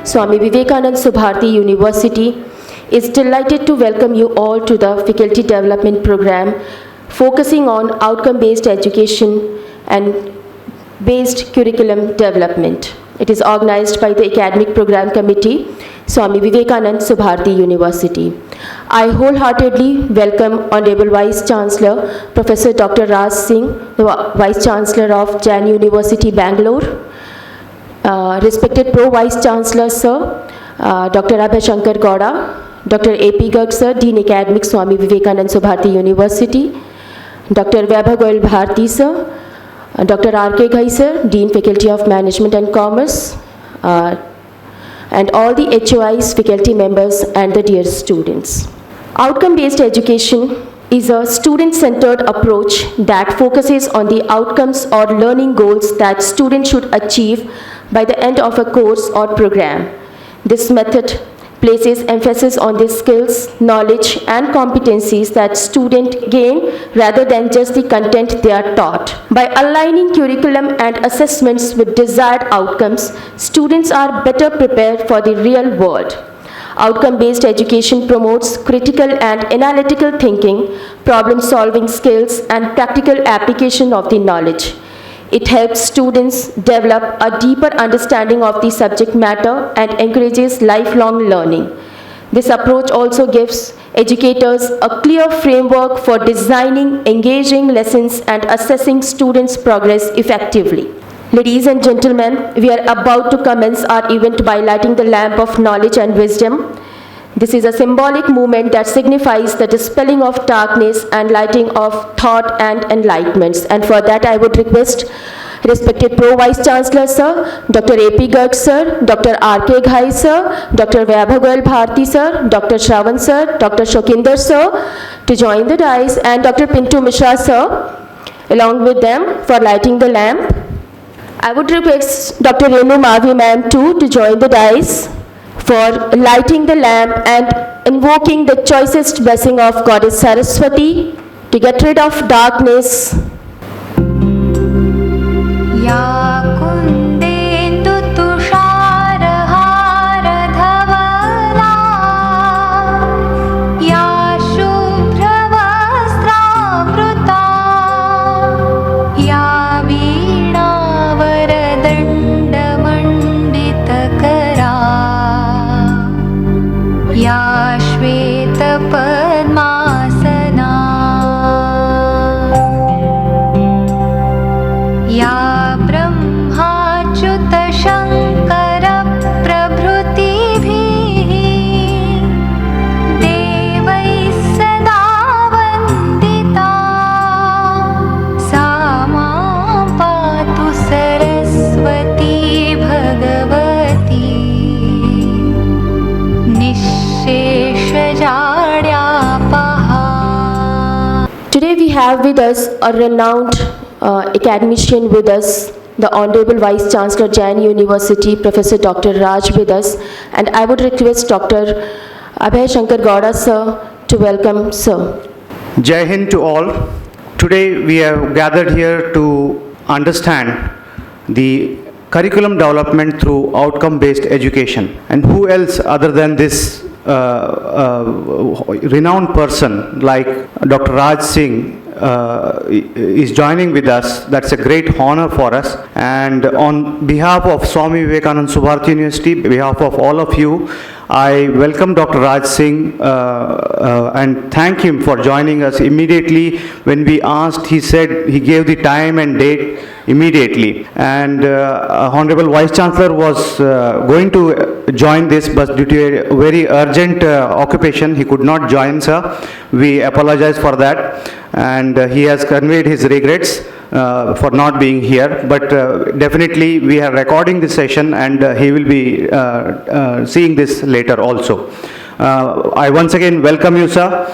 Swami Vivekanand Subharti University is delighted to welcome you all to the Faculty Development Program focusing on outcome-based education and based curriculum development. It is organized by the Academic Program Committee, Swami Vivekanand Subharti University. I wholeheartedly welcome Honorable Vice Chancellor, Professor Dr. Raj Singh, the Vice Chancellor of Jain University, Bangalore. Respected Pro-Vice Chancellor, Sir, Dr. Abhay Gowda, Dr. A.P. Garg, Sir, Dean Academic, Swami Vivekanand Subharti University, Dr. Vaibhav Bharti, Sir, Dr. R.K. Ghai, Sir, Dean Faculty of Management and Commerce, and all the HOIs, faculty members, and the dear students. Outcome-based education is a student-centered approach that focuses on the outcomes or learning goals that students should achieve by the end of a course or program. This method places emphasis on the skills, knowledge, and competencies that students gain rather than just the content they are taught. By aligning curriculum and assessments with desired outcomes, students are better prepared for the real world. Outcome-based education promotes critical and analytical thinking, problem-solving skills, and practical application of the knowledge. It helps students develop a deeper understanding of the subject matter and encourages lifelong learning. This approach also gives educators a clear framework for designing engaging lessons and assessing students' progress effectively. Ladies and gentlemen, we are about to commence our event by lighting the lamp of knowledge and wisdom. This is a symbolic movement that signifies the dispelling of darkness and lighting of thought and enlightenments. And for that, I would request respected Pro-Vice Chancellor, Sir, Dr. A.P. Garg, Sir, Dr. R.K. Ghai, Sir, Dr. Vaibhav Bharti, Sir, Dr. Shravan, Sir, Dr. Shokinder, Sir, to join the dais, and Dr. Pintu Mishra, Sir, along with them for lighting the lamp. I would request Dr. Renu Mavi Ma'am too to join the dais for lighting the lamp and invoking the choicest blessing of Goddess Saraswati to get rid of darkness. Today we have with us a renowned academician with us, the Honorable Vice Chancellor Jain University, Professor Dr. Raj with us, and I would request Dr. Abhay Gowda, Sir, to welcome Sir. Jai Hind to all. Today we have gathered here to understand the curriculum development through outcome-based education. And who else other than this renowned person like Dr. Raj Singh is joining with us. That's a great honor for us. And on behalf of Swami Vivekanand Subharti University, behalf of all of you, I welcome Dr. Raj Singh and thank him for joining us immediately. When we asked, he said he gave the time and date immediately. And Honorable Vice Chancellor was going to join this, but due to a very urgent occupation, he could not join, sir. We apologize for that. And he has conveyed his regrets for not being here, but definitely we are recording this session and he will be seeing this later also. I once again welcome you, sir.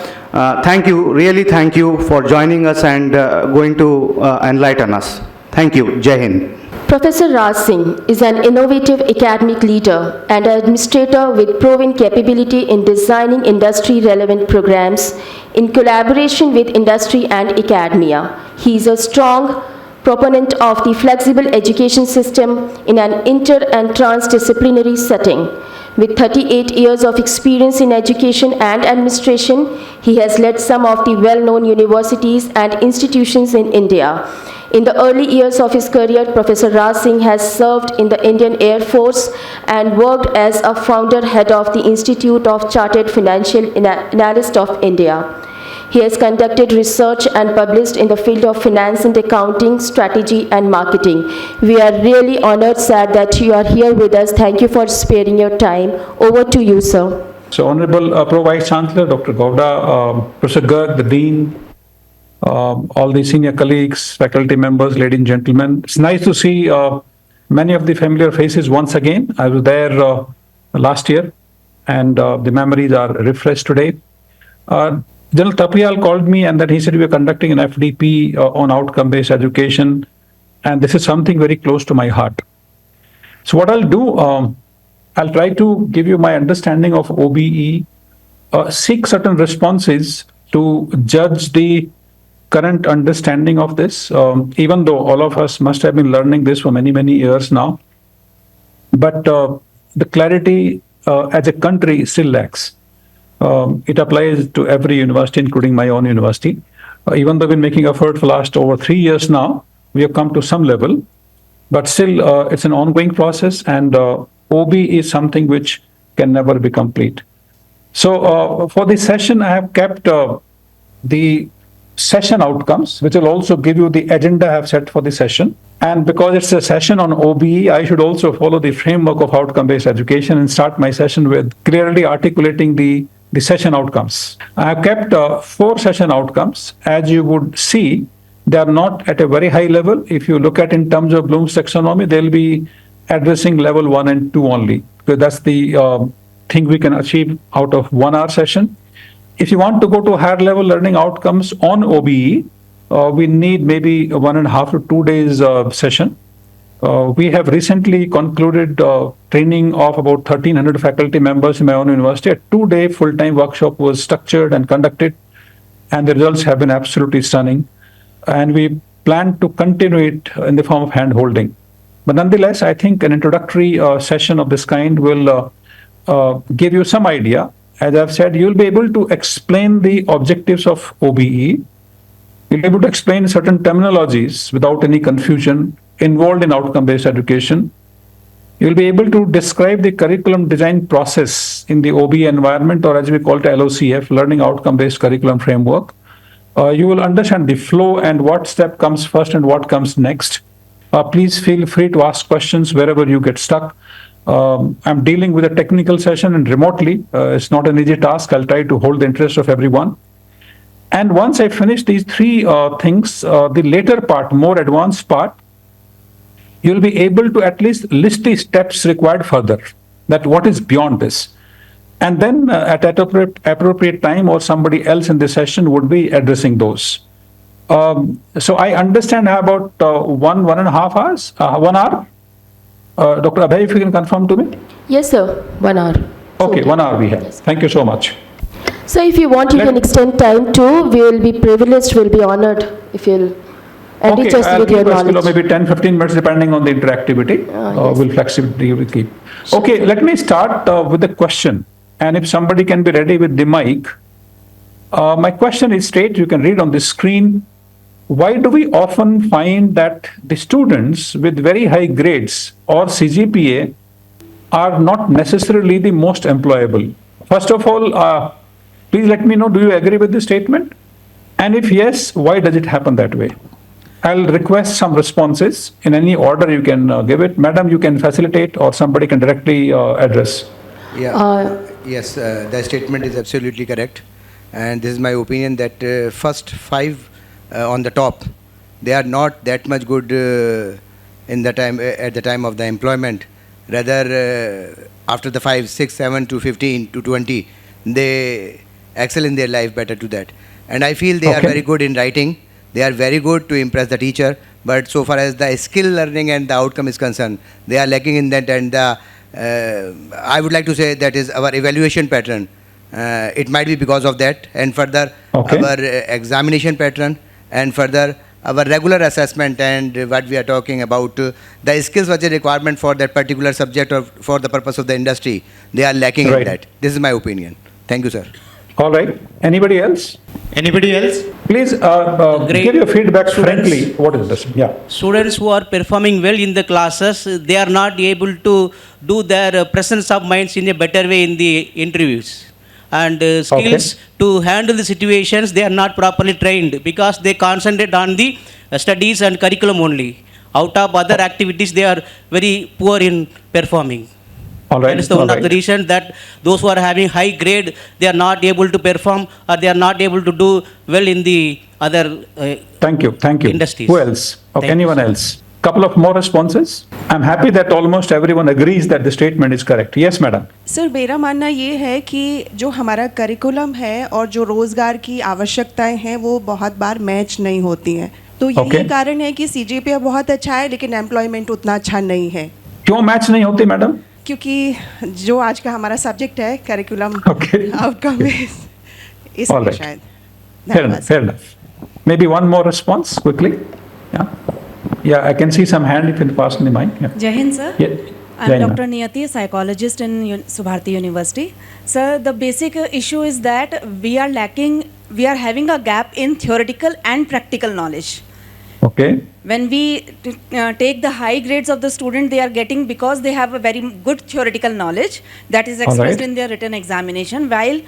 Thank you, really thank you for joining us and going to enlighten us. Thank you. Jai Hind. Professor Raj Singh is an innovative academic leader and administrator with proven capability in designing industry-relevant programs in collaboration with industry and academia. He is a strong proponent of the flexible education system in an inter- and transdisciplinary setting. With 38 years of experience in education and administration, he has led some of the well-known universities and institutions in India. In the early years of his career, Professor Raj Singh has served in the Indian Air Force and worked as a founder head of the Institute of Chartered Financial Analysts of India. He has conducted research and published in the field of finance and accounting, strategy and marketing. We are really honored, sir, that you are here with us. Thank you for sparing your time. Over to you, sir. So, Honorable Pro Vice Chancellor, Dr. Gowda, Professor Garg, the Dean, all the senior colleagues, faculty members, ladies and gentlemen. It's nice to see many of the familiar faces once again. I was there last year and the memories are refreshed today. General Tapial called me and then he said we are conducting an FDP on outcome-based education, and this is something very close to my heart. So what I'll do, I'll try to give you my understanding of OBE, seek certain responses to judge the current understanding of this, even though all of us must have been learning this for many, many years now. But the clarity as a country still lacks. It applies to every university, including my own university. Even though we've been making effort for last over 3 years now, we have come to some level, but still it's an ongoing process, and OBE is something which can never be complete. So for this session, I have kept the session outcomes, which will also give you the agenda I have set for the session. And because it's a session on OBE, I should also follow the framework of outcome-based education and start my session with clearly articulating the session outcomes. I have kept 4 session outcomes. As you would see, they are not at a very high level. If you look at in terms of Bloom's taxonomy, they'll be addressing level 1 and 2 only, because that's the thing we can achieve out of 1 hour session. If you want to go to higher level learning outcomes on OBE, we need maybe 1.5 to 2 days session. We have recently concluded training of about 1,300 faculty members in my own university. A 2-day full-time workshop was structured and conducted, and the results have been absolutely stunning. And we plan to continue it in the form of hand-holding. But nonetheless, I think an introductory session of this kind will give you some idea. As I've said, you'll be able to explain the objectives of OBE. You'll be able to explain certain terminologies without any confusion involved in outcome-based education. You'll be able to describe the curriculum design process in the OBE environment, or as we call it LOCF, Learning Outcome-Based Curriculum Framework. You will understand the flow and what step comes first and what comes next. Please feel free to ask questions wherever you get stuck. I'm dealing with a technical session and remotely. It's not an easy task. I'll try to hold the interest of everyone. And once I finish these 3 things, the later part, more advanced part, you'll be able to at least list the steps required further, that what is beyond this. And then at appropriate time, or somebody else in the session would be addressing those. So I understand how about 1.5 hours, 1 hour. Dr. Abhay, if you can confirm to me. Yes, sir. 1 hour. Okay, 1 hour we have. Yes. Thank you so much. So if you want, you can extend time too. We will be privileged, we'll be honored if you'll enrich us with your knowledge. Maybe 10-15 minutes depending on the interactivity. Yes. We'll flexibility we keep. Sure. Okay, let me start with a question. And if somebody can be ready with the mic. My question is straight, you can read on the screen. Why do we often find that the students with very high grades or CGPA are not necessarily the most employable? First of all, please let me know, do you agree with this statement? And if yes, why does it happen that way? I'll request some responses in any order you can give it. Madam, you can facilitate, or somebody can directly address. Yes, the statement is absolutely correct. And this is my opinion that first 5 on the top, they are not that much good in the time at the time of the employment. Rather, after the 5, 6, 7 to 15 to 20, they excel in their life better to that. And I feel they are very good in writing. They are very good to impress the teacher. But so far as the skill learning and the outcome is concerned, they are lacking in that. And I would like to say that is our evaluation pattern. It might be because of that. And further, our examination pattern, and further our regular assessment and what we are talking about, the skills which are requirement for that particular subject or for the purpose of the industry, they are lacking in that. This is my opinion. Thank you, sir. All right. Anybody else? Anybody else? Please give your feedback frankly. What is this? Yeah. Students who are performing well in the classes, they are not able to do their presence of minds in a better way in the interviews. And skills to handle the situations, they are not properly trained because they concentrate on the studies and curriculum only. Out of other activities, they are very poor in performing. All right. That is the one of the reason that those who are having high grade, they are not able to perform or they are not able to do well in the other Thank you. industries. Who else? Okay, Thank anyone you, sir. else? Couple of more responses. I'm happy that almost everyone agrees that the statement is correct. Yes, madam. Sir मेरा मानना ये है कि जो हमारा curriculum है और जो रोज़गार की आवश्यकताएं हैं वो बहुत बार मैच नहीं होती हैं, तो यही कारण है कि CGPA बहुत अच्छा है लेकिन एम्प्लॉयमेंट उतना अच्छा नहीं है. क्यों मैच नहीं होती मैडम? क्योंकि जो आज का हमारा सब्जेक्ट है करिकुलम आउटकम इसलिए शायद. Fair enough. Maybe one more response quickly. Yeah, I can see some hand if you can pass me the mic. Yeah. Jain, sir. Yeah. I'm Jain, Dr. Niyati, psychologist in Subharti University. Sir, the basic issue is that we are having a gap in theoretical and practical knowledge. Okay. When we take the high grades of the student, they are getting because they have a very good theoretical knowledge that is expressed in their written examination, while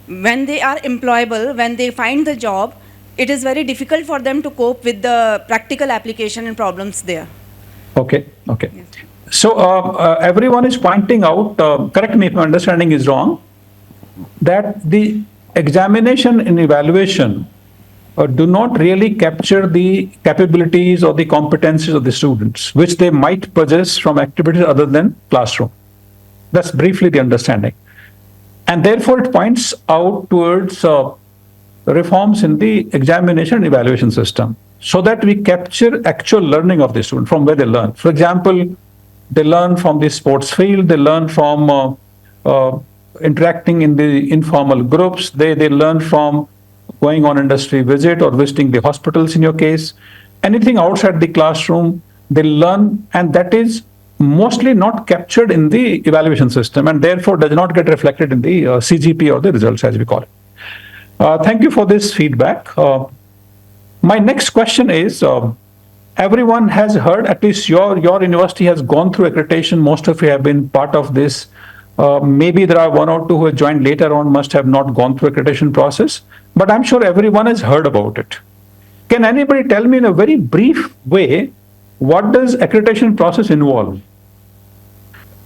when they are employable, when they find the job, it is very difficult for them to cope with the practical application and problems there. Okay. Yes. So everyone is pointing out, correct me if my understanding is wrong, that the examination and evaluation do not really capture the capabilities or the competencies of the students, which they might possess from activities other than classroom. That's briefly the understanding. And therefore it points out towards reforms in the examination and evaluation system so that we capture actual learning of the student from where they learn. For example, they learn from the sports field, they learn from interacting in the informal groups, they learn from going on industry visit or visiting the hospitals in your case. Anything outside the classroom, they learn, and that is mostly not captured in the evaluation system and therefore does not get reflected in the CGP or the results as we call it. Thank you for this feedback. My next question is, everyone has heard, at least your university has gone through accreditation, most of you have been part of this. Maybe there are one or two who have joined later on, must have not gone through accreditation process, but I'm sure everyone has heard about it. Can anybody tell me in a very brief way, what does accreditation process involve?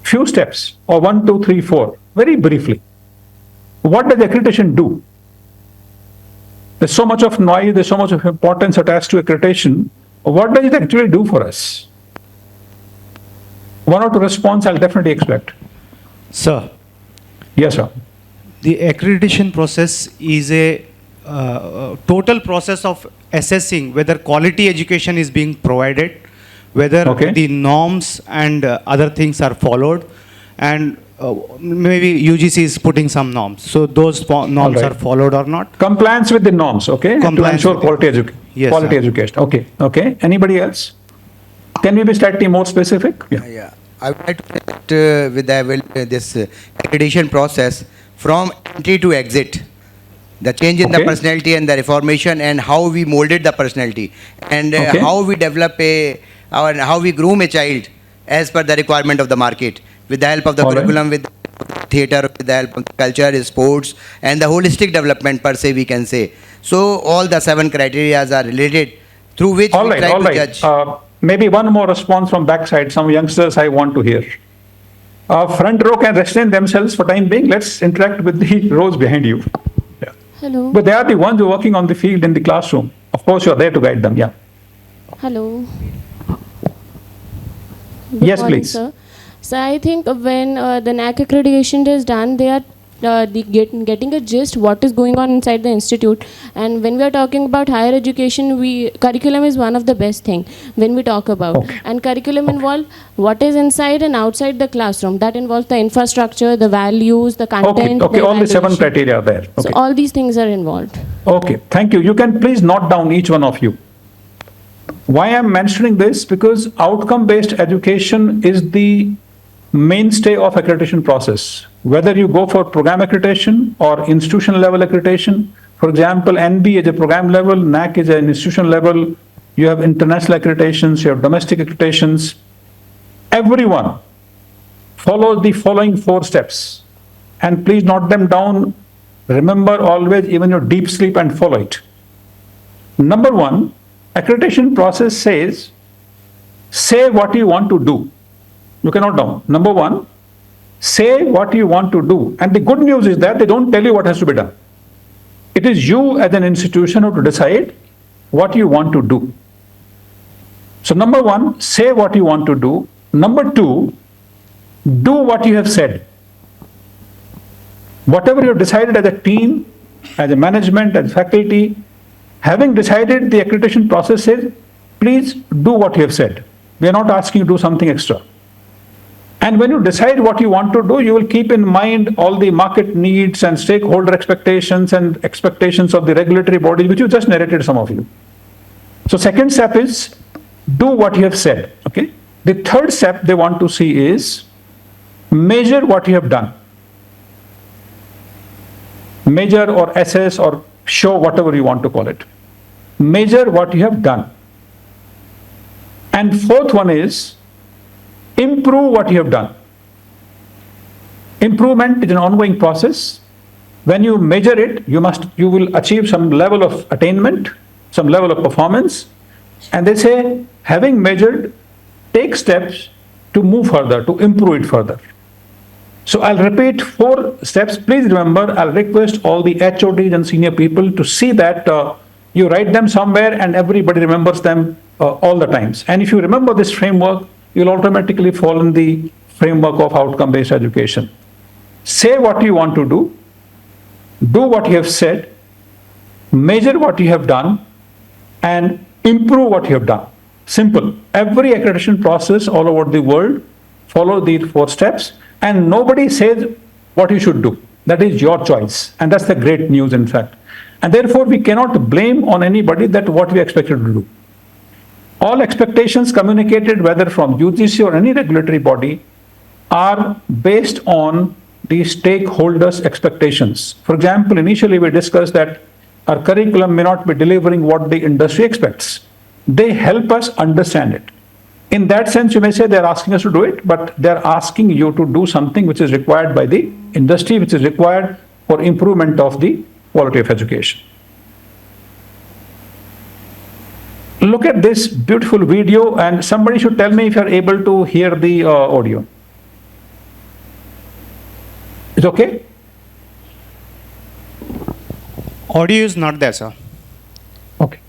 Few steps, or 1, 2, 3, 4, very briefly. What does accreditation do? There's so much of noise, there's so much of importance attached to accreditation. What does it actually do for us? One or two response I'll definitely expect. Sir. Yes, sir. The accreditation process is a total process of assessing whether quality education is being provided, whether the norms and other things are followed, and maybe UGC is putting some norms. So those norms are followed or not. Compliance with the norms, okay? Compliance to ensure quality education. Yes, quality education. Okay. Anybody else? Can we be slightly more specific? Yeah. I would like to say that with this accreditation process, from entry to exit, the change in the personality and the reformation and how we molded the personality and how we develop how we groom a child as per the requirement of the market with the help of the curriculum, with theatre, with the help of the culture, sports and the holistic development per se we can say. So all the 7 criteria are related through which we try to judge. Maybe one more response from backside, some youngsters I want to hear. Front row can restrain themselves for time being. Let's interact with the rows behind you. Yeah. Hello. But they are the ones who are working on the field in the classroom. Of course, you are there to guide them. Yeah. Hello. Yes, please. Sir. So I think when the NAAC accreditation is done, they are getting a gist what is going on inside the institute. And when we are talking about higher education, curriculum is one of the best thing when we talk about. And curriculum involve what is inside and outside the classroom. That involves the infrastructure, the values, the content. Okay. All the 7 criteria are there. So all these things are involved. Okay. Thank you. You can please note down each one of you. Why I'm mentioning this? Because outcome-based education is the mainstay of accreditation process. Whether you go for program accreditation or institution level accreditation, for example, NB is a program level, NAAC is an institution level, you have international accreditations, you have domestic accreditations. Everyone follows the following 4 steps. And please note them down. Remember always, even your deep sleep, and follow it. Number 1, accreditation process says, say what you want to do. You can note down. Number 1, say what you want to do. And the good news is that they don't tell you what has to be done. It is you as an institution who to decide what you want to do. So number 1, say what you want to do. Number 2, do what you have said. Whatever you have decided as a team, as a management, as faculty, having decided, the accreditation process says, please do what you have said. We are not asking you to do something extra. And when you decide what you want to do, you will keep in mind all the market needs and stakeholder expectations and expectations of the regulatory bodies, which you just narrated, some of you. So second step is do what you have said. Okay. The third step they want to see is measure what you have done. Measure or assess or show, whatever you want to call it. Measure what you have done. And fourth one is improve what you have done. Improvement is an ongoing process. When you measure it, you will achieve some level of attainment, some level of performance. And they say, having measured, take steps to move further, to improve it further. So I'll repeat 4 steps. Please remember, I'll request all the HODs and senior people to see that you write them somewhere and everybody remembers them all the times. And if you remember this framework, you'll automatically fall in the framework of outcome-based education. Say what you want to do what you have said, measure what you have done, and improve what you have done. Simple. Every accreditation process all over the world follow these 4 steps, and nobody says what you should do. That is your choice, and that's the great news, in fact. And therefore, we cannot blame on anybody that what we expected to do. All expectations communicated, whether from UGC or any regulatory body, are based on the stakeholders' expectations. For example, initially we discussed that our curriculum may not be delivering what the industry expects. They help us understand it. In that sense, you may say they're asking us to do it, but they're asking you to do something which is required by the industry, which is required for improvement of the quality of education. Look at this beautiful video, and somebody should tell me if you're able to hear the audio. Is okay? Audio is not there, sir. Okay.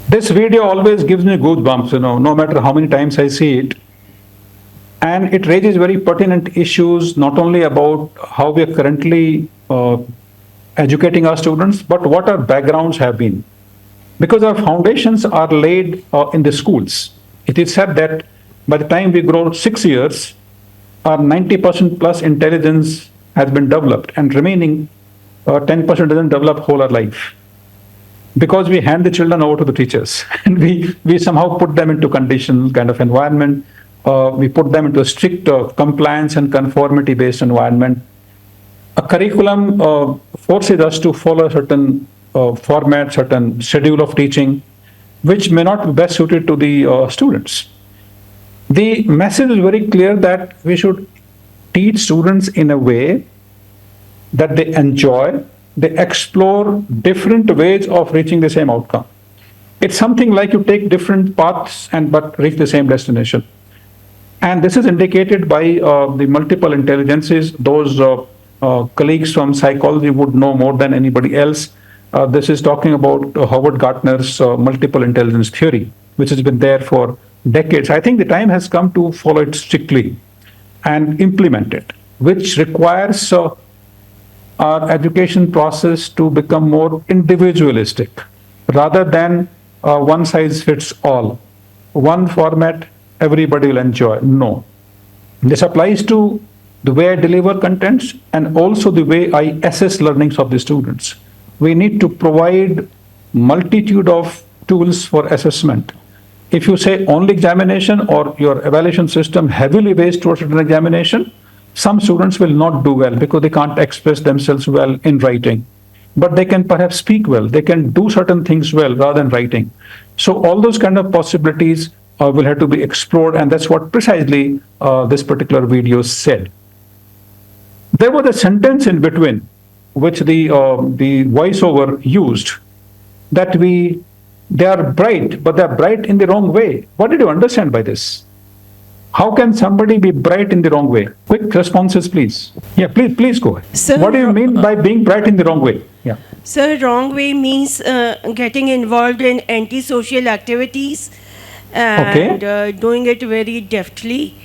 This video always gives me goosebumps, no matter how many times I see it. And it raises very pertinent issues, not only about how we are currently educating our students, but what our backgrounds have been. Because our foundations are laid in the schools. It is said that by the time we grow 6 years, our 90% plus intelligence has been developed, and remaining 10% doesn't develop whole our life. Because we hand the children over to the teachers and we somehow put them into conditional kind of environment. We put them into a strict compliance and conformity based environment. A curriculum forces us to follow a certain format, certain schedule of teaching, which may not be best suited to the students. The message is very clear that we should teach students in a way that they enjoy. They explore different ways of reaching the same outcome. It's something like you take different paths but reach the same destination. And this is indicated by the multiple intelligences. Those colleagues from psychology would know more than anybody else. This is talking about Howard Gardner's multiple intelligence theory, which has been there for decades. I think the time has come to follow it strictly and implement it, which requires our education process to become more individualistic rather than one size fits all. One format everybody will enjoy. No. This applies to the way I deliver contents and also the way I assess learnings of the students. We need to provide multitude of tools for assessment. If you say only examination or your evaluation system heavily based towards an examination, some students will not do well because they can't express themselves well in writing. But they can perhaps speak well. They can do certain things well rather than writing. So all those kind of possibilities will have to be explored, and that's what precisely this particular video said. There was a sentence in between which the voiceover used, that they are bright, but they are bright in the wrong way. What did you understand by this? How can somebody be bright in the wrong way? Quick responses, please. Yeah, please go ahead. Sir, what do you mean by being bright in the wrong way? Yeah. Sir, wrong way means getting involved in antisocial activities and doing it very deftly.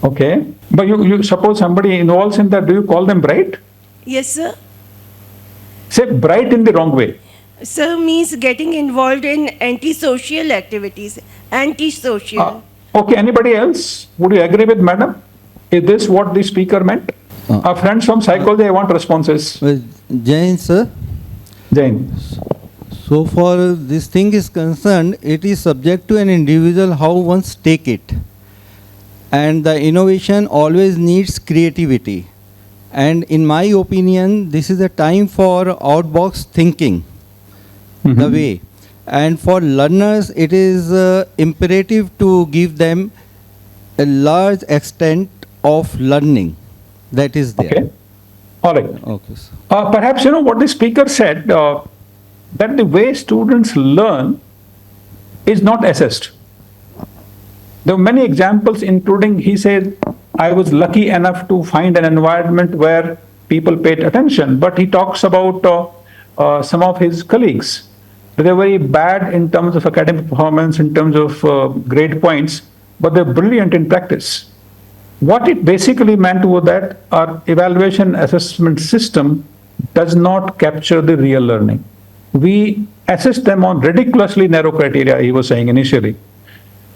Okay. But you suppose somebody involves in that, do you call them bright? Yes, sir. Say bright in the wrong way. Sir means getting involved in antisocial activities. Antisocial. Okay, anybody else? Would you agree with madam? Is this what the speaker meant? Our friends from psychology, I want responses. Jain, sir. Jain. So far this thing is concerned, it is subject to an individual how one take it. And the innovation always needs creativity. And in my opinion, this is a time for outbox thinking, the way. And for learners, it is imperative to give them a large extent of learning that is there. Okay. All right. Okay, sir. Perhaps, what the speaker said, that the way students learn is not assessed. There are many examples, including, he said, I was lucky enough to find an environment where people paid attention, but he talks about some of his colleagues. They're very bad in terms of academic performance, in terms of grade points, but they're brilliant in practice. What it basically meant was that our evaluation assessment system does not capture the real learning. We assess them on ridiculously narrow criteria, he was saying initially.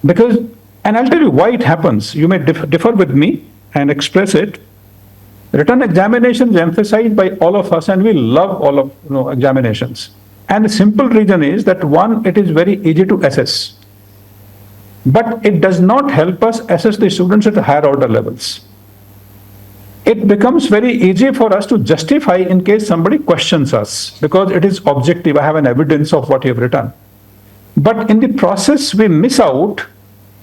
Because, and I'll tell you why it happens. You may differ with me and express it. Written examination is emphasized by all of us, and we love all of examinations. And the simple reason is that one, it is very easy to assess. But it does not help us assess the students at higher order levels. It becomes very easy for us to justify in case somebody questions us, because it is objective. I have an evidence of what you have written. But in the process, we miss out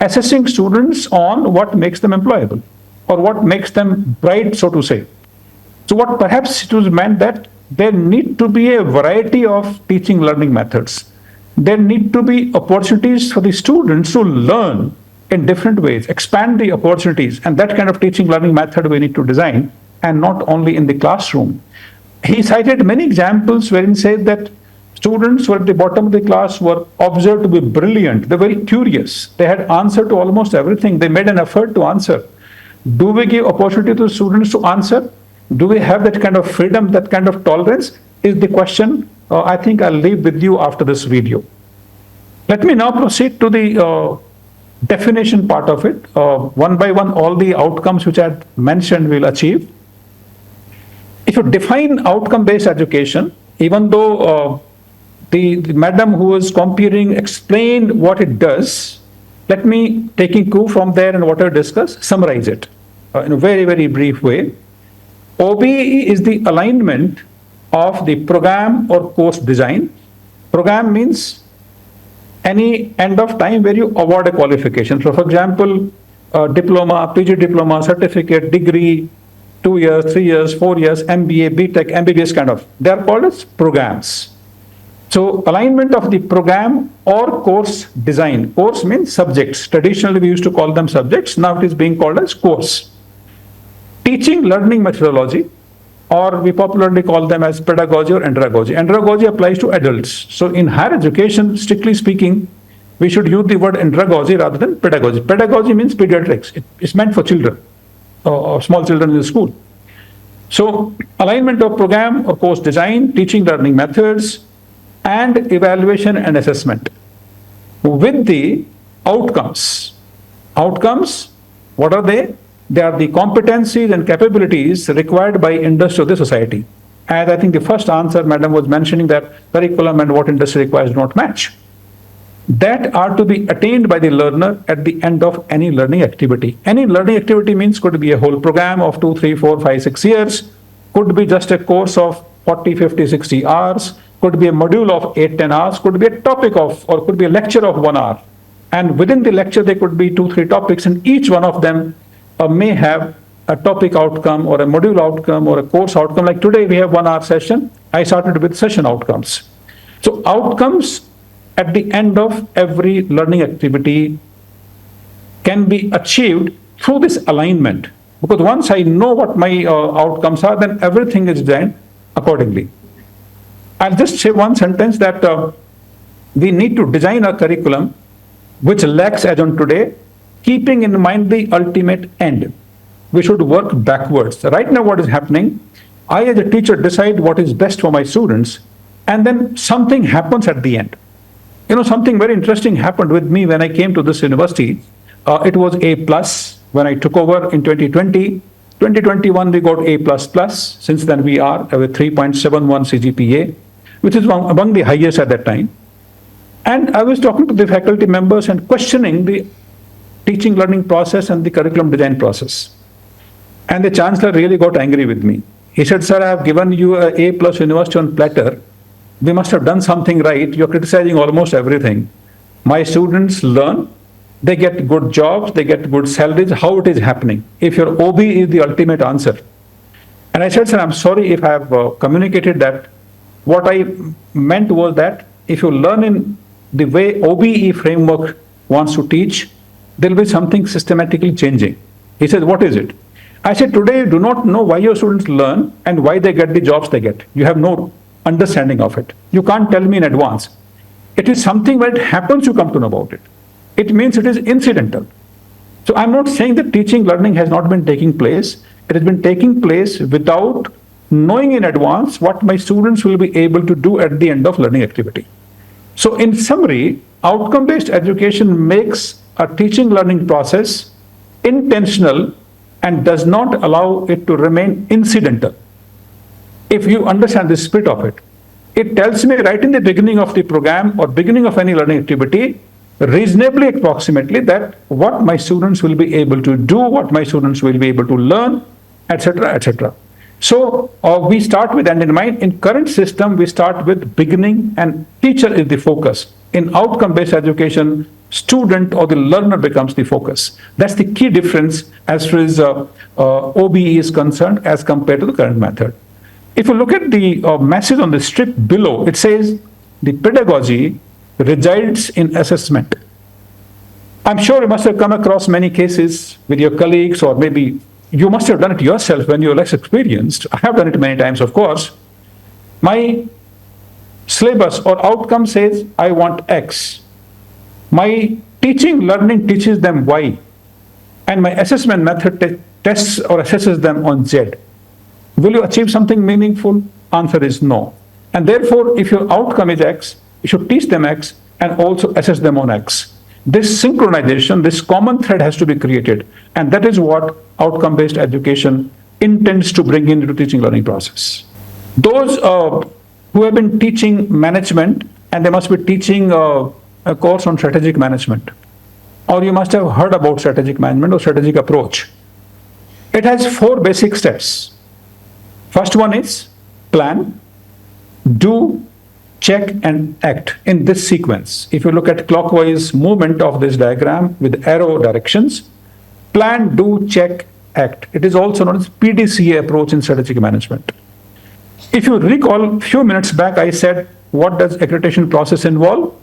assessing students on what makes them employable or what makes them bright, so to say. So what perhaps it was meant that there need to be a variety of teaching learning methods. There need to be opportunities for the students to learn in different ways, expand the opportunities, and that kind of teaching learning method we need to design, and not only in the classroom. He cited many examples wherein he said that students who were at the bottom of the class were observed to be brilliant. They're very curious. They had answer to almost everything. They made an effort to answer. Do we give opportunity to students to answer? Do we have that kind of freedom, that kind of tolerance? Is the question I think I'll leave with you after this video. Let me now proceed to the definition part of it. One by one, all the outcomes which I had mentioned we'll achieve. If you define outcome-based education, even though the madam who was comparing explained what it does, let me, taking cue from there and what I discussed, summarize it in a very, very brief way. OBE is the alignment of the program or course design. Program means any end of time where you award a qualification. So for example, diploma, PG diploma, certificate, degree, 2 years, 3 years, 4 years, MBA, BTech, MBBS kind of. They are called as programs. So alignment of the program or course design. Course means subjects. Traditionally we used to call them subjects. Now it is being called as course. Teaching learning methodology, or we popularly call them as pedagogy or andragogy. Andragogy applies to adults. So in higher education, strictly speaking, we should use the word andragogy rather than pedagogy. Pedagogy means pediatrics. It's meant for children or small children in the school. So alignment of program or course design, teaching learning methods, and evaluation and assessment with the outcomes. Outcomes, what are they? They are the competencies and capabilities required by industry of the society. And I think the first answer, madam was mentioning that curriculum and what industry requires do not match. That are to be attained by the learner at the end of any learning activity. Any learning activity means could be a whole program of 2, 3, 4, 5, 6 years, could be just a course of 40, 50, 60 hours, could be a module of 8, 10 hours, could be a topic of, or could be a lecture of 1 hour. And within the lecture, there could be 2, 3 topics, and each one of them may have a topic outcome or a module outcome or a course outcome. Like today we have 1 hour session. I started with session outcomes. So outcomes at the end of every learning activity can be achieved through this alignment. Because once I know what my outcomes are, then everything is done accordingly. I'll just say one sentence that we need to design a curriculum which lacks as on today, keeping in mind the ultimate end. We should work backwards. Right now what is happening, I as a teacher decide what is best for my students, and then something happens at the end. Something very interesting happened with me when I came to this university. It was A+. When I took over in 2020, 2021 we got A++. Since then we are with 3.71 CGPA, which is among the highest at that time. And I was talking to the faculty members and questioning the teaching learning process and the curriculum design process. And the Chancellor really got angry with me. He said, "Sir, I have given you an A+ university on platter. We must have done something right. You're criticizing almost everything. My students learn, they get good jobs, they get good salaries. How it is happening? If your OBE is the ultimate answer." And I said, "Sir, I'm sorry if I have communicated that. What I meant was that if you learn in the way OBE framework wants to teach, there will be something systematically changing." He said, "What is it?" I said, "Today you do not know why your students learn and why they get the jobs they get. You have no understanding of it. You can't tell me in advance. It is something when it happens you come to know about it. It means it is incidental." So I'm not saying that teaching learning has not been taking place. It has been taking place without knowing in advance what my students will be able to do at the end of learning activity. So in summary, outcome-based education makes a teaching learning process intentional and does not allow it to remain incidental. If you understand the spirit of it, it tells me right in the beginning of the program or beginning of any learning activity, reasonably approximately, that what my students will be able to do, what my students will be able to learn, etc., etc. So we start with end in mind. In current system, we start with beginning and teacher is the focus. In outcome-based education, student or the learner becomes the focus. That's the key difference as far as OBE is concerned as compared to the current method. If you look at the message on the strip below, it says the pedagogy resides in assessment. I'm sure you must have come across many cases with your colleagues, or maybe you must have done it yourself when you're less experienced. I have done it many times, of course. My syllabus or outcome says, I want X. My teaching learning teaches them Y. And my assessment method tests or assesses them on Z. Will you achieve something meaningful? Answer is no. And therefore, if your outcome is X, you should teach them X and also assess them on X. This synchronization, this common thread has to be created. And that is what outcome-based education intends to bring into the teaching learning process. Those who have been teaching management, and they must be teaching a course on strategic management, or you must have heard about strategic management or strategic approach. It has 4 basic steps. First one is plan, do, check, and act in this sequence. If you look at clockwise movement of this diagram with arrow directions, plan, do, check, act. It is also known as PDCA approach in strategic management. If you recall, a few minutes back, I said, what does accreditation process involve?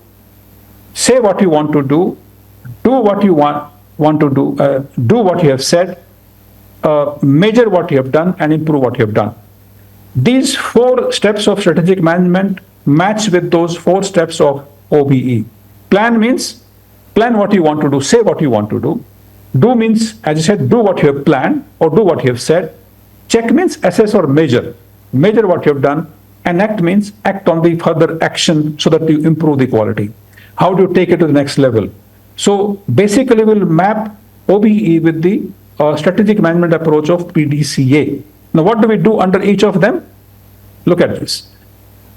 Say what you want to do what you want to do what you have said, measure what you have done, and improve what you have done. These 4 steps of strategic management match with those 4 steps of OBE. Plan means plan what you want to do, say what you want to do. Do means, as I said, do what you have planned or do what you have said. Check means assess or measure what you have done. And act means act on the further action so that you improve the quality. How do you take it to the next level? So basically we'll map OBE with the strategic management approach of PDCA. Now what do we do under each of them? Look at this.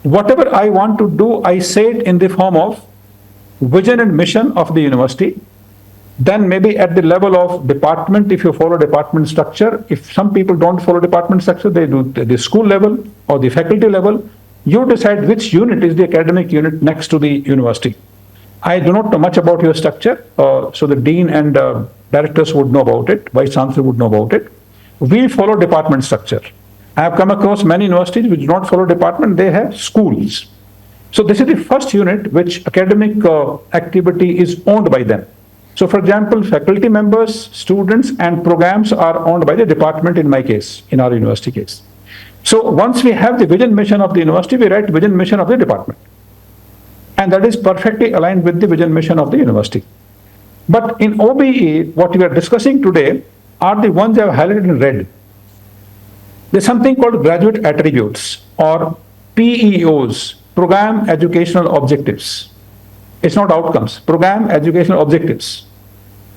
Whatever I want to do, I say it in the form of vision and mission of the university. Then maybe at the level of department, if you follow department structure, if some people don't follow department structure, they do the school level or the faculty level, you decide which unit is the academic unit next to the university. I do not know much about your structure, so the dean and directors would know about it, vice chancellor would know about it. We follow department structure. I have come across many universities which do not follow department, they have schools. So this is the first unit which academic activity is owned by them. So for example, faculty members, students and programs are owned by the department in my case, in our university case. So once we have the vision mission of the university, we write vision mission of the department. And that is perfectly aligned with the vision mission of the university. But in OBE, what we are discussing today are the ones I have highlighted in red. There's something called graduate attributes or PEOs, program educational objectives. It's not outcomes, program educational objectives.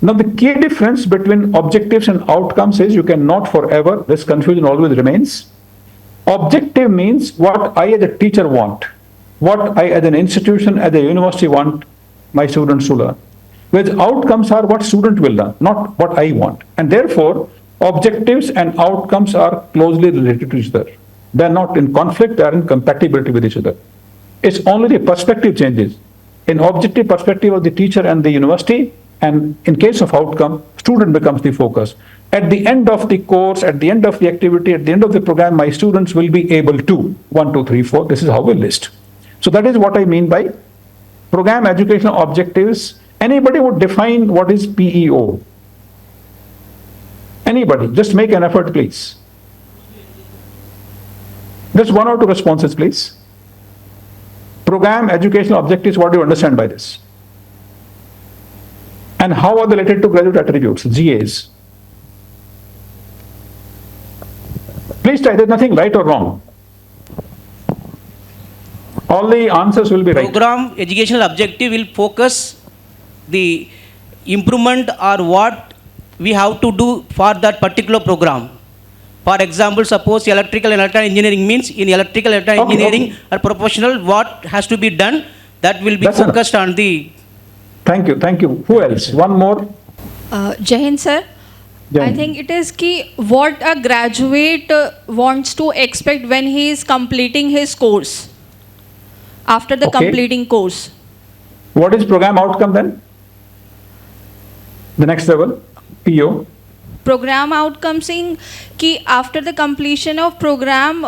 Now the key difference between objectives and outcomes is you cannot forever, this confusion always remains. Objective means what I as a teacher want, what I as an institution, as a university want my students to learn. Whereas outcomes are what student will learn, not what I want. And therefore, objectives and outcomes are closely related to each other. They are not in conflict, they are in compatibility with each other. It's only the perspective changes. In objective perspective of the teacher and the university, and in case of outcome, student becomes the focus. At the end of the course, at the end of the activity, at the end of the program, my students will be able to 1, 2, 3, 4. This is how we list. So that is what I mean by program educational objectives. Anybody would define what is PEO? Anybody, just make an effort, please. Just 1 or 2 responses, please. Program educational objectives, what do you understand by this? And how are they related to graduate attributes, GAs? Please try, there's nothing right or wrong. All the answers will be right. Program educational objective will focus the improvement or what we have to do for that particular program. For example, suppose electrical and electronic engineering means in electrical and electronic engineering or professional, what has to be done, that will be focused on the... Thank you, thank you. Who else? One more. Jain sir, Jain. I think it is key what a graduate wants to expect when he is completing his course, after the completing course. What is program outcome then? The next level, PO. Program outcome saying ki after the completion of program,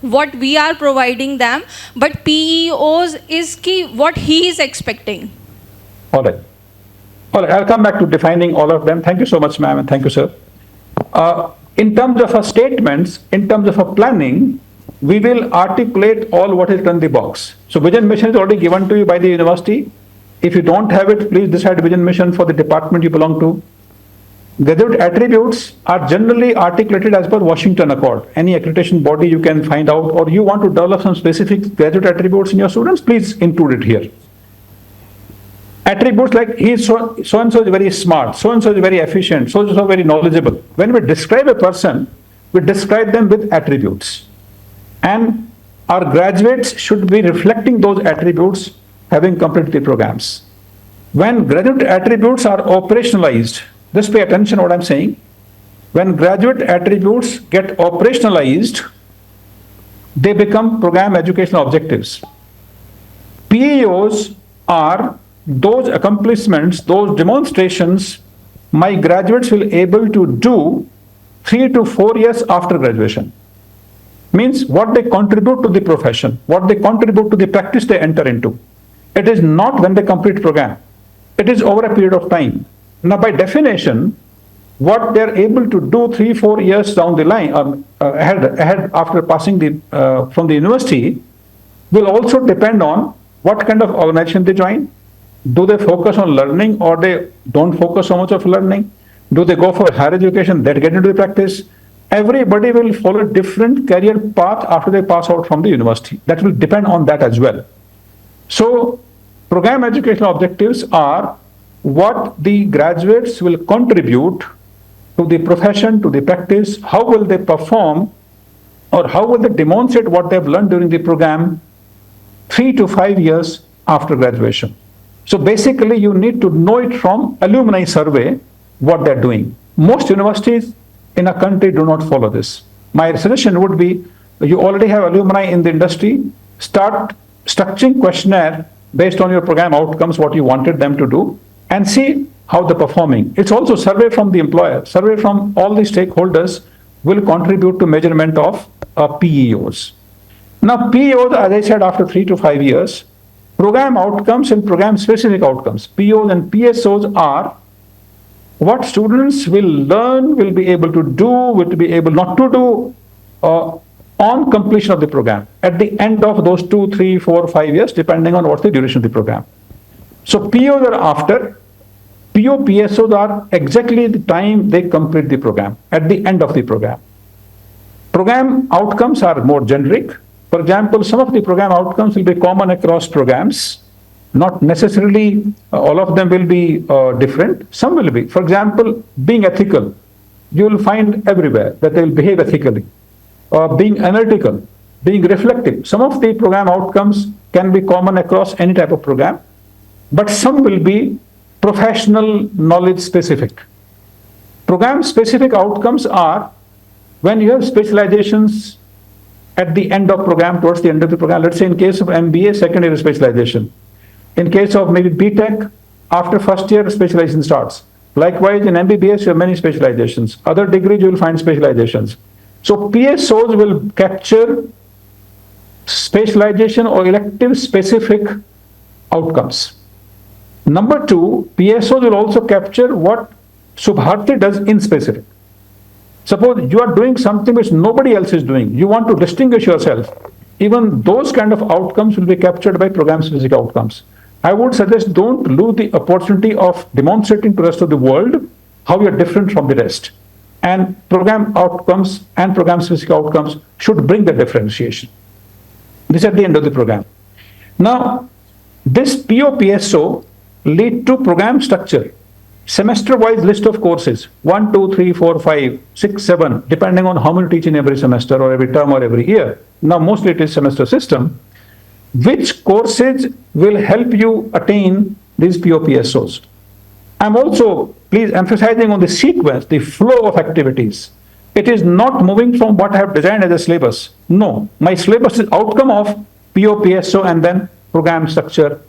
what we are providing them, but PEOs is ki what he is expecting. All right. All right, I'll come back to defining all of them. Thank you so much, ma'am, and thank you, sir. In terms of our statements, in terms of our planning, we will articulate all what is written in the box. So vision mission is already given to you by the university. If you don't have it, please decide vision mission for the department you belong to. Graduate attributes are generally articulated as per Washington Accord. Any accreditation body you can find out, or you want to develop some specific graduate attributes in your students, please include it here. Attributes like he is so-and-so is very smart, so-and-so is very efficient, so-and-so very knowledgeable. When we describe a person, we describe them with attributes. And our graduates should be reflecting those attributes having completed the programs. When graduate attributes are operationalized, just pay attention to what I'm saying. When graduate attributes get operationalized, they become program educational objectives. PEOs are those accomplishments, those demonstrations my graduates will able to do 3 to 4 years after graduation. Means what they contribute to the profession, what they contribute to the practice they enter into. It is not when they complete program. It is over a period of time. Now by definition, what they are able to do 3, 4 years down the line, ahead after passing from the university, will also depend on what kind of organization they join. Do they focus on learning or they don't focus so much of learning? Do they go for higher education that get into the practice? Everybody will follow a different career path after they pass out from the university. That will depend on that as well. So program educational objectives are what the graduates will contribute to the profession, to the practice, how will they perform or how will they demonstrate what they've learned during the program 3 to 5 years after graduation. So basically you need to know it from alumni survey what they're doing. Most universities in a country do not follow this. My suggestion would be, you already have alumni in the industry, start structuring questionnaire based on your program outcomes, what you wanted them to do, and see how they're performing. It's also survey from the employer, survey from all the stakeholders will contribute to measurement of PEOs. Now PEOs, as I said, after 3 to 5 years, program outcomes and program specific outcomes, POs and PSOs are what students will learn, will be able to do, will be able not to do on completion of the program, at the end of those 2, 3, 4, 5 years, depending on what's the duration of the program. So POs are after, POPSOs are exactly the time they complete the program, at the end of the program. Program outcomes are more generic. For example, some of the program outcomes will be common across programs. Not necessarily all of them will be different. Some will be. For example, being ethical. You will find everywhere that they will behave ethically. Being analytical, being reflective. Some of the program outcomes can be common across any type of program, but some will be professional knowledge specific. Program specific outcomes are when you have specializations at the end of program, towards the end of the program. Let's say in case of MBA, second year specialization. In case of maybe BTech, after first year specialization starts. Likewise, in MBBS, you have many specializations. Other degrees, you will find specializations. So PSOs will capture specialization or elective specific outcomes. Number two, PSOs will also capture what Subharti does in specific. Suppose you are doing something which nobody else is doing. You want to distinguish yourself. Even those kind of outcomes will be captured by program-specific outcomes. I would suggest don't lose the opportunity of demonstrating to the rest of the world how you are different from the rest. And program outcomes and program-specific outcomes should bring the differentiation. This is at the end of the program. Now, this POPSO lead to program structure. Semester-wise list of courses, 1, 2, 3, 4, 5, 6, 7, depending on how many teach in every semester or every term or every year. Now, mostly it is semester system. Which courses will help you attain these POPSOs? I'm also, please, emphasizing on the sequence, the flow of activities. It is not moving from what I have designed as a syllabus. No, my syllabus is outcome of POPSO and then program structure.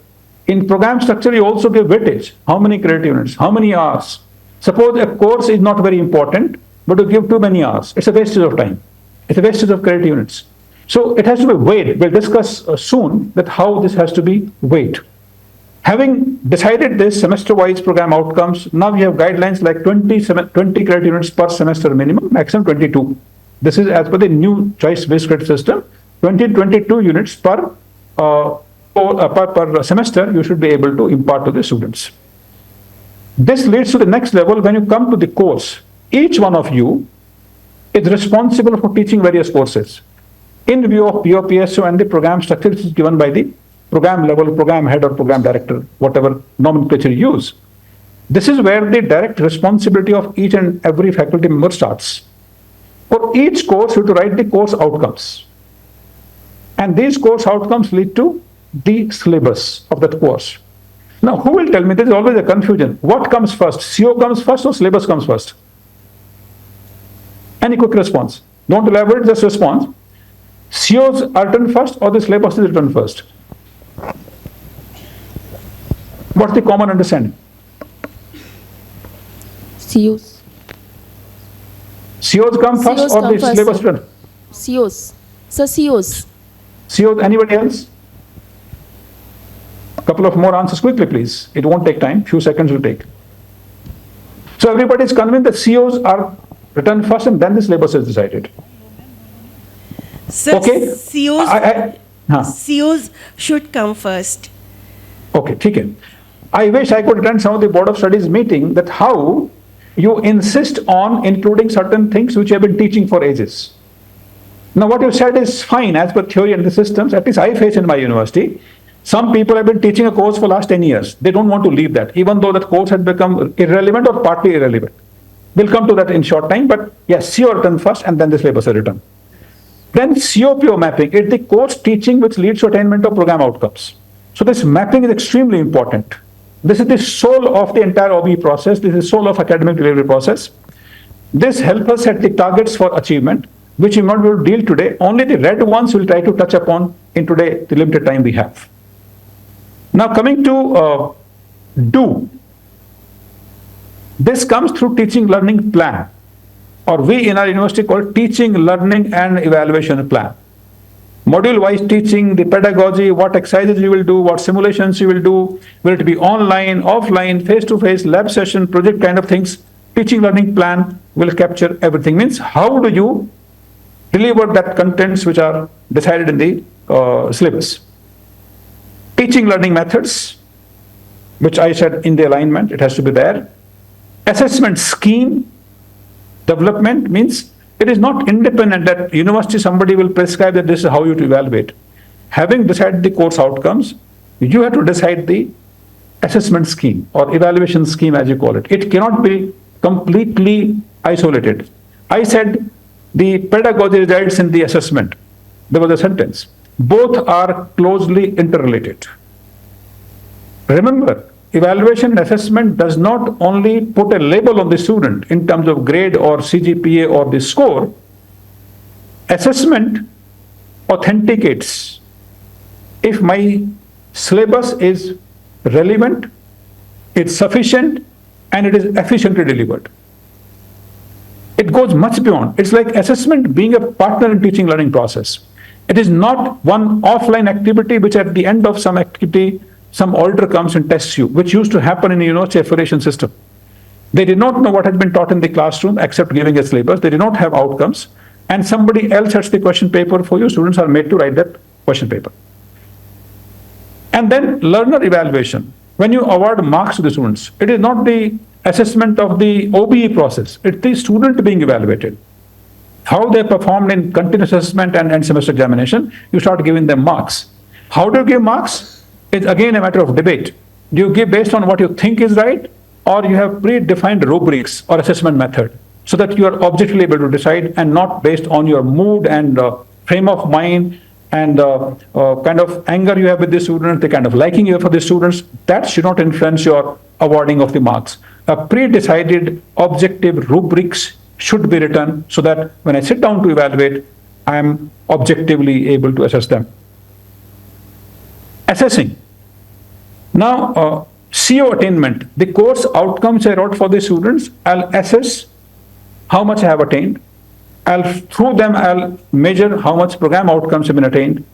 In program structure, you also give weightage. How many credit units? How many hours? Suppose a course is not very important, but you give too many hours. It's a wastage of time. It's a wastage of credit units. So it has to be weighed. We'll discuss soon that how this has to be weighed. Having decided this semester-wise program outcomes, now we have guidelines like 20 credit units per semester minimum, maximum 22. This is as per the new choice-based credit system. 22 units per semester you should be able to impart to the students. This leads to the next level. When you come to the course, each one of you is responsible for teaching various courses in view of POPSO and the program structure which is given by the program level, program head or program director, whatever nomenclature you use. This is where the direct responsibility of each and every faculty member starts. For each course, you have to write the course outcomes. And these course outcomes lead to the syllabus of that course. Now, who will tell me? There is always a confusion. What comes first? CO comes first or syllabus comes first? Any quick response? Don't elaborate, just response. COs are written first or the syllabus is written first? What's the common understanding? COs. COs come first COs or come the first, syllabus sir. written? COs. So COs. COs, anybody else? Couple of more answers quickly, please. It won't take time. Few seconds will take. So everybody is convinced that COs are written first and then the syllabus is decided. Sir, Okay. COs should come first. Okay, okay. I wish I could attend some of the Board of Studies meeting that how you insist on including certain things which you have been teaching for ages. Now what you said is fine as per theory and the systems, at least I face in my university. Some people have been teaching a course for last 10 years. They don't want to leave that, even though that course had become irrelevant or partly irrelevant. We'll come to that in short time, but yes, CO written first and then the syllabus is written. Then COPO mapping, it's the course teaching which leads to attainment of program outcomes. So this mapping is extremely important. This is the soul of the entire OBE process. This is the soul of academic delivery process. This helps us set the targets for achievement, which we will not be able to deal today. Only the red ones we'll try to touch upon in today, the limited time we have. Now coming to do. This comes through teaching learning plan, or we in our university call teaching, learning and evaluation plan. Module-wise teaching, the pedagogy, what exercises you will do, what simulations you will do, will it be online, offline, face-to-face, lab session, project kind of things. Teaching learning plan will capture everything. Means how do you deliver that contents which are decided in the syllabus. Teaching learning methods, which I said in the alignment, it has to be there. Assessment scheme development means it is not independent that university somebody will prescribe that this is how you to evaluate. Having decided the course outcomes, you have to decide the assessment scheme or evaluation scheme as you call it. It cannot be completely isolated. I said the pedagogy resides in the assessment. There was a sentence. Both are closely interrelated. Remember, evaluation and assessment does not only put a label on the student in terms of grade or CGPA or the score. Assessment authenticates if my syllabus is relevant, it's sufficient, and it is efficiently delivered. It goes much beyond. It's like assessment being a partner in teaching learning process. It is not one offline activity which at the end of some activity, some auditor comes and tests you, which used to happen in university affiliation system. They did not know what had been taught in the classroom except giving a syllabus. They did not have outcomes. And somebody else sets the question paper for you. Students are made to write that question paper. And then learner evaluation. When you award marks to the students, it is not the assessment of the OBE process. It's the student being evaluated. How they performed in continuous assessment and end semester examination, you start giving them marks. How do you give marks? It's again a matter of debate. Do you give based on what you think is right, or you have predefined rubrics or assessment method so that you are objectively able to decide and not based on your mood and frame of mind and kind of anger you have with the students, the kind of liking you have for the students. That should not influence your awarding of the marks. A pre-decided objective rubrics should be written so that when I sit down to evaluate, I am objectively able to assess them. Assessing. Now, CO attainment, the course outcomes I wrote for the students, I'll assess how much I have attained. Through them, I'll measure how much program outcomes have been attained.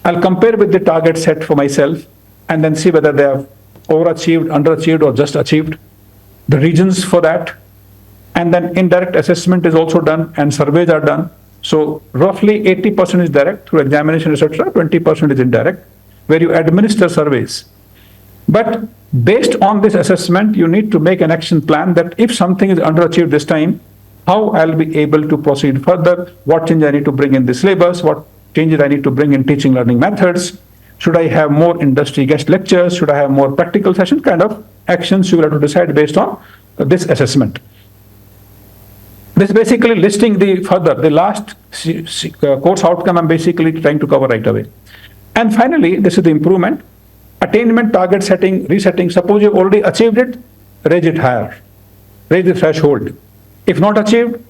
I'll compare with the target set for myself and then see whether they have overachieved, underachieved, or just achieved. The reasons for that. And then indirect assessment is also done and surveys are done. So roughly 80% is direct through examination, etc. 20% is indirect, where you administer surveys. But based on this assessment, you need to make an action plan that if something is underachieved this time, how I'll be able to proceed further, what change I need to bring in the syllabus, what changes I need to bring in teaching learning methods, should I have more industry guest lectures, should I have more practical sessions, kind of actions you will have to decide based on this assessment. This is basically listing the last course outcome I'm basically trying to cover right away. And finally, this is the improvement. Attainment, target setting, resetting. Suppose you've already achieved it, raise it higher. Raise the threshold. If not achieved,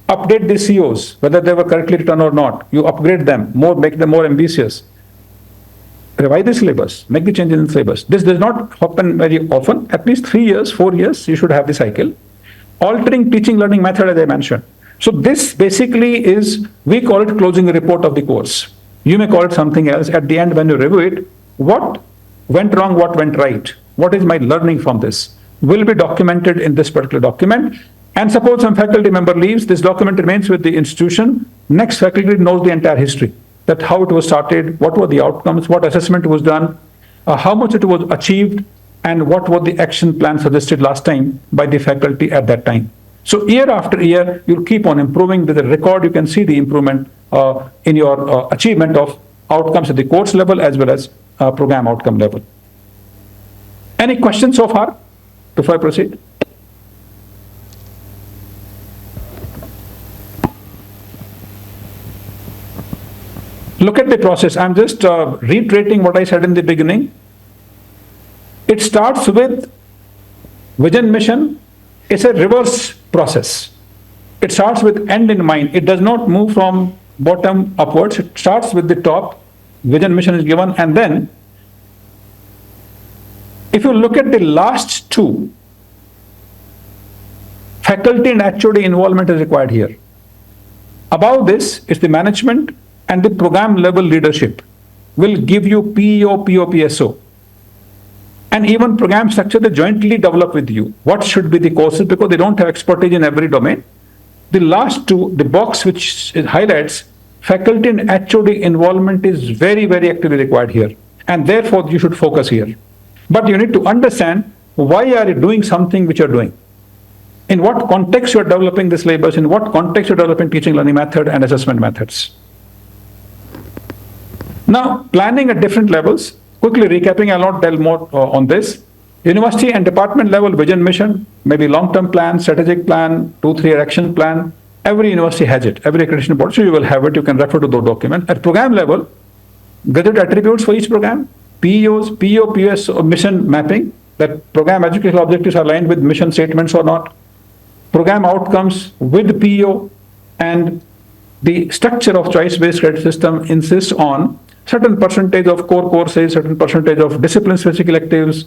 update the COs, whether they were correctly written or not. You upgrade them, make them more ambitious. Revise the syllabus, make the changes in the syllabus. This does not happen very often. At least 3 years, 4 years, you should have the cycle. Altering teaching learning method, as I mentioned. So this basically is, we call it closing the report of the course. You may call it something else. At the end, when you review it, what went wrong, what went right? What is my learning from this? Will be documented in this particular document. And suppose some faculty member leaves, this document remains with the institution. Next faculty knows the entire history, that how it was started, what were the outcomes, what assessment was done, how much it was achieved, and what was the action plan suggested last time by the faculty at that time. So year after year, you'll keep on improving. With a record, you can see the improvement in your achievement of outcomes at the course level as well as program outcome level. Any questions so far before I proceed? Look at the process. I'm just reiterating what I said in the beginning. It starts with vision, mission. It's a reverse process. It starts with end in mind. It does not move from bottom upwards. It starts with the top. Vision, mission is given. And then, if you look at the last two, faculty and HOD involvement is required here. Above this is the management and the program level leadership will give you PEO, POPSO. And even program structure, they jointly develop with you. What should be the courses, because they don't have expertise in every domain. The last two, the box which highlights faculty and HOD involvement is very, very actively required here. And therefore, you should focus here. But you need to understand why are you doing something which you're doing. In what context you are developing this syllabus, in what context you are developing teaching learning method and assessment methods. Now, planning at different levels. Quickly recapping, I'll not delve more on this. University and department level vision mission, maybe long-term plan, strategic plan, 2-3-year action plan. Every university has it, every accreditation board, so you will have it. You can refer to those documents. At program level, gathered attributes for each program, PEOs, PO, PS, or mission mapping, that program educational objectives are aligned with mission statements or not. Program outcomes with PO, and the structure of choice-based credit system insists on certain percentage of core courses, certain percentage of discipline-specific electives,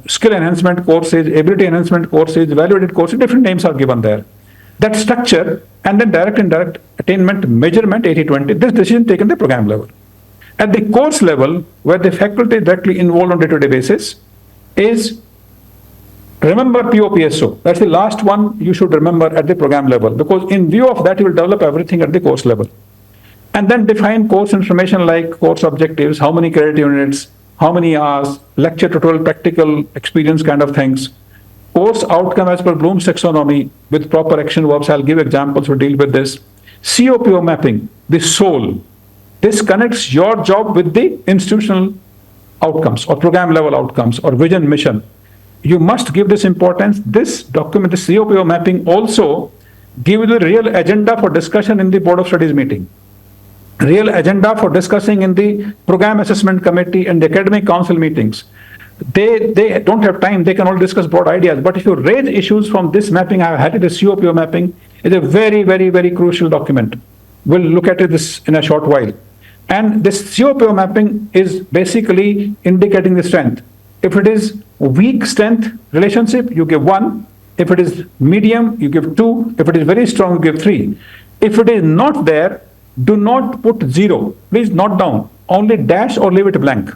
skill enhancement courses, ability enhancement courses, value-added courses, different names are given there. That structure, and then direct and indirect attainment measurement, 80-20, this decision taken at the program level. At the course level, where the faculty is directly involved on day-to-day basis, is remember POPSO. That's the last one you should remember at the program level, because in view of that, you will develop everything at the course level. And then define course information like course objectives, how many credit units, how many hours, lecture, tutorial, practical experience kind of things. Course outcome as per Bloom's taxonomy with proper action verbs. I'll give examples to deal with this. COPO mapping, the soul. This connects your job with the institutional outcomes or program level outcomes or vision mission. You must give this importance. This document, the COPO mapping, also gives you the real agenda for discussion in the Board of Studies meeting. Real agenda for discussing in the program assessment committee and the academic council meetings. They don't have time, they can only discuss broad ideas. But if you raise issues from this mapping, I have had it, the COPO mapping is a very, very, very crucial document. We'll look at this in a short while. And this COPO mapping is basically indicating the strength. If it is weak strength relationship, you give 1. If it is medium, you give 2. If it is very strong, you give 3. If it is not there, do not put 0. Please note down. Only dash or leave it blank.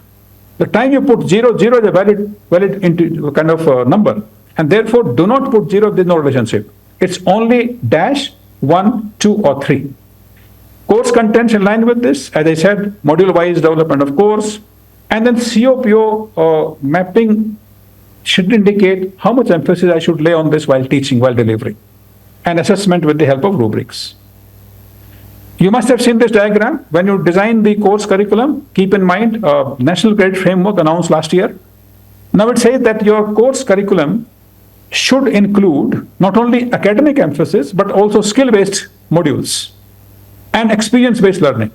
The time you put 0, 0 is a valid kind of number. And therefore, do not put 0 if there is no relationship. It's only dash, 1, 2, or 3. Course contents in line with this. As I said, module-wise development of course. And then COPO mapping should indicate how much emphasis I should lay on this while teaching, while delivering. And assessment with the help of rubrics. You must have seen this diagram. When you design the course curriculum, keep in mind National Credit Framework announced last year. Now it says that your course curriculum should include not only academic emphasis, but also skill-based modules and experience-based learning.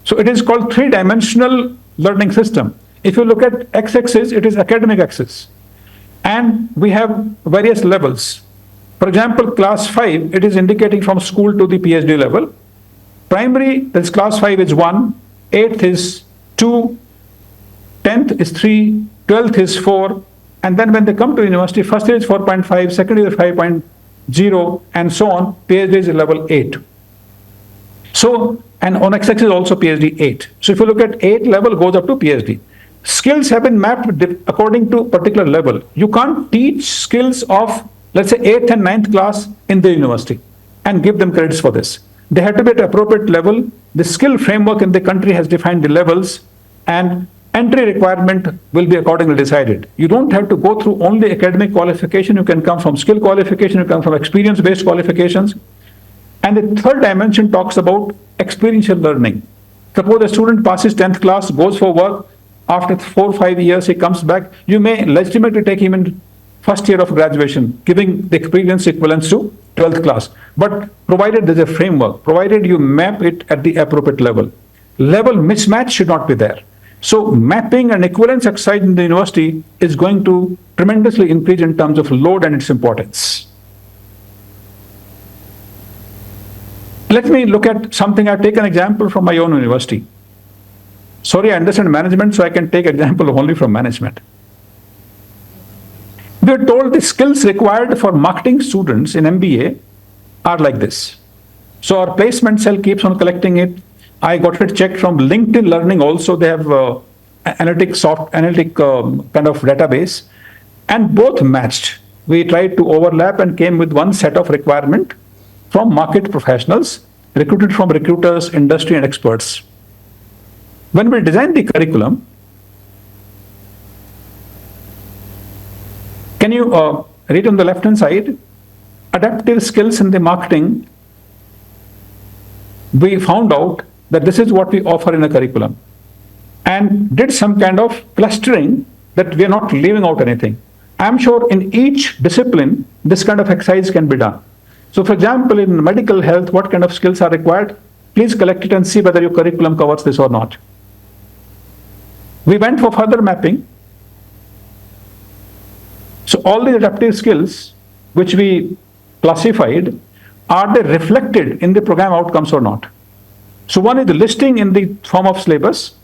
So it is called 3-dimensional learning system. If you look at x-axis, it is academic axis. And we have various levels. For example, class 5, it is indicating from school to the PhD level. Primary, that's class 5 is 1, 8th is 2, 10th is 3, 12th is 4, and then when they come to university, first year is 4.5, second year is 5.0, and so on, PhD is level 8. So, and on x-axis also PhD 8. So if you look at 8 level goes up to PhD. Skills have been mapped according to particular level. You can't teach skills of, let's say, 8th and 9th class in the university and give them credits for this. They have to be at appropriate level. The skill framework in the country has defined the levels, and entry requirement will be accordingly decided. You don't have to go through only academic qualification. You can come from skill qualification, you come from experience-based qualifications. And the third dimension talks about experiential learning. Suppose a student passes 10th class, goes for work, after 4 or 5 years he comes back, you may legitimately take him in first year of graduation, giving the experience equivalence to 12th class. But provided there's a framework, provided you map it at the appropriate level. Level mismatch should not be there. So mapping and equivalence exercise in the university is going to tremendously increase in terms of load and its importance. Let me look at something. I've taken an example from my own university. Sorry, I understand management, so I can take example only from management. We are told the skills required for marketing students in MBA are like this. So our placement cell keeps on collecting it. I got it checked from LinkedIn Learning also. They have analytic kind of database, and both matched. We tried to overlap and came with one set of requirement from market professionals, recruited from recruiters, industry and experts. When we design the curriculum, can you read on the left hand side, adaptive skills in the marketing, we found out that this is what we offer in a curriculum and did some kind of clustering that we are not leaving out anything. I'm sure in each discipline, this kind of exercise can be done. So for example, in medical health, what kind of skills are required? Please collect it and see whether your curriculum covers this or not. We went for further mapping. So all the adaptive skills which we classified, are they reflected in the program outcomes or not? So one is the listing in the form of syllabus,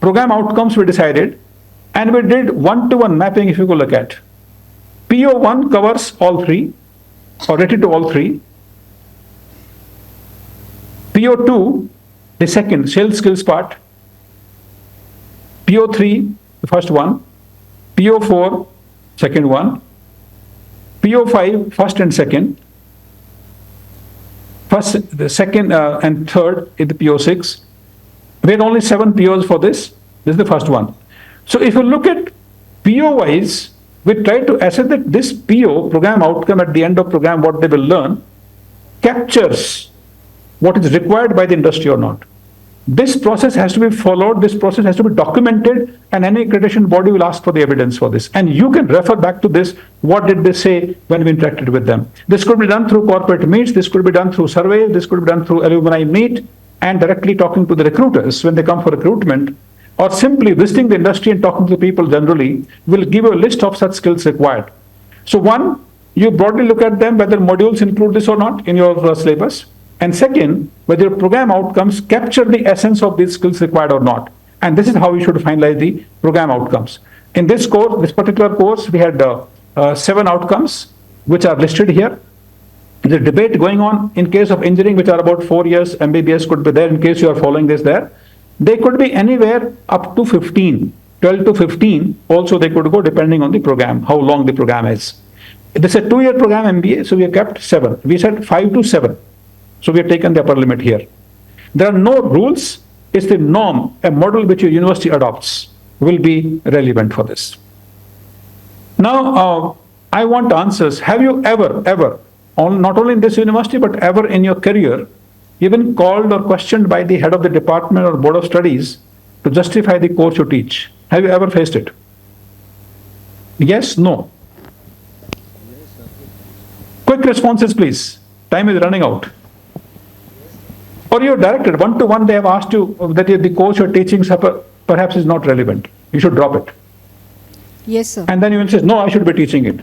program outcomes we decided, and we did one-to-one mapping if you go look at. PO1 covers all three, or rated to all three. PO2, the second, sales skills part. PO3, the first one. PO4, second one. PO5, first and second. First, the second and third is the PO6. We had only 7 POs for this. This is the first one. So if you look at PO wise, we try to assess that this PO, program outcome at the end of program, what they will learn, captures what is required by the industry or not. This process has to be followed, this process has to be documented, and any accreditation body will ask for the evidence for this. And you can refer back to this, what did they say when we interacted with them. This could be done through corporate meets, this could be done through surveys, this could be done through alumni meet, and directly talking to the recruiters when they come for recruitment, or simply visiting the industry and talking to people generally, will give you a list of such skills required. So one, you broadly look at them, whether modules include this or not in your syllabus. And second, whether your program outcomes capture the essence of these skills required or not. And this is how we should finalize the program outcomes. In this course, this particular course, we had 7 outcomes, which are listed here. There's a debate going on in case of engineering, which are about 4 years, MBBS could be there in case you are following this there. They could be anywhere up to 15, 12 to 15. Also, they could go depending on the program, how long the program is. This is a 2-year program MBA, so we have kept 7. We said 5 to 7. So we have taken the upper limit here. There are no rules. It's the norm, a model which your university adopts will be relevant for this. Now, I want answers. Have you ever, not only in this university, but ever in your career, even called or questioned by the head of the department or board of studies to justify the course you teach? Have you ever faced it? Yes, no? Quick responses, please. Time is running out. Or you're directed one-to-one, they have asked you that the course you're teaching perhaps is not relevant. You should drop it. Yes, sir. And then you will say, no, I should be teaching it.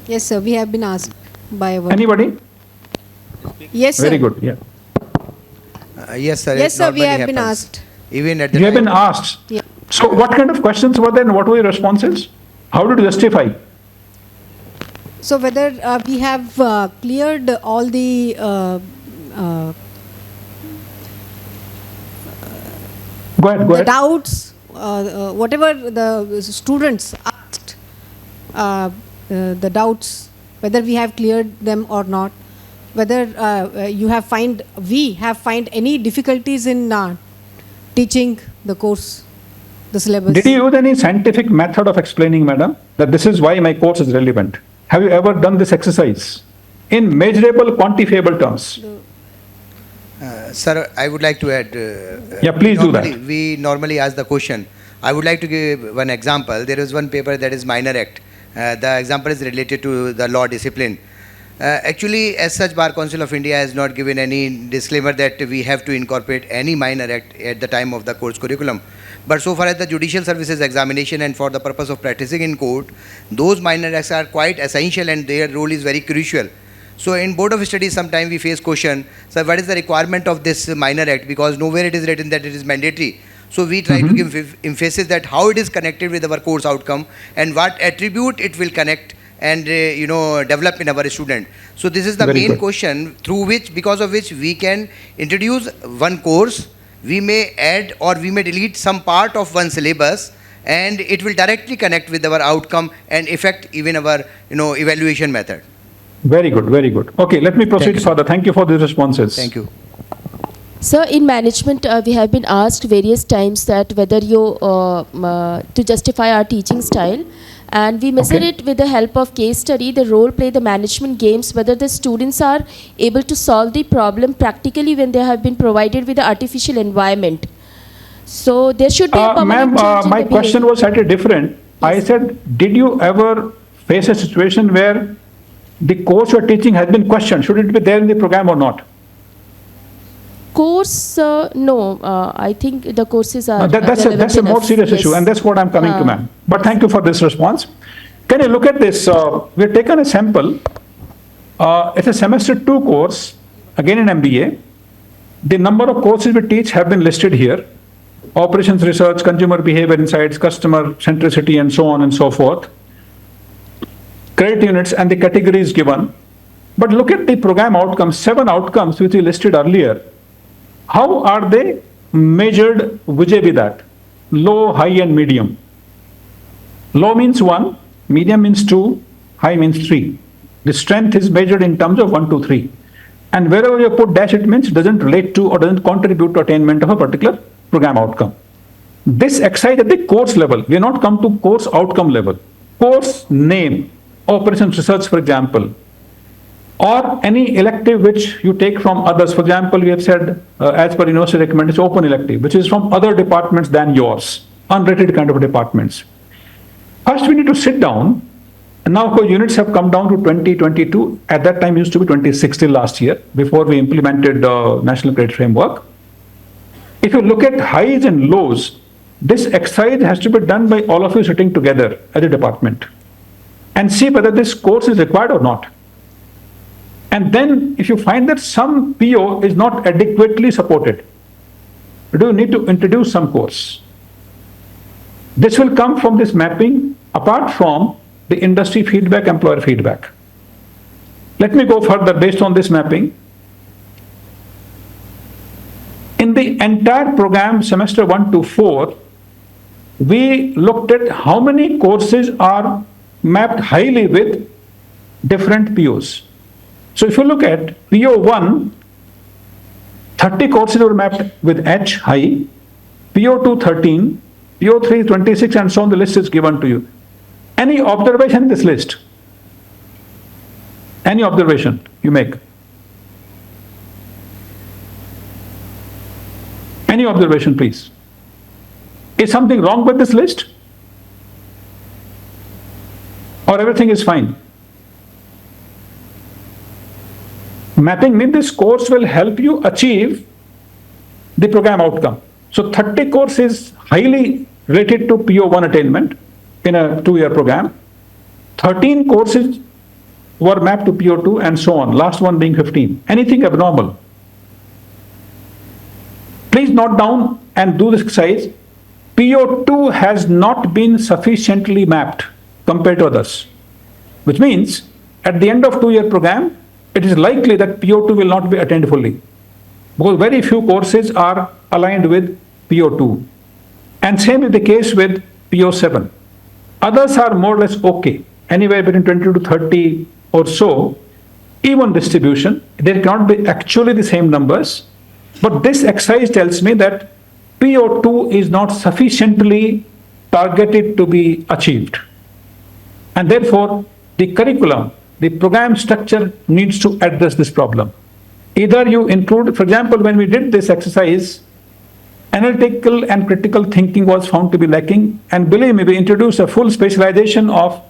Yes, sir. We have been asked by our... Anybody? Yes, sir. Very good, yeah. Yes, sir. Yes, sir, we have been asked. Even at the You have been asked? Yeah. So what kind of questions were there and what were your responses? How did you justify? So whether we have cleared all the Go ahead. the doubts, whatever the students asked, the doubts, whether we have cleared them or not, whether we have find any difficulties in teaching the course, the syllabus. Did you use any scientific method of explaining, madam, that this is why my course is relevant? Have you ever done this exercise in measurable, quantifiable terms? Sir, I would like to add. Yeah, please do that. We normally ask the question. I would like to give one example. There is one paper that is Minor Act. The example is related to the law discipline. Actually, as such, Bar Council of India has not given any disclaimer that we have to incorporate any Minor Act at the time of the course curriculum. But so far as the judicial services examination and for the purpose of practicing in court, those Minor Acts are quite essential and their role is very crucial. So in Board of Studies, sometimes we face question, sir, what is the requirement of this Minor Act? Because nowhere it is written that it is mandatory. So we try to give emphasis that how it is connected with our course outcome and what attribute it will connect and develop in our student. So this is the main question through which, because of which we can introduce one course, we may add or we may delete some part of one syllabus, and it will directly connect with our outcome and affect even our evaluation method. Very good, very good. Okay, let me proceed further. Thank you for these responses. Thank you. Sir, in management, we have been asked various times that whether to justify our teaching style, and we measure it with the help of case study, the role play, the management games, whether the students are able to solve the problem practically when they have been provided with the artificial environment. So there should be a permanent change in my the question was slightly different. Yes. I said, did you ever face a situation where the course you are teaching has been questioned? Should it be there in the program or not? Course, no. I think the courses are. That's a more serious issue, and that's what I'm coming to, ma'am. But thank you for this response. Can you look at this? We've taken a sample. It's a semester 2 course, again in MBA. The number of courses we teach have been listed here: operations research, consumer behavior insights, customer centricity, and so on and so forth. Credit units and the categories given. But look at the program outcomes, 7 outcomes which we listed earlier. How are they measured vis-a-vis that? Low, high, and medium. Low means 1, medium means 2, high means 3. The strength is measured in terms of 1, 2, 3. And wherever you put dash, it means doesn't relate to or doesn't contribute to attainment of a particular program outcome. This exercise at the course level, we have not come to course outcome level. Course name, operations research, for example, or any elective which you take from others. For example, we have said, as per university recommendation, open elective, which is from other departments than yours, unrated kind of departments. First, we need to sit down. And now, of course, units have come down to 2022. At that time, used to be 2016 last year, before we implemented the National Credit Framework. If you look at highs and lows, this exercise has to be done by all of you sitting together as a department and see whether this course is required or not. And then if you find that some PO is not adequately supported, do you need to introduce some course? This will come from this mapping apart from the industry feedback, employer feedback. Let me go further based on this mapping. In the entire program, semester 1 to 4, we looked at how many courses are mapped highly with different POs. So if you look at PO1, 30 courses were mapped with H high, PO2 13, PO3 26, and so on. The list is given to you. Any observation in this list? Any observation you make? Any observation, please? Is something wrong with this list? Or everything is fine? Mapping means this course will help you achieve the program outcome. So 30 courses highly related to PO1 attainment in a 2-year program. 13 courses were mapped to PO2 and so on, last one being 15. Anything abnormal? Please note down and do this exercise. PO2 has not been sufficiently mapped compared to others, which means at the end of 2-year program, it is likely that PO2 will not be attained fully because very few courses are aligned with PO2. And same is the case with PO7. Others are more or less okay, anywhere between 20 to 30 or so, even distribution. There cannot be actually the same numbers, but this exercise tells me that PO2 is not sufficiently targeted to be achieved. And therefore, the curriculum, the program structure needs to address this problem. Either you include, for example, when we did this exercise, analytical and critical thinking was found to be lacking, and believe me, we introduced a full specialization of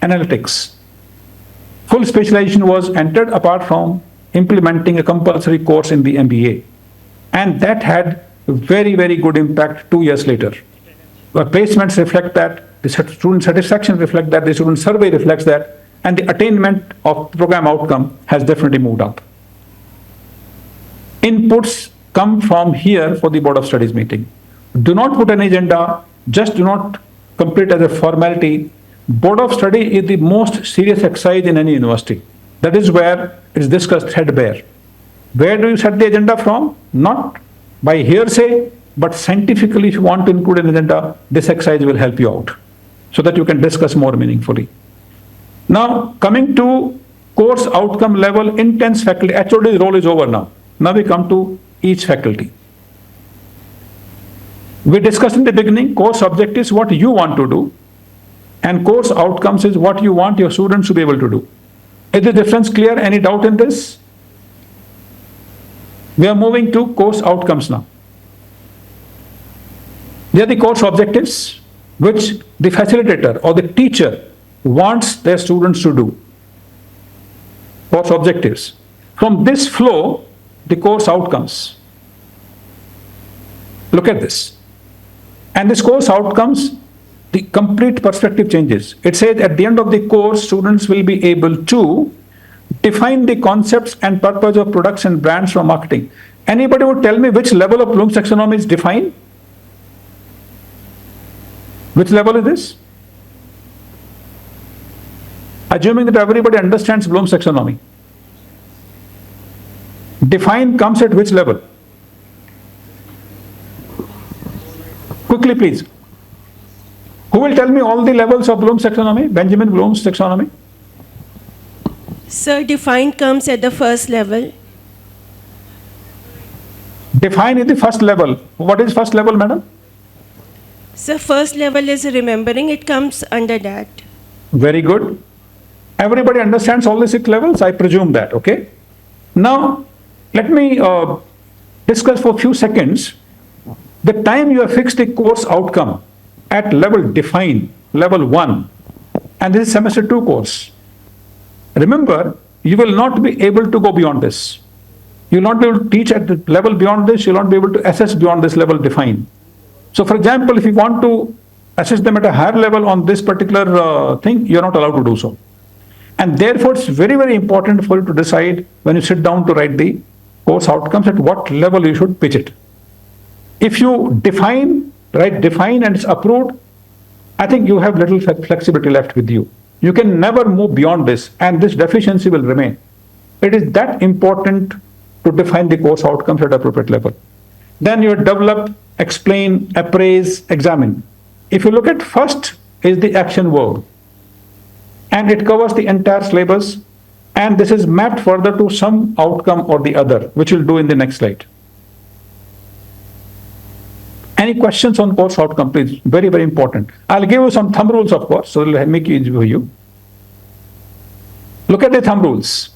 analytics. Full specialization was entered apart from implementing a compulsory course in the MBA. And that had very, very good impact 2 years later. The placements reflect that, the student satisfaction reflects that, the student survey reflects that, and the attainment of program outcome has definitely moved up. Inputs come from here for the Board of Studies meeting. Do not put an agenda, just do not complete as a formality. Board of Study is the most serious exercise in any university. That is where it is discussed threadbare. Where do you set the agenda from? Not by hearsay, but scientifically. If you want to include an agenda, this exercise will help you out so that you can discuss more meaningfully. Now, coming to course outcome level, intense faculty. HOD's role is over now. Now we come to each faculty. We discussed in the beginning, course objectives, what you want to do, and course outcomes is what you want your students to be able to do. Is the difference clear? Any doubt in this? We are moving to course outcomes now. They are the course objectives which the facilitator or the teacher wants their students to do. Course objectives. From this flow, the course outcomes. Look at this. And this course outcomes, the complete perspective changes. It says at the end of the course, students will be able to define the concepts and purpose of products and brands from marketing. Anybody would tell me which level of Bloom's taxonomy is defined? Which level is this? Assuming that everybody understands Bloom's taxonomy. Define comes at which level? Quickly, please. Who will tell me all the levels of Bloom's taxonomy? Benjamin Bloom's taxonomy? Sir, define comes at the first level. Define is the first level. What is first level, madam? Sir, first level is remembering. It comes under that. Very good. Everybody understands all the 6 levels? I presume that, okay? Now, let me discuss for a few seconds. The time you have fixed the course outcome at level define, level 1, and this is semester 2 course. Remember, you will not be able to go beyond this. You will not be able to teach at the level beyond this. You will not be able to assess beyond this level define. So, for example, if you want to assess them at a higher level on this particular thing, you are not allowed to do so. And therefore, it's very, very important for you to decide when you sit down to write the course outcomes at what level you should pitch it. If you define, write define and it's approved, I think you have little flexibility left with you. You can never move beyond this, and this deficiency will remain. It is that important to define the course outcomes at appropriate level. Then you develop, explain, appraise, examine. If you look at first is the action verb, and it covers the entire syllabus, and this is mapped further to some outcome or the other, which we'll do in the next slide. Any questions on course outcome, please? Very, very important. I'll give you some thumb rules, of course, so it'll make it easy for you. Look at the thumb rules.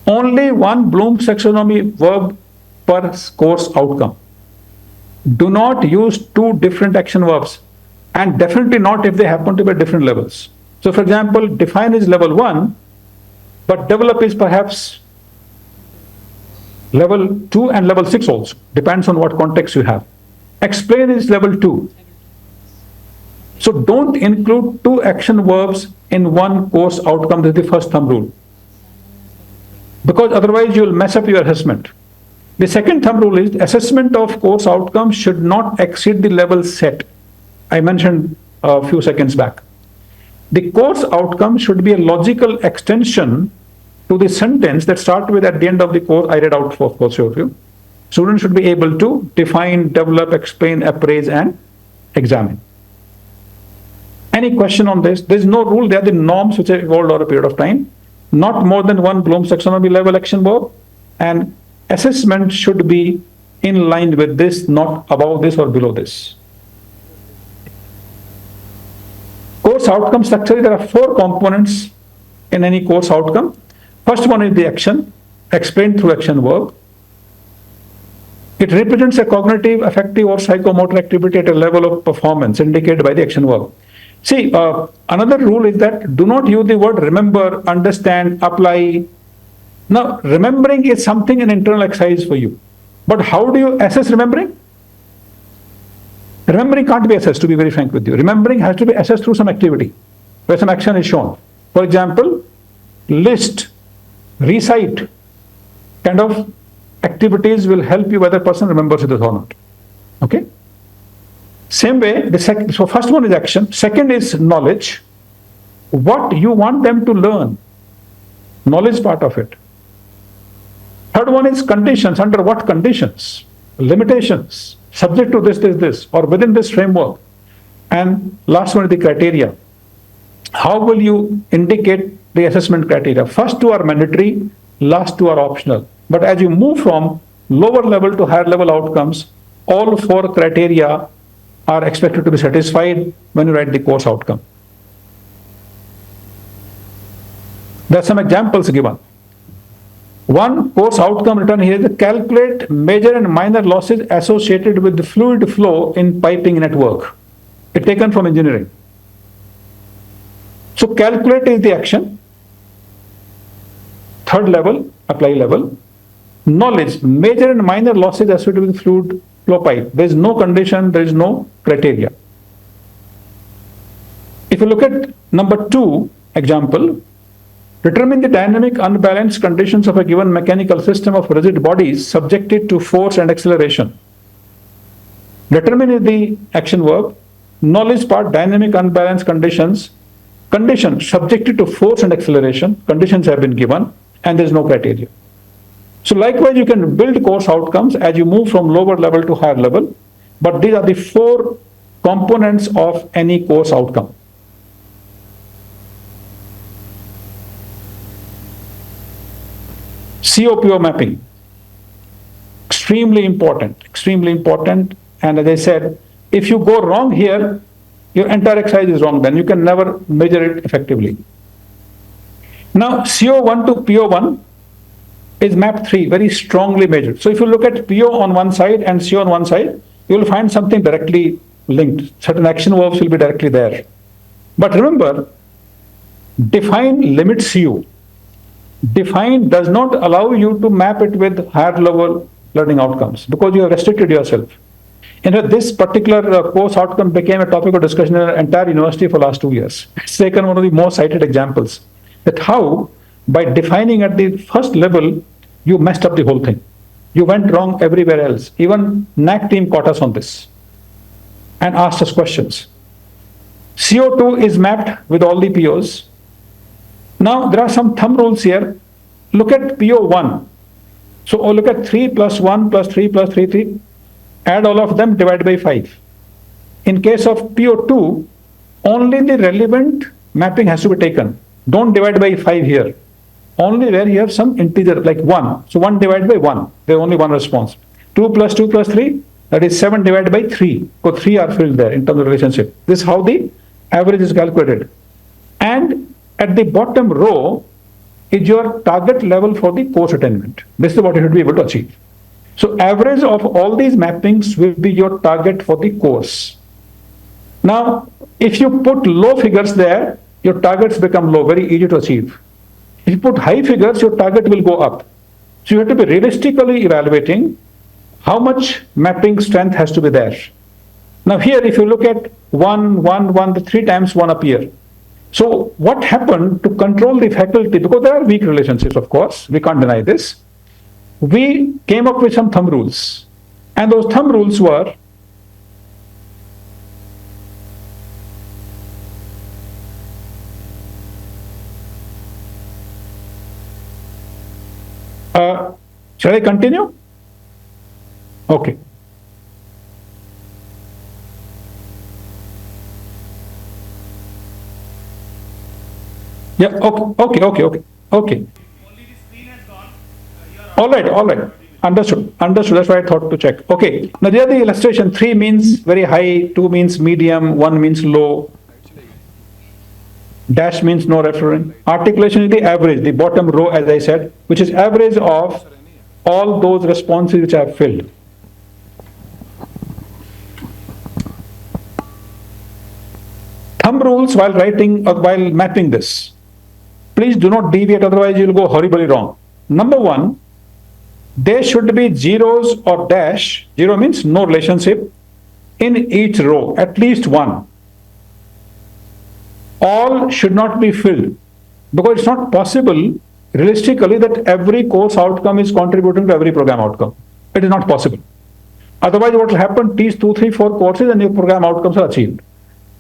Only one Bloom's taxonomy verb per course outcome. Do not use 2 different action verbs, and definitely not if they happen to be at different levels. So, for example, define is level 1, but develop is perhaps level 2 and level 6 also. Depends on what context you have. Explain is level 2. So don't include 2 action verbs in one course outcome. This is the first thumb rule. Because otherwise you will mess up your assessment. The second thumb rule is assessment of course outcomes should not exceed the level set. I mentioned a few seconds back. The course outcome should be a logical extension to the sentence that starts with at the end of the course I read out for course overview. Students should be able to define, develop, explain, appraise, and examine. Any question on this? There is no rule. They are the norms which have evolved over a period of time. Not more than one Bloom's taxonomy level action verb, and assessment should be in line with this, not above this or below this. Course outcome structure, there are 4 components in any course outcome. First one is the action, explained through action verb. It represents a cognitive, affective, or psychomotor activity at a level of performance indicated by the action verb. See, another rule is that do not use the word remember, understand, apply. Now, remembering is something an internal exercise for you. But how do you assess remembering? Remembering can't be assessed, to be very frank with you. Remembering has to be assessed through some activity, where some action is shown. For example, list, recite, kind of activities will help you whether person remembers it or not. Okay? Same way, so first one is action, second is knowledge. What you want them to learn, knowledge part of it. Third one is conditions, under what conditions, limitations, subject to this, or within this framework. And last one is the criteria. How will you indicate the assessment criteria? First two are mandatory, last two are optional. But as you move from lower level to higher level outcomes, all four criteria are expected to be satisfied when you write the course outcome. There are some examples given. One course outcome written here is calculate major and minor losses associated with the fluid flow in piping network. It's taken from engineering. So calculate is the action. Third level, apply level. Knowledge, major and minor losses associated with fluid flow pipe. There is no condition, there is no criteria. If you look at number 2 example, determine the dynamic unbalanced conditions of a given mechanical system of rigid bodies subjected to force and acceleration. Determine is the action verb. Knowledge part, dynamic unbalanced conditions. Condition subjected to force and acceleration. Conditions have been given and there is no criteria. So likewise, you can build course outcomes as you move from lower level to higher level, but these are the 4 components of any course outcome. COPO mapping, extremely important. And as I said, if you go wrong here, your entire exercise is wrong, then you can never measure it effectively. Now, CO1 to PO1 is map 3, very strongly measured. So if you look at PO on one side and CO on one side, you will find something directly linked. Certain action verbs will be directly there. But remember, define limit CO. Define does not allow you to map it with higher level learning outcomes because you have restricted yourself. In fact, this particular course outcome became a topic of discussion in the entire university for the last 2 years. It's taken one of the most cited examples that how by defining at the first level, you messed up the whole thing. You went wrong everywhere else. Even NAAC team caught us on this and asked us questions. CO2 is mapped with all the POs. Now, there are some thumb rules here. Look at PO1. So look at 3 plus 1 plus 3 plus 3, 3. Add all of them, divide by 5. In case of PO2, only the relevant mapping has to be taken. Don't divide by 5 here. Only where you have some integer like 1. So 1 divided by 1. There is only one response. 2 plus 2 plus 3, that is 7 divided by 3. So 3 are filled there in terms of relationship. This is how the average is calculated. And at the bottom row is your target level for the course attainment. This is what you should be able to achieve. So average of all these mappings will be your target for the course. Now, if you put low figures there, your targets become low, very easy to achieve. If you put high figures, your target will go up. So you have to be realistically evaluating how much mapping strength has to be there. Now here, if you look at 1, 1, 1, the 3 times 1 appear. So what happened to control the faculty, because there are weak relationships, of course, we can't deny this. We came up with some thumb rules. And those thumb rules were, shall I continue? Okay. Yeah, okay. All right. Understood. That's why I thought to check. Okay. Now there the illustration 3 means very high, 2 means medium, 1 means low. Dash means no reference. Articulation is the average, the bottom row, as I said, which is average of all those responses which I have filled. Thumb rules while writing or while mapping this. Please do not deviate, otherwise you will go horribly wrong. Number 1, there should be zeros or dash. 0 means no relationship in each row, at least 1. All should not be filled because it's not possible realistically that every course outcome is contributing to every program outcome. It is not possible. Otherwise, what will happen, teach 2, 3, 4 courses and your program outcomes are achieved.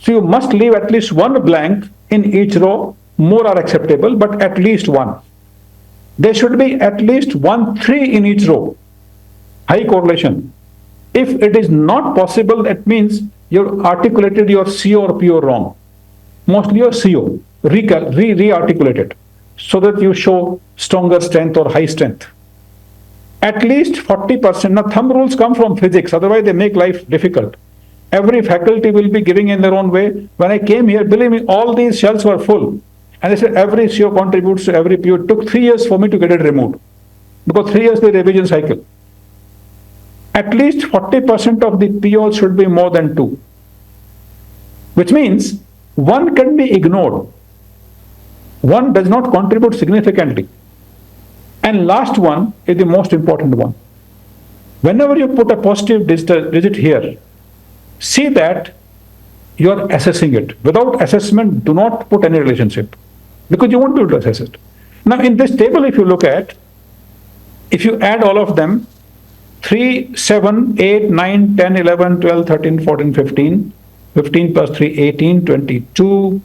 So you must leave at least 1 blank in each row. More are acceptable, but at least 1. There should be at least 1 3 in each row. High correlation. If it is not possible, that means you articulated your CO or PO wrong. mostly your CO, re-articulate it, so that you show stronger strength or high strength. At least 40%. Now, thumb rules come from physics, otherwise they make life difficult. Every faculty will be giving in their own way. When I came here, believe me, all these shelves were full. And they said every CO contributes to every PO. It took 3 years for me to get it removed, because 3 years the revision cycle. At least 40% of the POs should be more than 2. Which means one can be ignored. One does not contribute significantly. And last one is the most important one. Whenever you put a positive digit here, see that you are assessing it. Without assessment, do not put any relationship, because you won't be able to assess it. Now, in this table, if you look at, if you add all of them, 3, 7, 8, 9, 10, 11, 12, 13, 14, 15, 15 plus 3, 18, 22,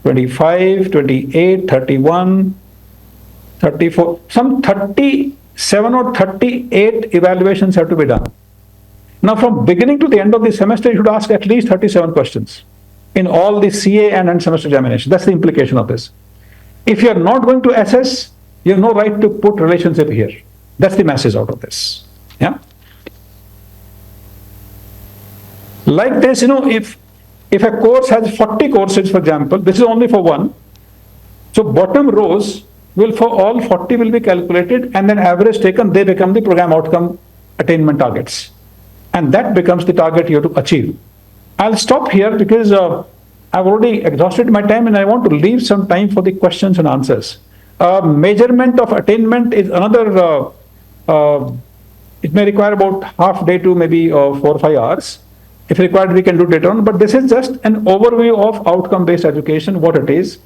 25, 28, 31, 34, some 37 or 38 evaluations have to be done. Now, from beginning to the end of the semester, you should ask at least 37 questions in all the CA and end semester examination. That's the implication of this. If you are not going to assess, you have no right to put relationship here. That's the message out of this. Yeah. Like this, if a course has 40 courses, for example, this is only for one. So bottom rows will, for all 40 will be calculated, and then average taken, they become the program outcome attainment targets. And that becomes the target you have to achieve. I'll stop here because I've already exhausted my time and I want to leave some time for the questions and answers. Measurement of attainment is another, it may require about half day to maybe 4 or 5 hours. If required, we can do later on, but this is just an overview of outcome-based education, what it is.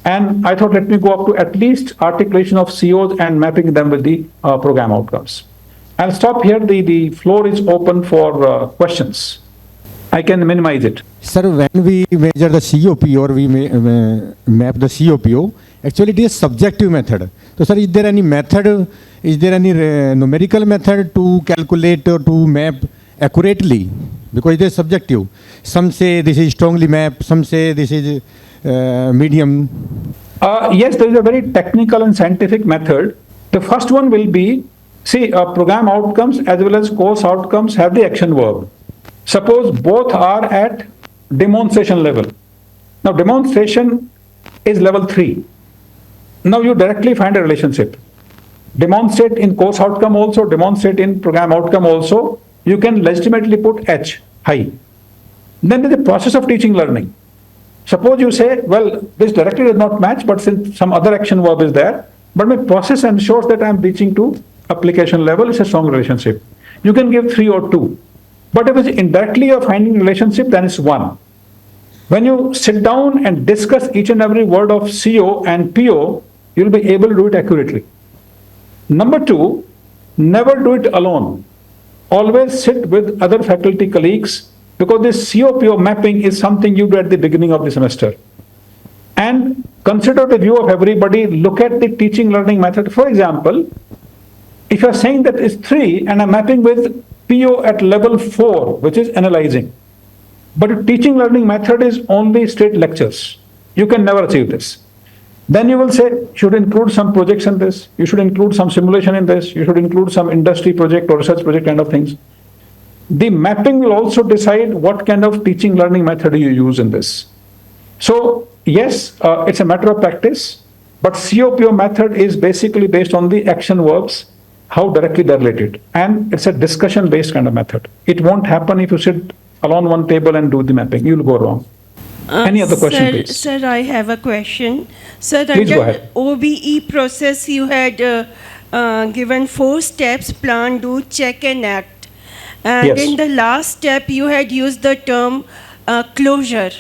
And I thought, let me go up to at least articulation of COs and mapping them with the program outcomes. I'll stop here. The floor is open for questions. I can minimize it. Sir, when we measure the COP or we map the COPO, actually it is subjective method. So, sir, is there any method, is there any numerical method to calculate or to map accurately? Because it is subjective. Some say this is strongly mapped, some say this is medium. Yes, there is a very technical and scientific method. The first one will be, see, program outcomes as well as course outcomes have the action verb. Suppose both are at demonstration level. Now, demonstration is level 3. Now, you directly find a relationship. Demonstrate in course outcome also, demonstrate in program outcome also. You can legitimately put H, high. Then there is the process of teaching learning. Suppose you say, well, this directly does not match, but since some other action verb is there, but my process ensures that I am reaching to application level, it's a strong relationship. You can give 3 or 2. But if it's indirectly you're finding relationship, then it's 1. When you sit down and discuss each and every word of CO and PO, you'll be able to do it accurately. Number 2, never do it alone. Always sit with other faculty colleagues, because this CO-PO mapping is something you do at the beginning of the semester. And consider the view of everybody, look at the teaching learning method. For example, if you're saying that it's 3 and I'm mapping with PO at level 4, which is analyzing, but the teaching learning method is only straight lectures, you can never achieve this. Then you will say, you should include some projects in this, you should include some simulation in this, you should include some industry project or research project kind of things. The mapping will also decide what kind of teaching learning method you use in this. So yes, it's a matter of practice, but COPO method is basically based on the action verbs, how directly they're related. And it's a discussion based kind of method. It won't happen if you sit alone one table and do the mapping, you'll go wrong. Any other question, please? Sir, I have a question. Sir, please go under ahead. OBE process, you had given 4 steps: plan, do, check, and act. And Yes. in the last step, you had used the term closure.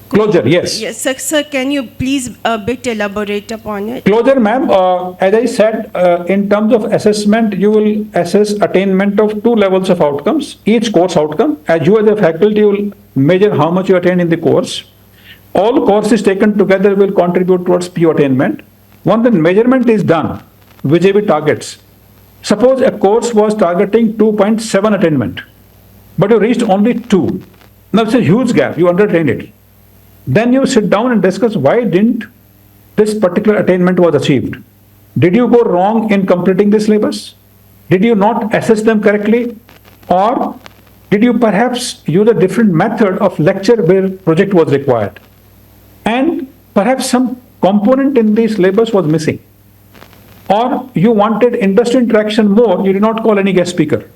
Closure, yes. Yes, sir, can you please a bit elaborate upon it? Closure, ma'am, as I said, in terms of assessment, you will assess attainment of 2 levels of outcomes, each course outcome. As you as a faculty will measure how much you attain in the course. All courses taken together will contribute towards PO attainment. Once the measurement is done, whichever targets. Suppose a course was targeting 2.7 attainment, but you reached only 2. Now it's a huge gap, you undertrained it. Then you sit down and discuss why didn't this particular attainment was achieved. Did you go wrong in completing the syllabus? Did you not assess them correctly? Or did you perhaps use a different method of lecture where project was required? And perhaps some component in the syllabus was missing. Or you wanted industry interaction more, you did not call any guest speaker.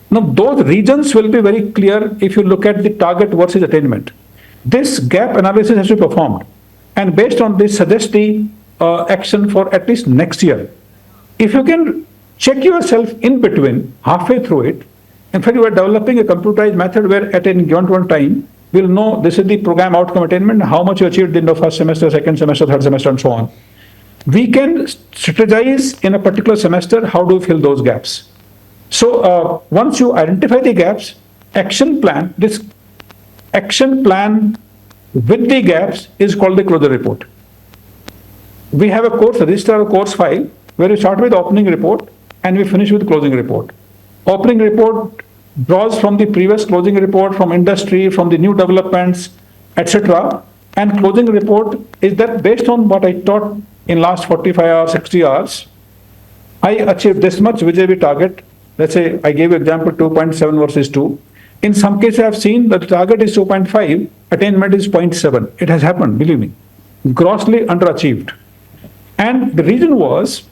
Now, those regions will be very clear if you look at the target versus attainment. This gap analysis has to be performed. And based on this, suggest the action for at least next year. If you can check yourself in between, halfway through it, in fact, you are developing a computerized method where at any given one time, we'll know this is the program outcome attainment, how much you achieved in the first semester, second semester, third semester, and so on. We can strategize in a particular semester, how do we fill those gaps? So once you identify the gaps, action plan, this action plan with the gaps is called the closure report. We have a course register, a course file, where we start with opening report and we finish with closing report. Opening report draws from the previous closing report, from industry, from the new developments, etc. And closing report is that based on what I taught in last 45 hours, 60 hours, I achieved this much, which is the target. Let's say I gave you example 2.7 versus 2. In some cases, I have seen that the target is 2.5, attainment is 0.7. It has happened, believe me, grossly underachieved. And the reason was,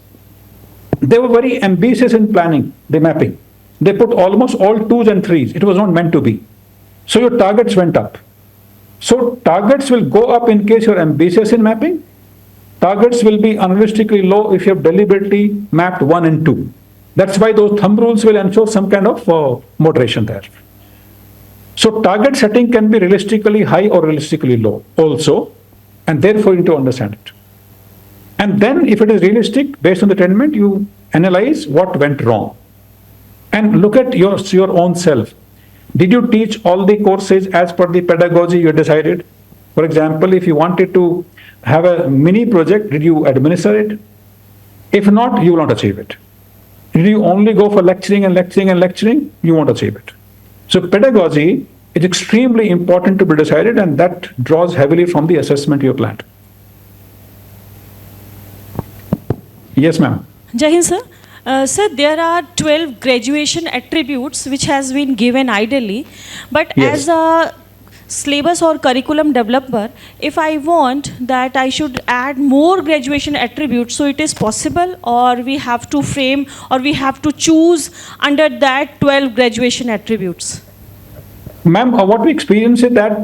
they were very ambitious in planning the mapping. They put almost all 2s and 3s. It was not meant to be. So your targets went up. So targets will go up in case you're ambitious in mapping. Targets will be unrealistically low if you have deliberately mapped 1 and 2. That's why those thumb rules will ensure some kind of moderation there. So target setting can be realistically high or realistically low also, and therefore you need to understand it. And then if it is realistic, based on the attainment, you analyze what went wrong. And look at your own self. Did you teach all the courses as per the pedagogy you decided? For example, if you wanted to have a mini project, did you administer it? If not, you will not achieve it. Did you only go for lecturing and lecturing and lecturing? You won't achieve it. So pedagogy is extremely important to be decided, and that draws heavily from the assessment you planned. Yes, ma'am. Jai Hind, sir. Sir, there are 12 graduation attributes which has been given ideally, but yes, as a syllabus or curriculum developer, if I want that I should add more graduation attributes, so it is possible, or we have to frame, or we have to choose under that 12 graduation attributes? Ma'am, what we experience is that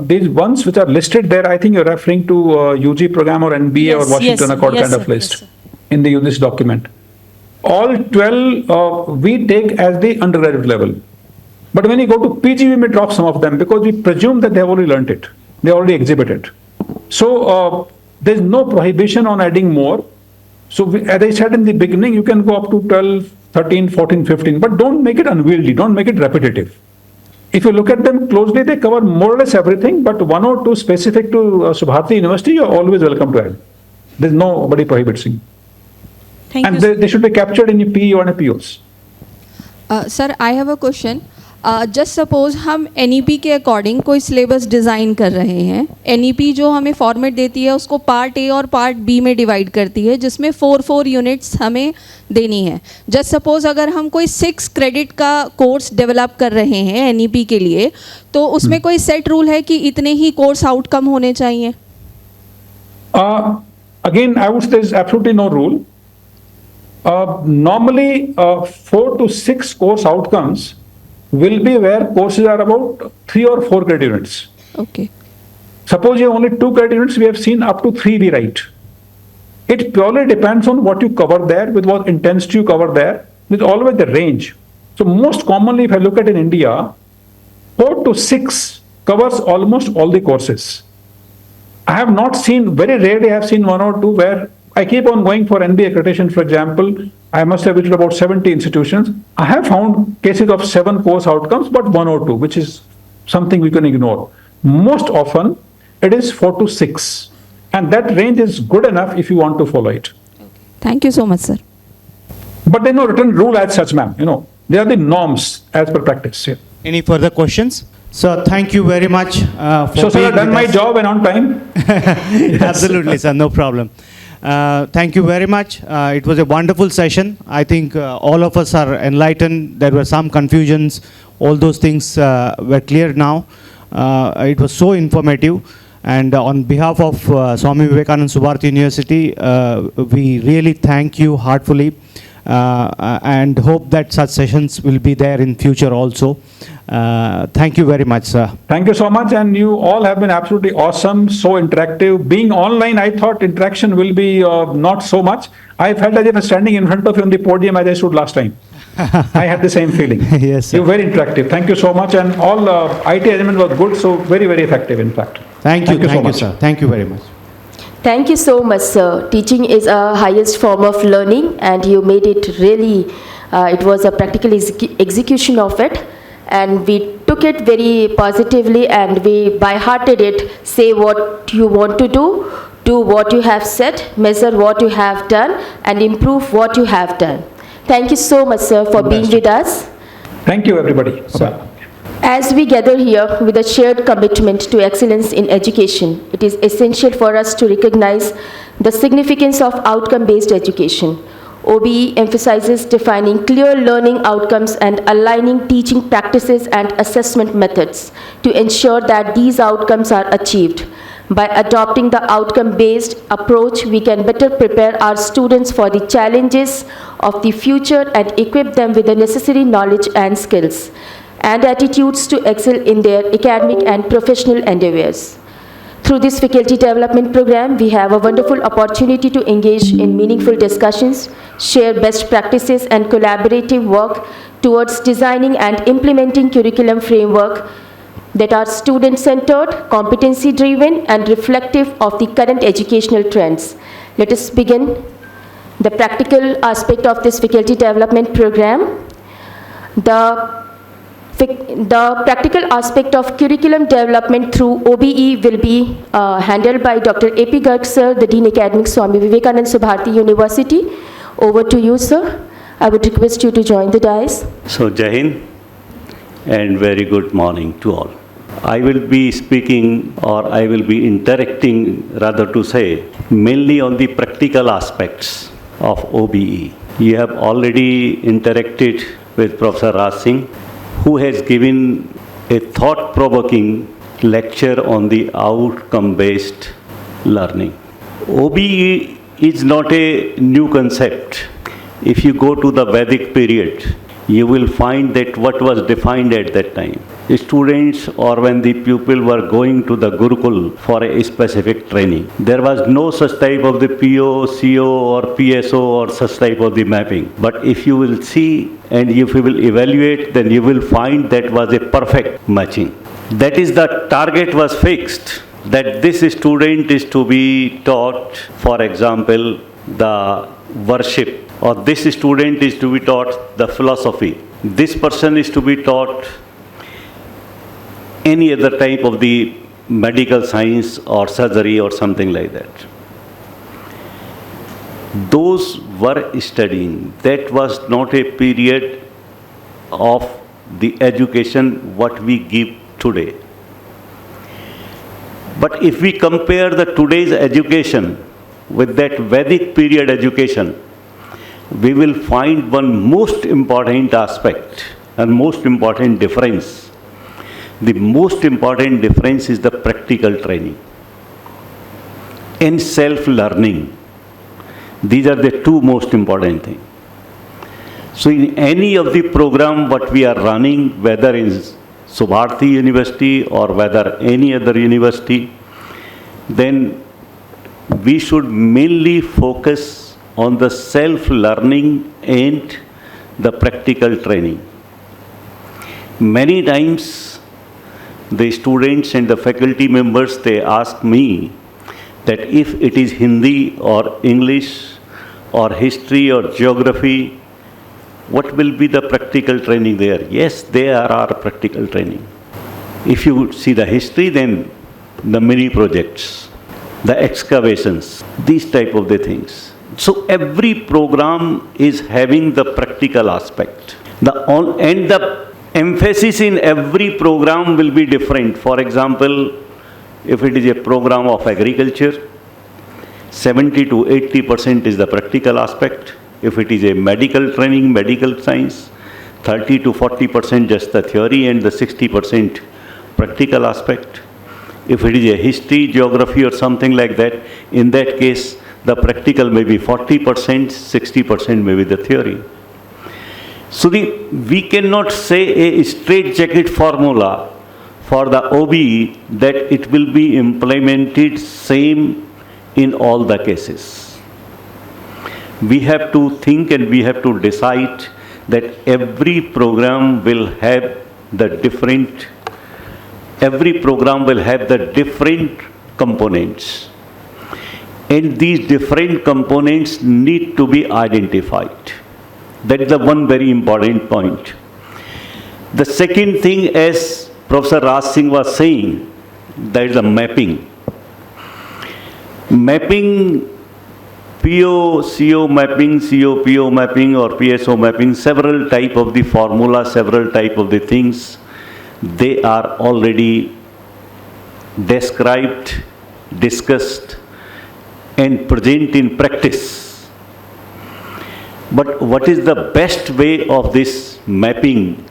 these ones which are listed there, I think you're referring to UG program or NBA Yes, or Washington yes, Accord yes, kind of sir, list yes, sir. in the UG's document. All 12 we take as the undergraduate level. But when you go to PG, we may drop some of them because we presume that they have already learnt it. They already exhibit it. So there's no prohibition on adding more. So as I said in the beginning, you can go up to 12, 13, 14, 15, but don't make it unwieldy, don't make it repetitive. If you look at them closely, they cover more or less everything, but 1 or 2 specific to Subharti University, you're always welcome to add. There's nobody prohibiting. Thank And you, they should be captured in your PE or POs. Sir I have a question just suppose हम NEP के according कोई syllabus design कर रहे हैं. NEP जो हमें format देती है उसको पार्ट A और पार्ट B में डिवाइड करती है, जिसमें 4 यूनिट्स हमें देनी है. जस्ट सपोज अगर हम कोई 6 क्रेडिट का कोर्स डेवलप कर रहे हैं NEP के लिए, तो उसमें कोई सेट रूल है कि इतने ही कोर्स आउटकम होने चाहिए? Again, I would say there's absolutely no rule. Normally, 4 to 6 course outcomes will be where courses are about 3 or 4 credit units. Okay. Suppose you have only 2 credit units, we have seen up to 3 we write. It purely depends on what you cover there, with what intensity you cover there, with always the range. So most commonly, if I look at in India, 4 to 6 covers almost all the courses. I have not seen, very rarely I have seen 1 or 2 where I keep on going for NBA accreditation, for example. I must have visited about 70 institutions. I have found cases of 7 course outcomes, but 1 or 2, which is something we can ignore. Most often, it is 4 to 6. And that range is good enough if you want to follow it. Thank you so much, sir. But there's no written rule as such, ma'am. You know, they are the norms as per practice. Yeah. Any further questions? So thank you very much for So, sir, being I've done with my us. job and on time. Absolutely, sir. No problem. Thank you very much. It was a wonderful session. I think all of us are enlightened. There were some confusions. All those things were clear now. It was so informative. And on behalf of Swami Vivekanand Subharti University, we really thank you heartfully and hope that such sessions will be there in future also. Thank you very much, sir. Thank you so much, and you all have been absolutely awesome, so interactive. Being online, I thought interaction will be not so much. I felt as if I was standing in front of you on the podium as I stood last time. I had the same feeling. Yes, sir. You're very interactive. Thank you so much, and all IT arrangement was good, so very, very effective, in fact. Thank you so much, sir. Thank you very much. Thank you so much, sir. Teaching is a highest form of learning, and you made it really, it was a practical execution of it. And we took it very positively and we by-hearted it. Say what you want to do what you have said, measure what you have done, and improve what you have done. Thank you so much, sir, for being with us. Thank you, everybody. Bye-bye. As we gather here with a shared commitment to excellence in education, it is essential for us to recognize the significance of outcome-based education. OBE emphasizes defining clear learning outcomes and aligning teaching practices and assessment methods to ensure that these outcomes are achieved. By adopting the outcome-based approach, we can better prepare our students for the challenges of the future and equip them with the necessary knowledge and skills and attitudes to excel in their academic and professional endeavors. Through this faculty development program, we have a wonderful opportunity to engage in meaningful discussions, share best practices and collaborative work towards designing and implementing curriculum framework that are student-centered, competency-driven, and reflective of the current educational trends. Let us begin the practical aspect of this faculty development program. The practical aspect of curriculum development through OBE will be handled by Dr. A.P. Garg, sir, the Dean Academic, Swami Vivekanand Subharti University. Over to you, sir. I would request you to join the dais. So, Jain, and very good morning to all. I will be speaking, or I will be interacting, rather to say, mainly on the practical aspects of OBE. You have already interacted with Professor Raj Singh, who has given a thought-provoking lecture on the outcome-based learning. OBE is not a new concept. If you go to the Vedic period, you will find that what was defined at that time. Students, or when the pupil were going to the Gurukul for a specific training, there was no such type of the PO, CO or PSO or such type of the mapping. But if you will see and if you will evaluate, then you will find that was a perfect matching. That is, the target was fixed, that this student is to be taught, for example, the worship, or this student is to be taught the philosophy. This person is to be taught any other type of the medical science or surgery or something like that. Those were studying. That was not a period of the education what we give today. But if we compare the today's education with that Vedic period education, we will find one most important aspect and most important difference. The most important difference is the practical training and self-learning. These are the two most important things. So in any of the program what we are running, whether in Subharti University or whether any other university, then we should mainly focus on the self-learning and the practical training. Many times the students and the faculty members, they ask me that if it is Hindi or English or history or geography, what will be the practical training there? Yes, there are practical training. If you see the history, then the mini projects, the excavations, these type of the things. So every program is having the practical aspect. The Emphasis in every program will be different. For example, if it is a program of agriculture, 70 to 80% is the practical aspect. If it is a medical training, medical science, 30 to 40% just the theory and the 60% practical aspect. If it is a history, geography or something like that, in that case, the practical may be 40%, 60% may be the theory. So we cannot say a straight-jacket formula for the OBE that it will be implemented same in all the cases. We have to think and we have to decide that every program will have the different components. And these different components need to be identified. That is the one very important point. The second thing, as Professor Raj Singh was saying, that is the mapping. Mapping, PO, CO mapping, CO, PO mapping or PSO mapping, several type of the formula, several type of the things, they are already described, discussed and present in practice. But what is the best way of this mapping?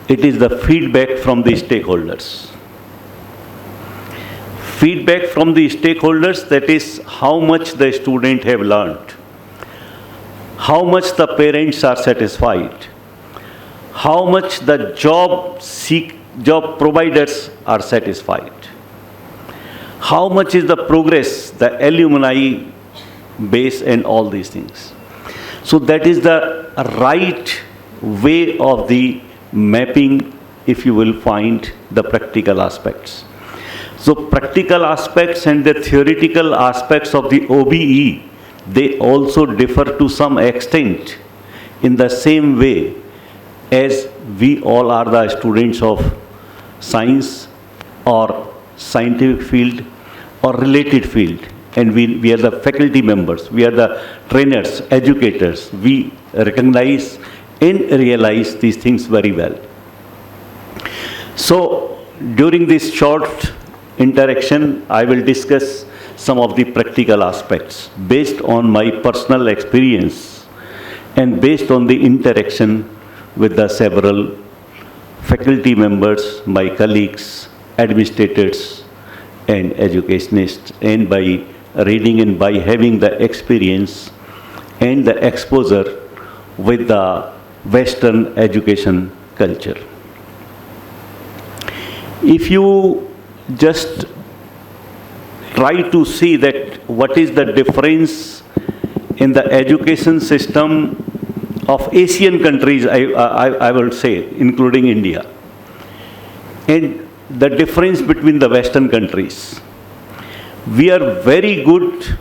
It is the feedback from the stakeholders. Feedback from the stakeholders, that is how much the student have learned, how much the parents are satisfied, how much the job providers are satisfied, how much is the progress, the alumni base and all these things. So that is the right way of the mapping if you will find the practical aspects. So practical aspects and the theoretical aspects of the OBE, they also differ to some extent in the same way as we all are the students of science or scientific field or related field. And we are the faculty members, we are the trainers, educators. We recognize and realize these things very well. So during this short interaction, I will discuss some of the practical aspects based on my personal experience and based on the interaction with the several faculty members, my colleagues, administrators and educationists, and by reading and by having the experience and the exposure with the Western education culture. If you just try to see that what is the difference in the education system of Asian countries, I will say, including India, and the difference between the Western countries. We are very good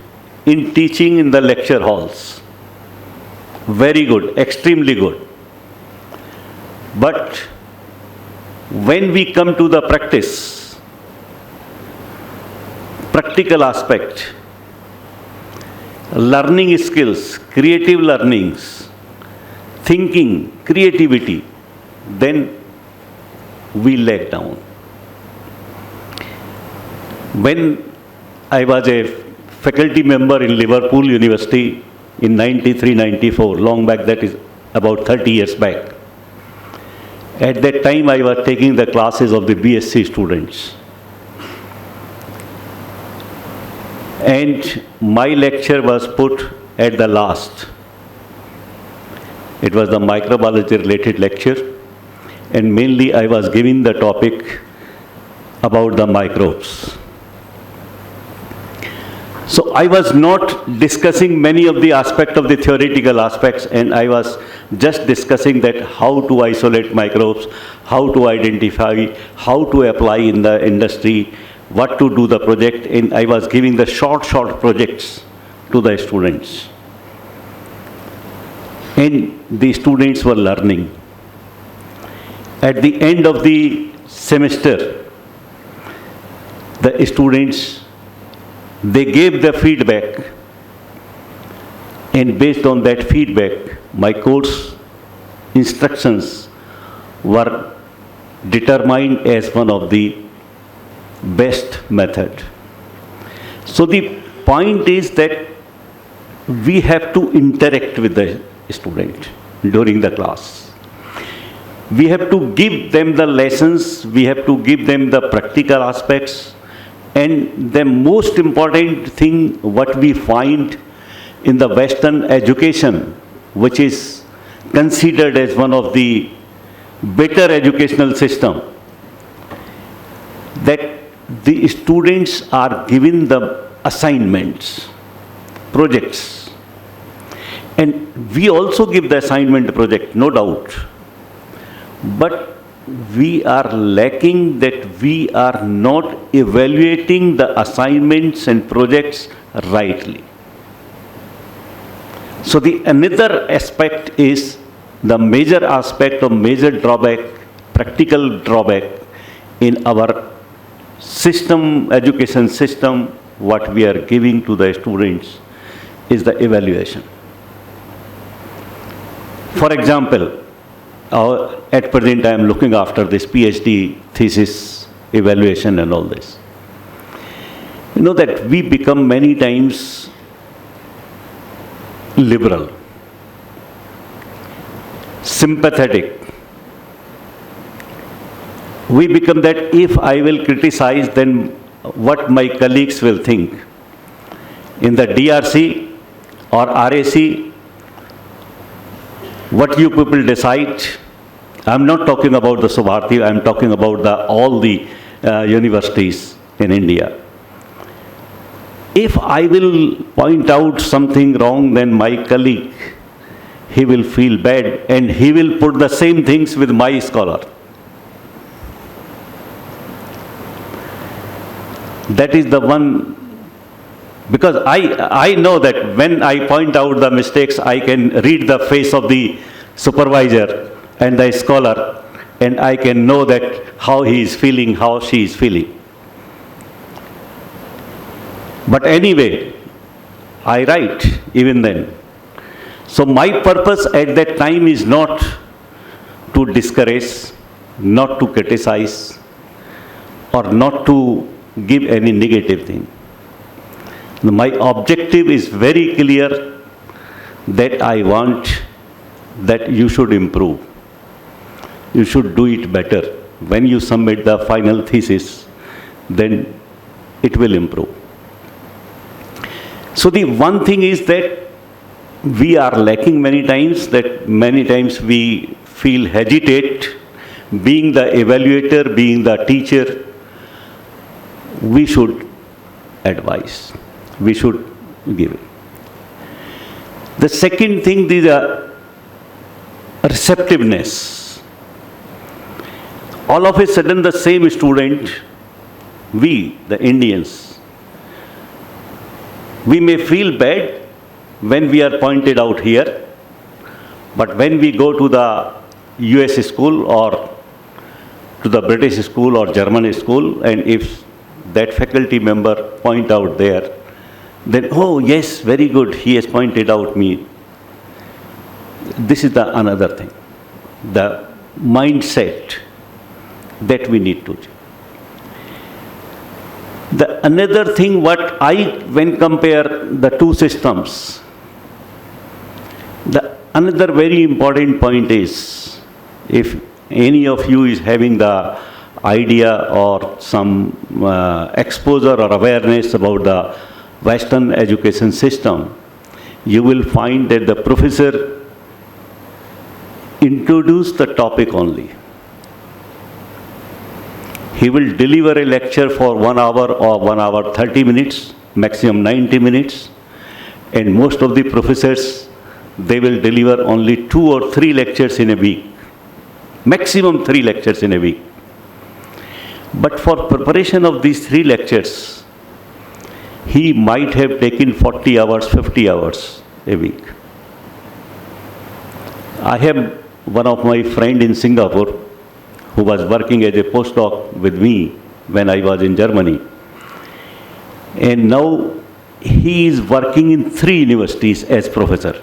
in teaching in the lecture halls. Very good, extremely good. But when we come to the practical aspect, learning skills, creative learnings, thinking, creativity, then we lag down. When I was a faculty member in Liverpool University in 93-94, long back, that is about 30 years back. At that time, I was taking the classes of the BSc students. And my lecture was put at the last. It was the microbiology related lecture. And mainly I was giving the topic about the microbes. So I was not discussing many of the aspects of the theoretical aspects, and I was just discussing that how to isolate microbes, how to identify, how to apply in the industry, what to do the project, and I was giving the short projects to the students. And the students were learning. At the end of the semester, the students, they gave the feedback, and based on that feedback, my course instructions were determined as one of the best method. So the point is that we have to interact with the student during the class. We have to give them the lessons, we have to give them the practical aspects, and the most important thing what we find in the Western education, which is considered as one of the better educational system, that the students are given the assignments, projects. And we also give the assignment project, no doubt. But we are lacking that we are not evaluating the assignments and projects rightly. So the another aspect is the major aspect of major drawback, practical drawback in our system, education system, what we are giving to the students is the evaluation. For example, at present I am looking after this PhD thesis evaluation and all this. You know that we become many times liberal, sympathetic. We become that if I will criticize, then what my colleagues will think. In the DRC or RAC, what you people decide. I'm not talking about the Subharti, I'm talking about all the universities in India. If I will point out something wrong, then my colleague, he will feel bad and he will put the same things with my scholar. That is the one, because I know that when I point out the mistakes, I can read the face of the supervisor and the scholar, and I can know that how he is feeling, how she is feeling. But anyway, I write even then. So my purpose at that time is not to discourage, not to criticize, or not to give any negative thing. My objective is very clear, that I want that you should improve. You should do it better. When you submit the final thesis, then it will improve. So the one thing is that we are lacking many times, that many times we feel hesitate, being the evaluator, being the teacher, we should advise, we should give it. The second thing is receptiveness. All of a sudden the same student, we, the Indians, we may feel bad when we are pointed out here, but when we go to the US school or to the British school or German school, and if that faculty member point out there, then, oh yes, very good, he has pointed out me. This is the another thing, the mindset that we need to. The another thing what when compare the two systems, the another very important point is, if any of you is having the idea or some exposure or awareness about the Western education system, you will find that the professor introduced the topic only. He will deliver a lecture for 1 hour or 1 hour 30 minutes, maximum 90 minutes, and most of the professors, they will deliver only 2 or 3 lectures in a week, maximum 3 lectures in a week. But for preparation of these 3 lectures, he might have taken 40 hours, 50 hours a week. I have one of my friend in Singapore who was working as a postdoc with me when I was in Germany. And now he is working in 3 universities as professor.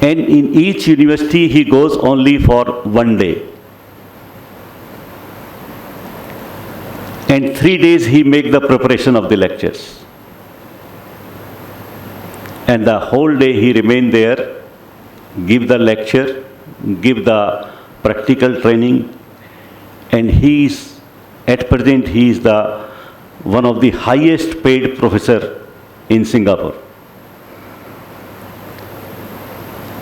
And in each university he goes only for 1 day. And 3 days he make the preparation of the lectures. And the whole day he remain there, give the lecture, give the practical training, and he is, at present, he is the one of the highest paid professor in Singapore.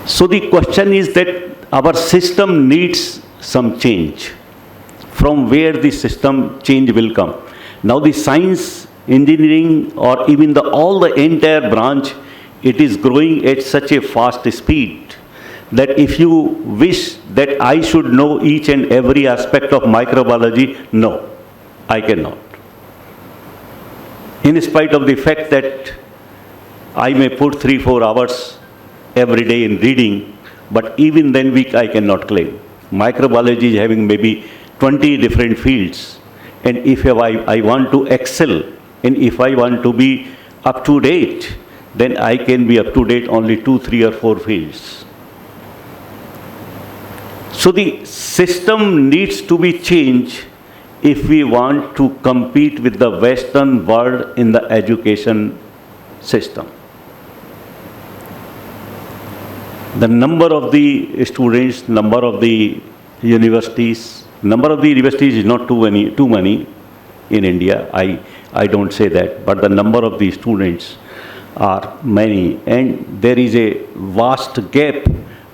So the question is that our system needs some change. From where the system change will come? Now the science, engineering, or even all the entire branch, it is growing at such a fast speed that if you wish that I should know each and every aspect of microbiology, no, I cannot. In spite of the fact that I may put 3-4 hours every day in reading, but even then I cannot claim. Microbiology is having maybe 20 different fields, and if I want to excel, and if I want to be up to date, then I can be up to date only 2, 3 or 4 fields. So the system needs to be changed if we want to compete with the Western world in the education system. The number of the students, number of the universities is not too many in India. I don't say that, but the number of the students are many, and there is a vast gap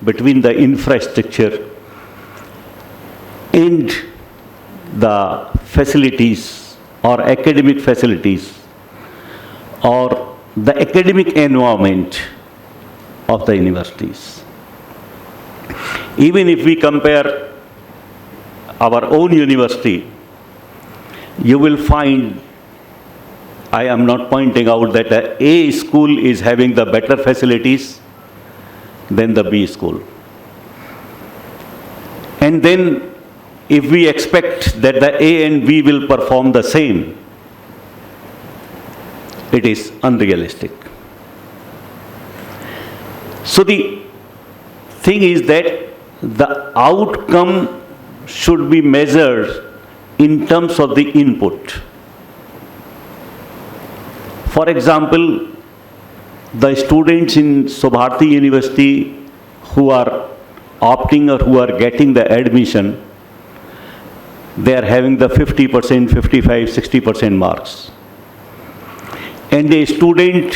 between the infrastructure and the facilities or academic facilities or the academic environment of the universities. Even if we compare our own university, you will find, I am not pointing out that A school is having the better facilities than the B school. And then if we expect that the A and B will perform the same, it is unrealistic. So the thing is that the outcome should be measured in terms of the input. For example, the students in Subharti University who are opting or who are getting the admission, they are having the 50%, 55, 60% marks. And a student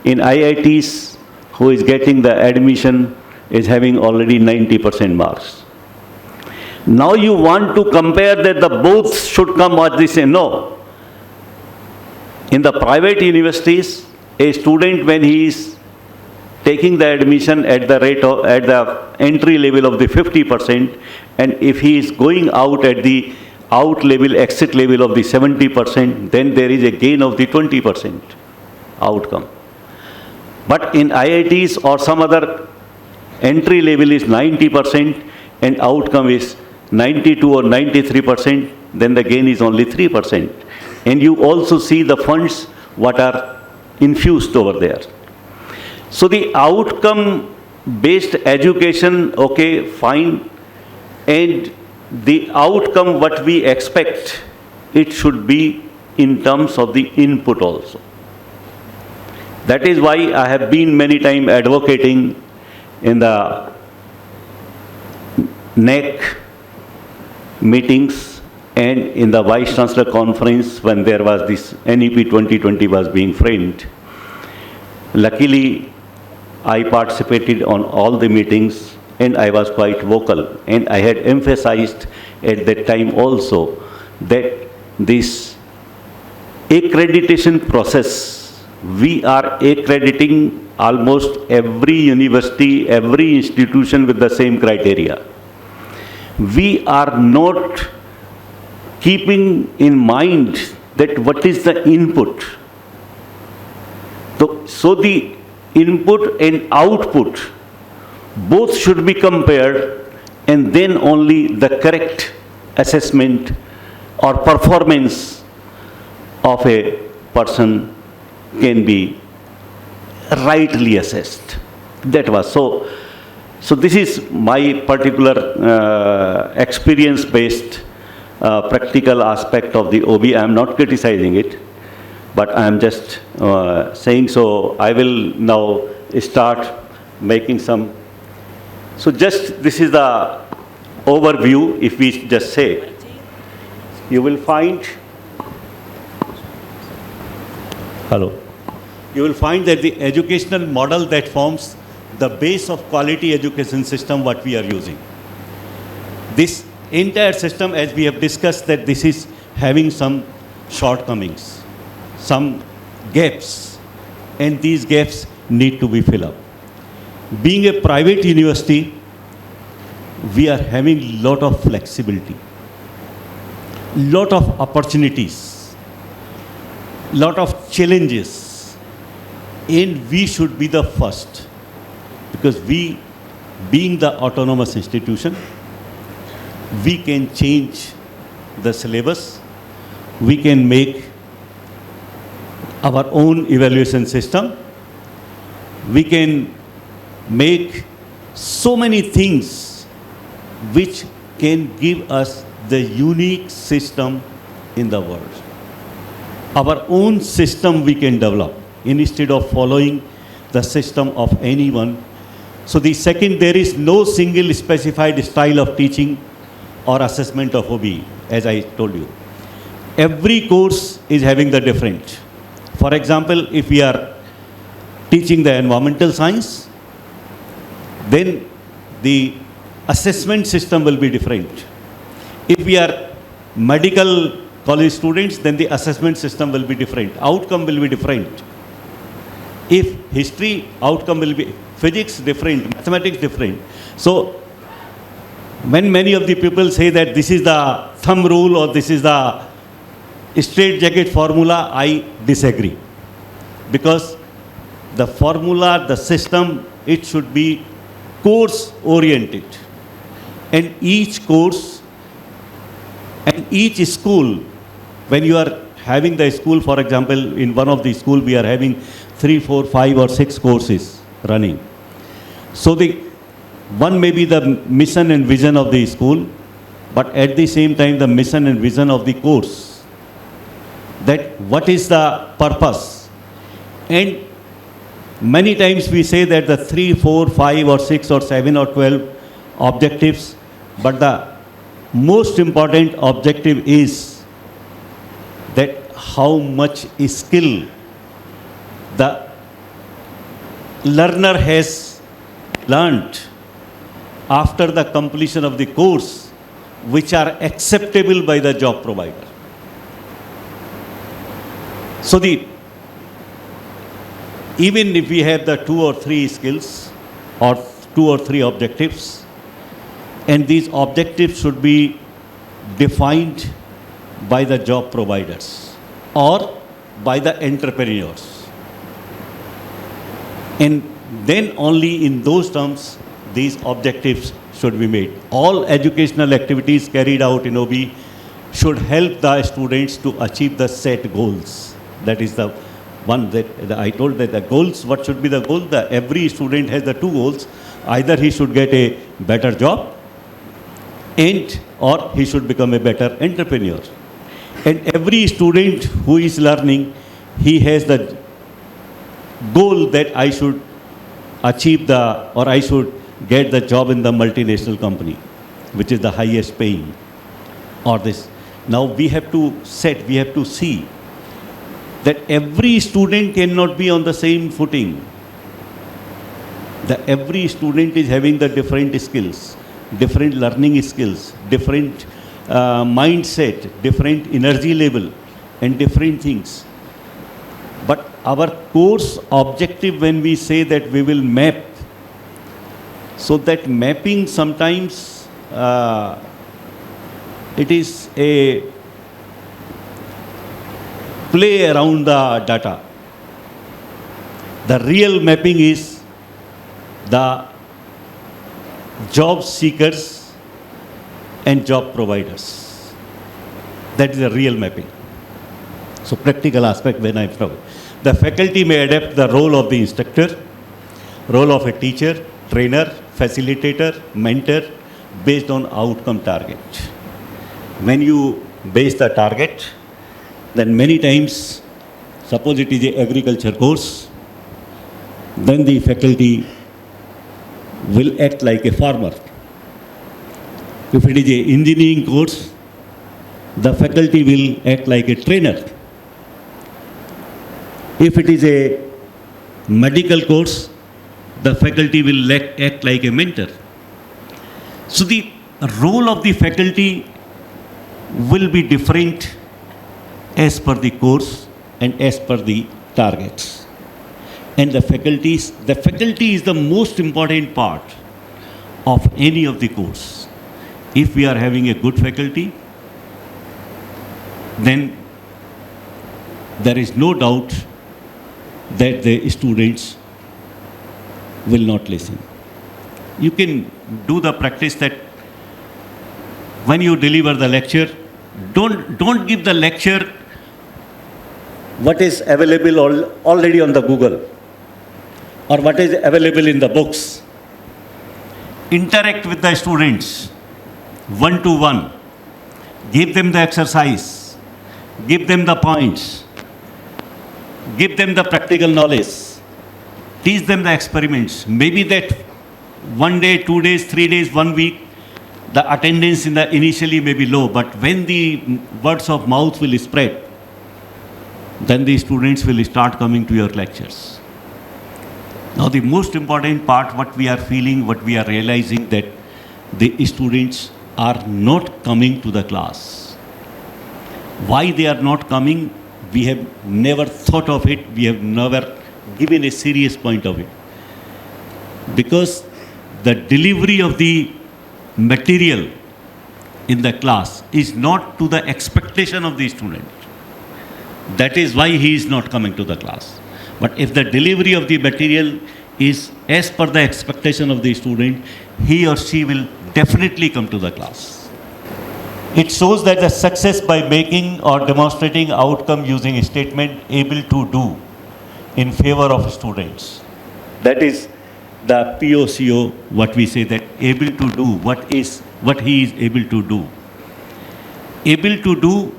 in IITs who is getting the admission is having already 90% marks. Now you want to compare that the both should come at the same. No. In the private universities, a student, when he is taking the admission at the rate of, at the entry level of the 50%, and if he is going out at the out level, exit level of the 70%, then there is a gain of the 20% outcome. But in IITs or some other, entry level is 90% and outcome is 92 or 93%, then the gain is only 3%. And you also see the funds what are infused over there. So the outcome based education, okay, fine, and the outcome what we expect, it should be in terms of the input also. That is why I have been many times advocating in the NAAC meetings and in the Vice Chancellor conference when there was this NEP 2020 was being framed. Luckily, I participated on all the meetings and I was quite vocal, and I had emphasized at that time also that this accreditation process, we are accrediting almost every university, every institution with the same criteria. We are not keeping in mind that what is the input. So the input and output both should be compared, and then only the correct assessment or performance of a person can be rightly assessed. That was so. So this is my particular experience-based practical aspect of the OBE. I am not criticizing it, but I am just saying so. I will now start making some. So just this is the overview. If we just say, you will find. Hello. You will find that the educational model that forms the base of quality education system what we are using. This entire system, as we have discussed, that this is having some shortcomings, some gaps, and these gaps need to be filled up. Being a private university, we are having lot of flexibility, lot of opportunities, lot of challenges, and we should be the first. Because we, being the autonomous institution, we can change the syllabus, we can make our own evaluation system, we can make so many things which can give us the unique system in the world. Our own system we can develop instead of following the system of anyone. So the second, there is no single specified style of teaching or assessment of OBE, as I told you. Every course is having the different. For example, if we are teaching the environmental science, then the assessment system will be different. If we are medical college students, then the assessment system will be different. Outcome will be different. If history, outcome will be physics different, mathematics different. So when many of the people say that this is the thumb rule or this is the straight jacket formula, I disagree. Because the formula, the system, it should be course oriented. And each course and each school, when you are having the school, for example, in one of the school we are having 3, 4, 5 or 6 courses running. So the one may be the mission and vision of the school, but at the same time the mission and vision of the course. That what is the purpose? And many times we say that the 3, 4, 5 or 6 or 7 or 12 objectives, but the most important objective is that how much skill the learner has learnt after the completion of the course, which are acceptable by the job provider. So even if we have the 2 or 3 skills or 2 or 3 objectives, and these objectives should be defined by the job providers or by the entrepreneurs. And then only in those terms these objectives should be made. All educational activities carried out in OBE should help the students to achieve the set goals. That is the one that I told that the goals, what should be the goal? Every student has the 2 goals. Either he should get a better job and or he should become a better entrepreneur. And every student who is learning, he has the goal that I should achieve or I should get the job in the multinational company, which is the highest paying, or this. Now we have to see that every student cannot be on the same footing. Every student is having the different skills, different learning skills, different mindset, different energy level, and different things. But our course objective, when we say that we will map, so that mapping sometimes it is a play around the data. The real mapping is the job seekers and job providers. That is the real mapping. So practical aspect when I talk. The faculty may adapt the role of the instructor, role of a teacher, trainer, facilitator, mentor based on outcome target. When you base the target, then many times, suppose it is an agriculture course, then the faculty will act like a farmer. If it is an engineering course, the faculty will act like a trainer. If it is a medical course, the faculty will act like a mentor. So the role of the faculty will be different as per the course and as per the targets. And the faculty is the most important part of any of the course. If we are having a good faculty, then there is no doubt that the students will not listen. You can do the practice that when you deliver the lecture, don't give the lecture what is available already on the Google or what is available in the books. Interact with the students one-to-one. Give them the exercise. Give them the points. Give them the practical knowledge. Teach them the experiments. Maybe that 1 day, 2 days, 3 days, 1 week, the attendance initially may be low, but when the words of mouth will spread, then the students will start coming to your lectures. Now the most important part, what we are feeling, what we are realizing, that the students are not coming to the class. Why they are not coming? We have never thought of it. We have never given a serious point of it. Because the delivery of the material in the class is not to the expectation of the student. That is why he is not coming to the class. But if the delivery of the material is as per the expectation of the student, he or she will definitely come to the class. It shows that the success by making or demonstrating outcome using a statement able to do in favor of students. That is the POCO, what we say, that able to do, what he is able to do. Able to do,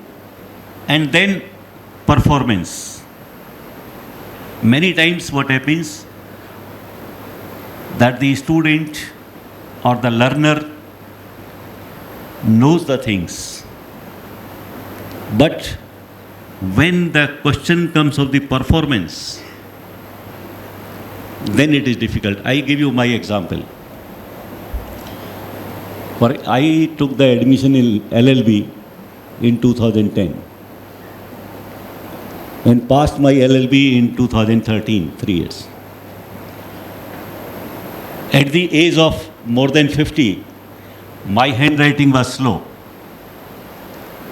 and then performance. Many times what happens, that the student or the learner knows the things, but when the question comes of the performance, then it is difficult. I give you my example. I took the admission in LLB in 2010 and passed my LLB in 2013, 3 years. At the age of more than 50, my handwriting was slow.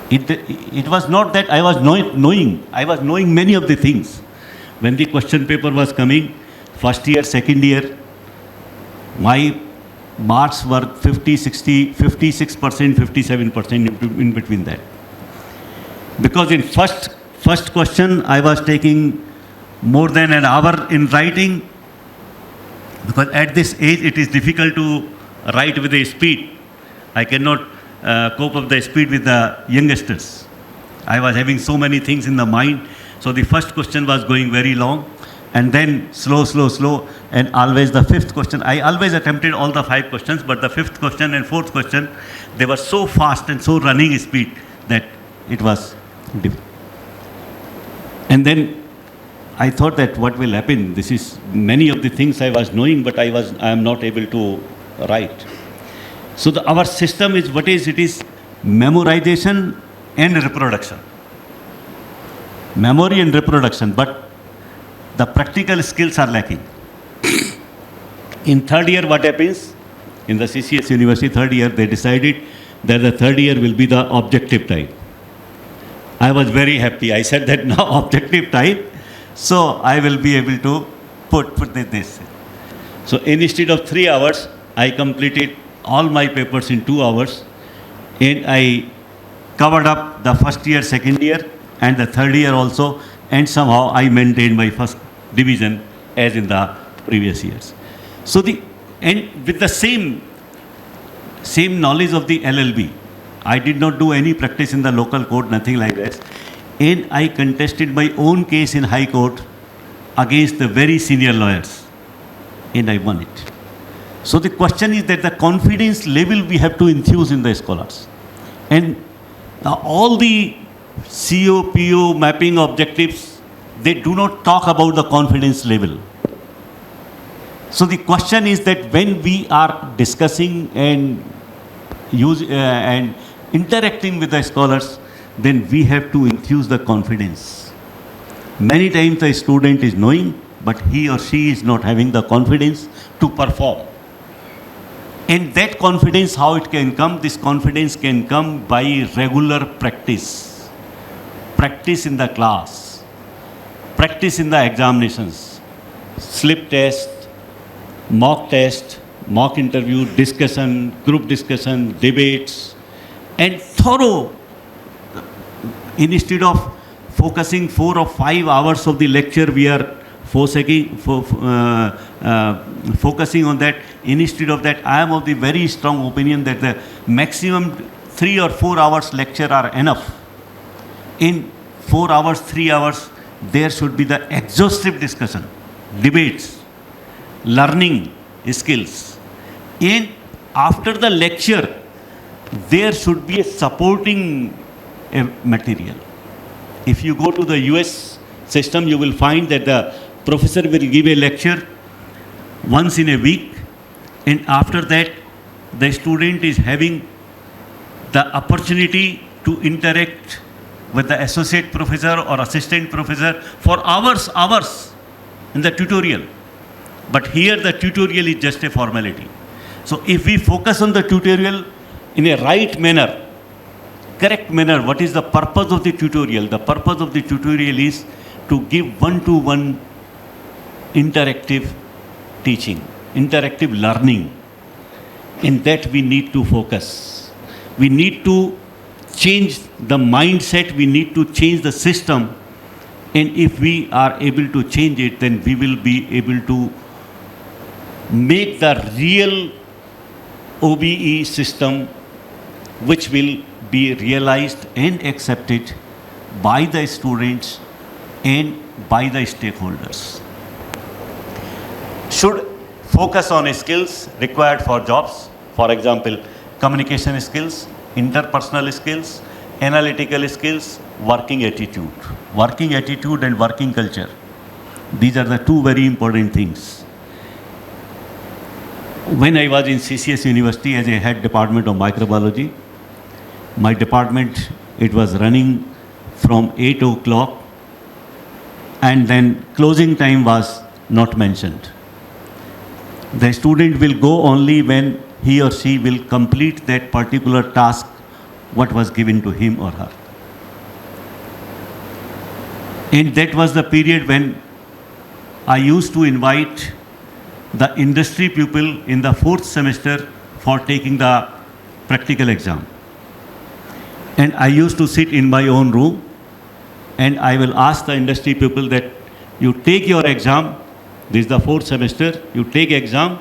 It was not that I was knowing. I was knowing many of the things. When the question paper was coming, first year, second year, my marks were 50, 60, 56%, 57% in between that. Because in first question, I was taking more than an hour in writing, because at this age, it is difficult to write with a speed. I cannot cope up the speed with the youngsters. I was having so many things in the mind. So the first question was going very long, and then slow, and always the fifth question. I always attempted all the 5 questions, but the 5th question and 4th question, they were so fast and so running speed that it was difficult. And then I thought that what will happen? This is many of the things I was knowing, but I am not able to write. So our system is what is? It is memorization and reproduction. Memory and reproduction, but the practical skills are lacking. In 3rd year, what happens? In the CCS University 3rd year, they decided that the 3rd year will be the objective type. I was very happy. I said that now objective type, so I will be able to put this. So instead of 3 hours, I completed all my papers in 2 hours, and I covered up the 1st year, 2nd year, and the 3rd year also, and somehow I maintained my 1st division as in the previous years. So the And with the same knowledge of the LLB, I did not do any practice in the local court, nothing like this. And I contested my own case in High Court against the very senior lawyers. And I won it. So the question is that the confidence level we have to infuse in the scholars. And all the CO, PO mapping objectives, they do not talk about the confidence level. So the question is that when we are discussing and interacting with the scholars, then we have to infuse the confidence. Many times the student is knowing, but he or she is not having the confidence to perform. And that confidence, how it can come? This confidence can come by regular practice. Practice in the class. Practice in the examinations. Slip test, mock test, mock interview, discussion, group discussion, debates, and thorough. Instead of focusing 4 or 5 hours of the lecture, we are focusing on that. Instead of that, I am of the very strong opinion that the maximum 3 or 4 hours lecture are enough. In 4 hours, 3 hours, there should be the exhaustive discussion, debates, learning skills. And after the lecture, there should be a supporting material. If you go to the US system, you will find that the professor will give a lecture once in a week, and after that, the student is having the opportunity to interact with the associate professor or assistant professor for hours in the tutorial. But here the tutorial is just a formality. So if we focus on the tutorial in a right manner, correct manner, what is the purpose of the tutorial? The purpose of the tutorial is to give one-to-one interactive teaching, interactive learning. In that we need to focus. We need to change the mindset, we need to change the system, and if we are able to change it, then we will be able to make the real OBE system which will be realized and accepted by the students and by the stakeholders. Should focus on skills required for jobs, for example, communication skills, interpersonal skills, analytical skills, working attitude. Working attitude and working culture. These are the two very important things. When I was in CCS University as a head department of microbiology, my department, it was running from 8 o'clock, and then closing time was not mentioned. The student will go only when he or she will complete that particular task what was given to him or her. And that was the period when I used to invite the industry people in the 4th semester for taking the practical exam. And I used to sit in my own room, and I will ask the industry people that you take your exam, this is the 4th semester, you take exam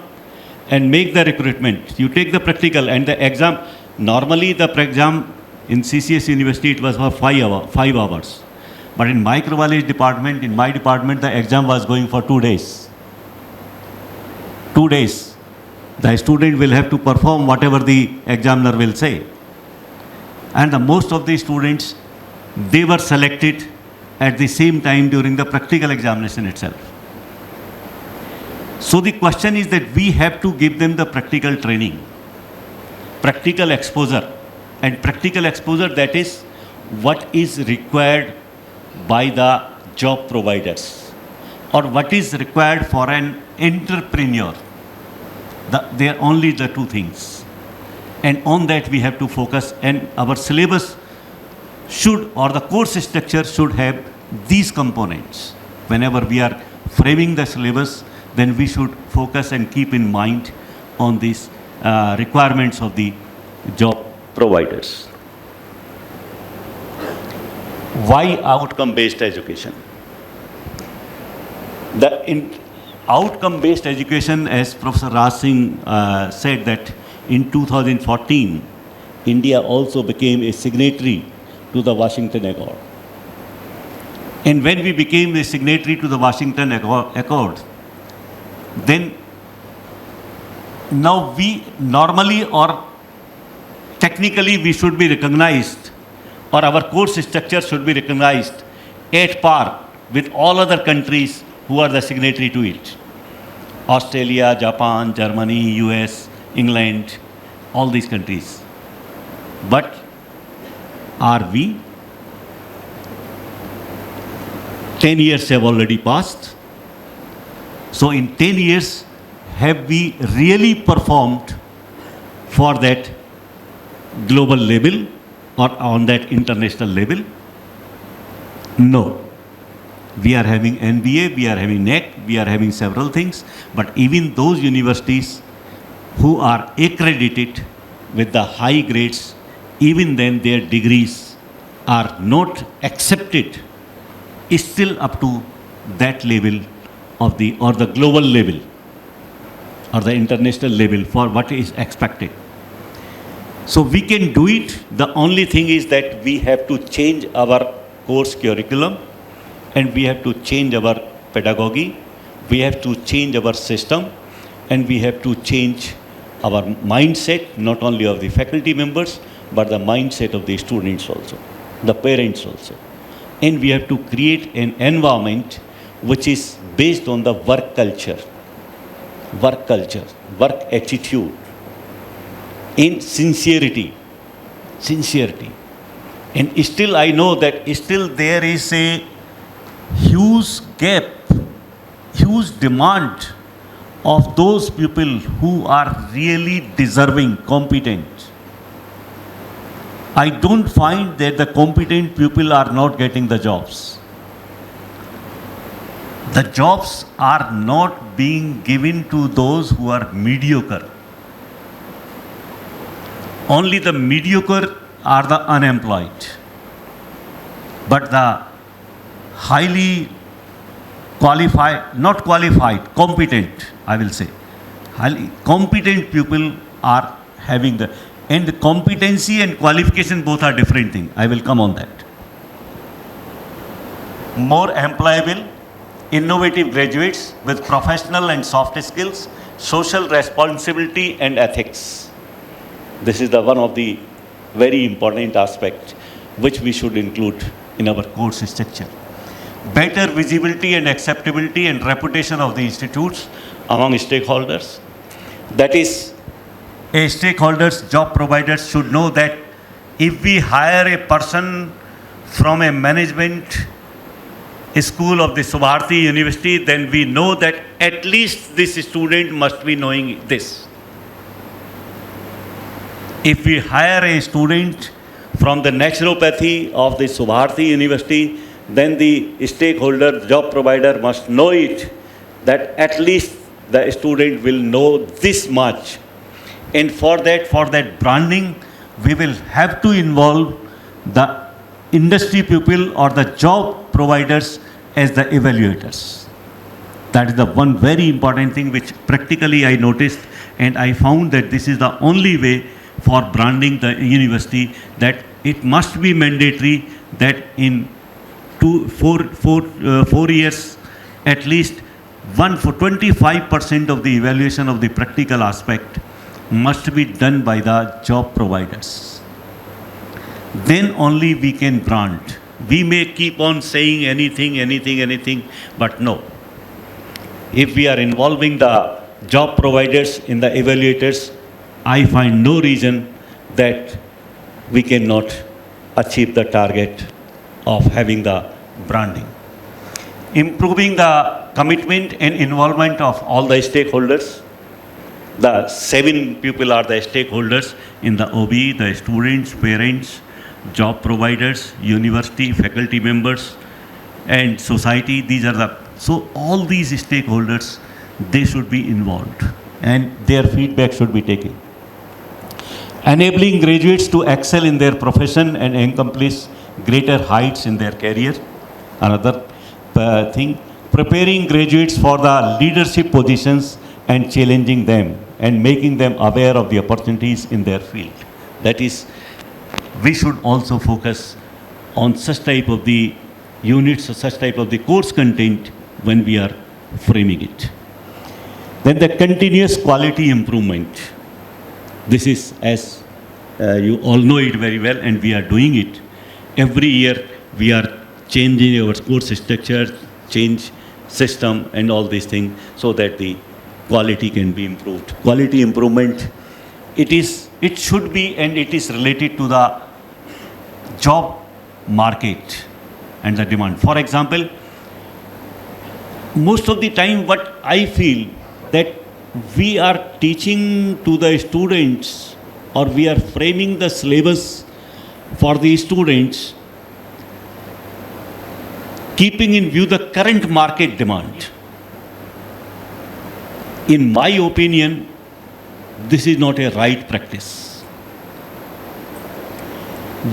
and make the recruitment. You take the practical and the exam. Normally the exam in CCS University, it was for 5 hours. But in microbiology department, in my department, the exam was going for 2 days. 2 days. The student will have to perform whatever the examiner will say. And the most of the students, they were selected at the same time during the practical examination itself. So the question is that we have to give them the practical training, practical exposure, and practical exposure, that is what is required by the job providers or what is required for an entrepreneur. They are only the two things. And on that we have to focus, and our syllabus should, or the course structure should have these components. Whenever we are framing the syllabus, then we should focus and keep in mind on these requirements of the job providers. Why outcome-based education? outcome-based education, as Professor Raj Singh said that in 2014, India also became a signatory to the Washington Accord. And when we became a signatory to the Washington Accord, then now we normally or technically we should be recognized, or our course structure should be recognized at par with all other countries who are the signatory to it. Australia, Japan, Germany, US, England, all these countries. But are we? 10 years have already passed. So in 10 years, have we really performed for that global level or on that international level? No. We are having NBA, we are having NAAC, we are having several things, but even those universities who are accredited with the high grades, even then their degrees are not accepted, is still up to that level of the, or the global level, or the international level for what is expected. So we can do it. The only thing is that we have to change our course curriculum, and we have to change our pedagogy, we have to change our system, and we have to change our mindset, not only of the faculty members, but the mindset of the students also, the parents also. And we have to create an environment which is based on the work culture, work attitude, in sincerity. And still I know that still there is a huge gap, huge demand of those people who are really deserving, competent. I don't find that the competent people are not getting the jobs. The jobs are not being given to those who are mediocre. Only the mediocre are the unemployed. But the highly qualified, not qualified, competent, I will say. Highly competent people are having the, and the competency and qualification both are different things. I will come on that. More employable, innovative graduates with professional and soft skills, social responsibility and ethics. This is the one of the very important aspects which we should include in our course structure. Better visibility and acceptability and reputation of the institutes among stakeholders. That is, stakeholders, job providers should know that if we hire a person from a management school of the Subharti University, then we know that at least this student must be knowing this. If we hire a student from the naturopathy of the Subharti University, then the stakeholder, job provider must know it, that at least the student will know this much. And for that branding, we will have to involve the industry people or the job providers as the evaluators. That is the one very important thing which practically I noticed, and I found that this is the only way for branding the university, that it must be mandatory that in 4 years at least 25% of the evaluation of the practical aspect must be done by the job providers. Then only we can brand. We may keep on saying anything, but no. If we are involving the job providers in the evaluators, I find no reason that we cannot achieve the target of having the branding. Improving the commitment and involvement of all the stakeholders. The 7 people are the stakeholders in the OBE, the students, parents, job providers, university, faculty members, and society. These are the, so all these stakeholders, they should be involved and their feedback should be taken. Enabling graduates to excel in their profession and accomplish greater heights in their career. Another thing, preparing graduates for the leadership positions and challenging them and making them aware of the opportunities in their field. That is, we should also focus on such type of the units or such type of the course content when we are framing it. Then the continuous quality improvement. This is, as you all know it very well, and we are doing it. Every year we are changing our course structure, change system and all these things so that the quality can be improved. Quality improvement, it should be, and it is related to the job market and the demand. For example, most of the time what I feel that we are teaching to the students, or we are framing the syllabus for the students keeping in view the current market demand. In my opinion, this is not a right practice.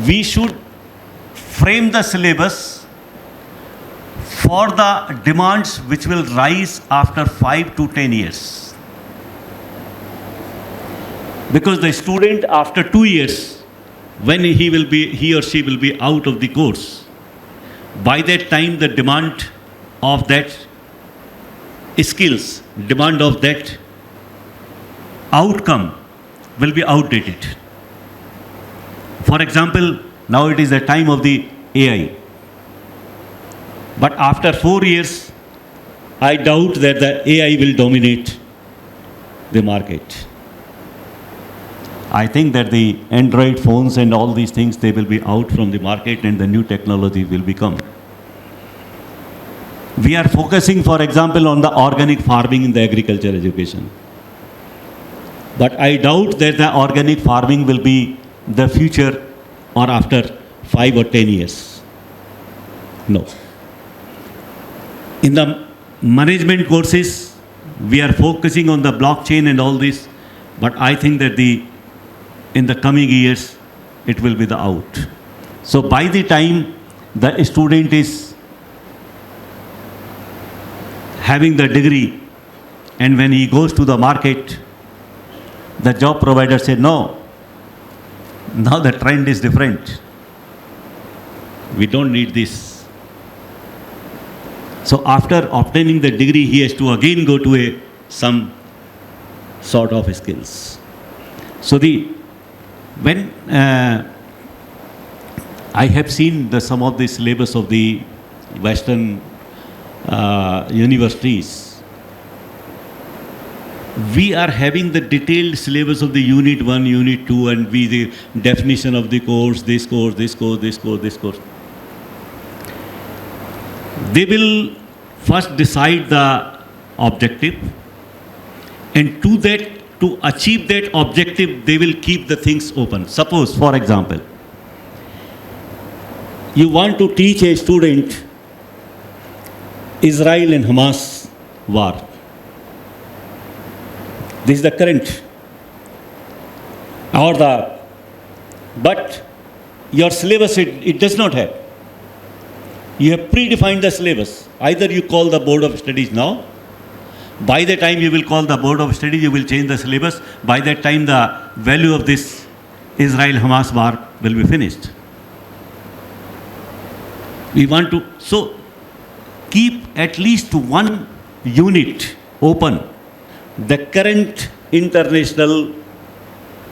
We should frame the syllabus for the demands which will rise after 5 to 10 years. Because the student after 2 years, when he or she will be out of the course, by that time the demand of that skills, demand of that outcome will be outdated. For example, now it is the time of the AI. But after 4 years, I doubt that the AI will dominate the market. I think that the Android phones and all these things, they will be out from the market and the new technology will become. We are focusing, for example, on the organic farming in the agriculture education. But I doubt that the organic farming will be the future or after 5 or 10 years. No. In the management courses, we are focusing on the blockchain and all this, but I think that in the coming years, it will be the out. So by the time the student is having the degree, and when he goes to the market, the job provider said, no, now the trend is different. We don't need this. So after obtaining the degree, he has to again go to some sort of skills. So when I have seen some of the syllabus of the Western universities, we are having the detailed syllabus of the Unit 1, Unit 2, and the definition of the course, this course, this course, this course, this course. They will first decide the objective, and to achieve that objective, they will keep the things open. Suppose, for example, you want to teach a student Israel and Hamas war. This is the current. But your syllabus, it does not have. You have predefined the syllabus. Either you call the Board of Studies now. By the time you will call the Board of Studies, you will change the syllabus. By that time, the value of this Israel-Hamas war will be finished. We want to keep at least one unit open, the current international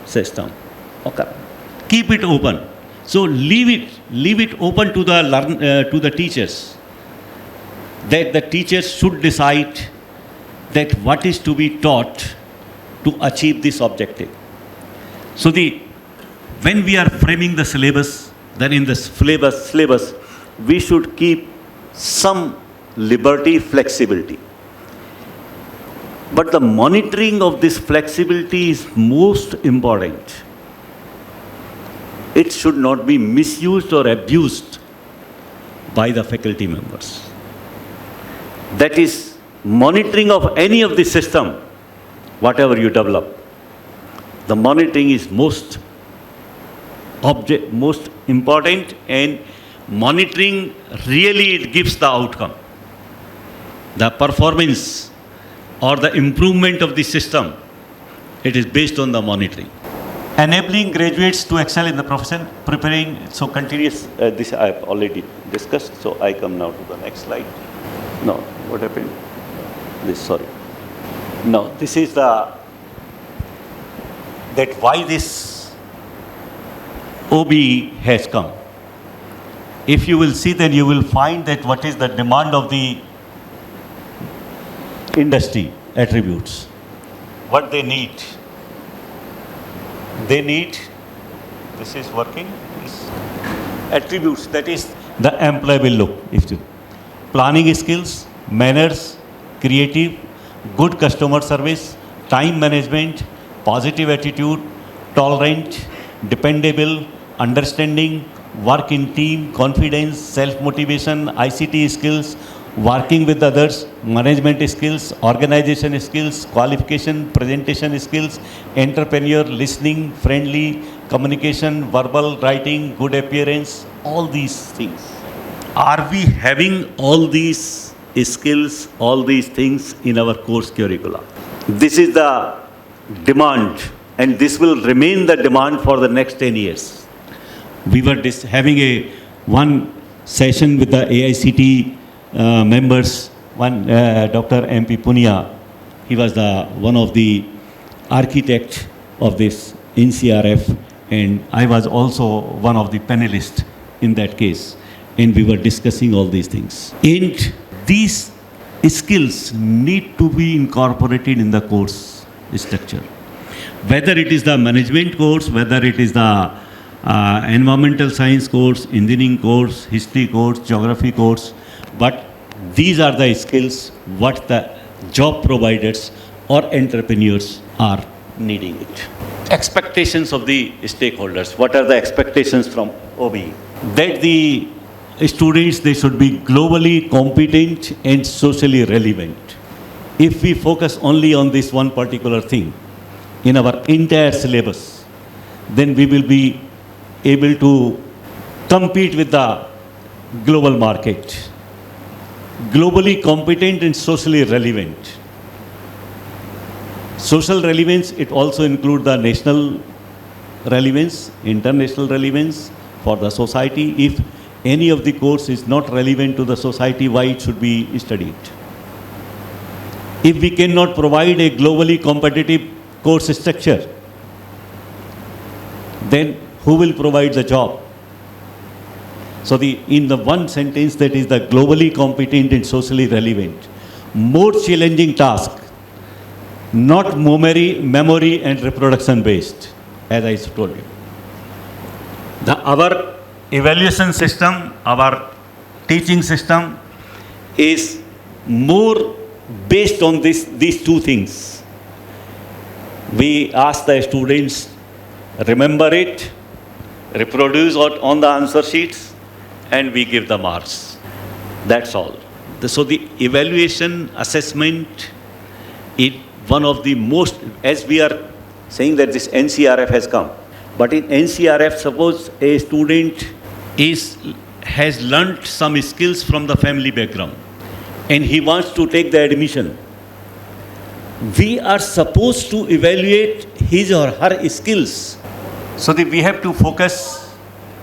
system. Okay. Keep it open. So leave it open to the teachers, that the teachers should decide that what is to be taught to achieve this objective. So when we are framing the syllabus, then in the syllabus, we should keep some liberty, flexibility. But the monitoring of this flexibility is most important. It should not be misused or abused by the faculty members. That is, monitoring of any of the system, whatever you develop, the monitoring is most important, and monitoring really it gives the outcome. the performance or the improvement of the system, it is based on the monitoring. Enabling graduates to excel in the profession, preparing, so continuous, this I have already discussed, so I come now to the next slide. No, what happened? This, sorry. No, this is that why this OBE has come. If you will see, then you will find that what is the demand of the industry attributes, what they need. They need, this is working, this attributes, that is the employable look. If you, planning skills, manners, creative, good customer service, time management, positive attitude, tolerant, dependable, understanding, work in team, confidence, self-motivation, ICT skills, working with others, management skills, organization skills, qualification, presentation skills, entrepreneur, listening, friendly, communication, verbal, writing, good appearance, all these things. Are we having all these skills, all these things in our course curricula? This is the demand, and this will remain the demand for the next 10 years. We were having one session with the AICT members, one Dr. M.P. Punia, he was one of the architects of this NCRF, and I was also one of the panelists in that case, and we were discussing all these things. And these skills need to be incorporated in the course structure. Whether it is the management course, whether it is the environmental science course, engineering course, history course, geography course, but these are the skills what the job providers or entrepreneurs are needing it. Expectations of the stakeholders. What are the expectations from OBE? That the students, they should be globally competent and socially relevant. If we focus only on this one particular thing in our entire syllabus, then we will be able to compete with the global market. Globally competent and socially relevant. Social relevance, it also includes the national relevance, international relevance for the society. If any of the course is not relevant to the society, why it should be studied? If we cannot provide a globally competitive course structure, then who will provide the job? So in the one sentence, that is the globally competent and socially relevant. More challenging task, not memory and reproduction based, as I told you. Our evaluation system, our teaching system is more based on these two things. We ask the students, remember it, reproduce on the answer sheets, and we give the marks. That's all. So the evaluation assessment is one of the most, as we are saying that this NCRF has come, but in NCRF, suppose a student has learnt some skills from the family background and he wants to take the admission. We are supposed to evaluate his or her skills. So we have to focus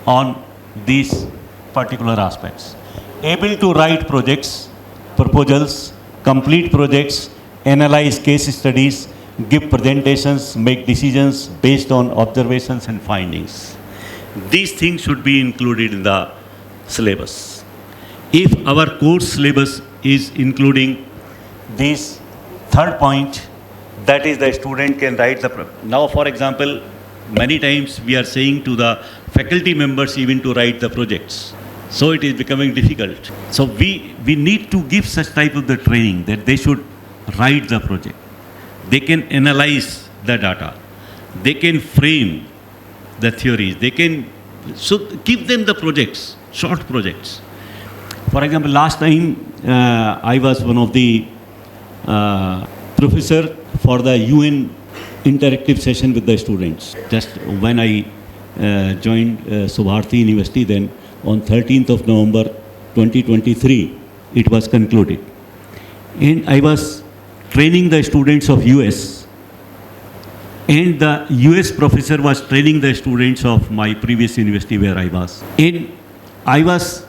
on these particular aspects. Able to write projects, proposals, complete projects, analyze case studies, give presentations, make decisions based on observations and findings. These things should be included in the syllabus. If our course syllabus is including this third point, that is the student can write the... Now, for example, many times we are saying to the faculty members even to write the projects. So it is becoming difficult. So we need to give such type of the training that they should write the project. They can analyze the data. They can frame the theories. They can, so give them the projects, short projects. For example, last time I was one of the professor for the UN interactive session with the students. Just when I joined Subharti University, then on 13th of November 2023, it was concluded. and I was training the students of US, and the US professor was training the students of my previous university where I was. And I was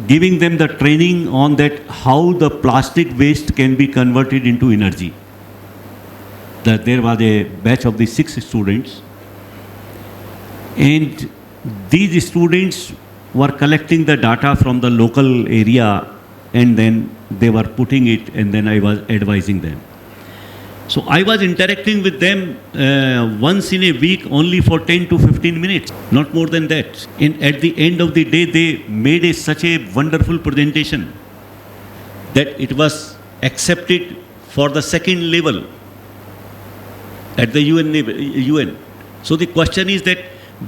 giving them the training on that how the plastic waste can be converted into energy. That there was a batch of the 6 students, and these students were collecting the data from the local area, and then they were putting it, and then I was advising them. So I was interacting with them once in a week only for 10 to 15 minutes, not more than that. And at the end of the day, they made such a wonderful presentation that it was accepted for the second level at the UN. So the question is that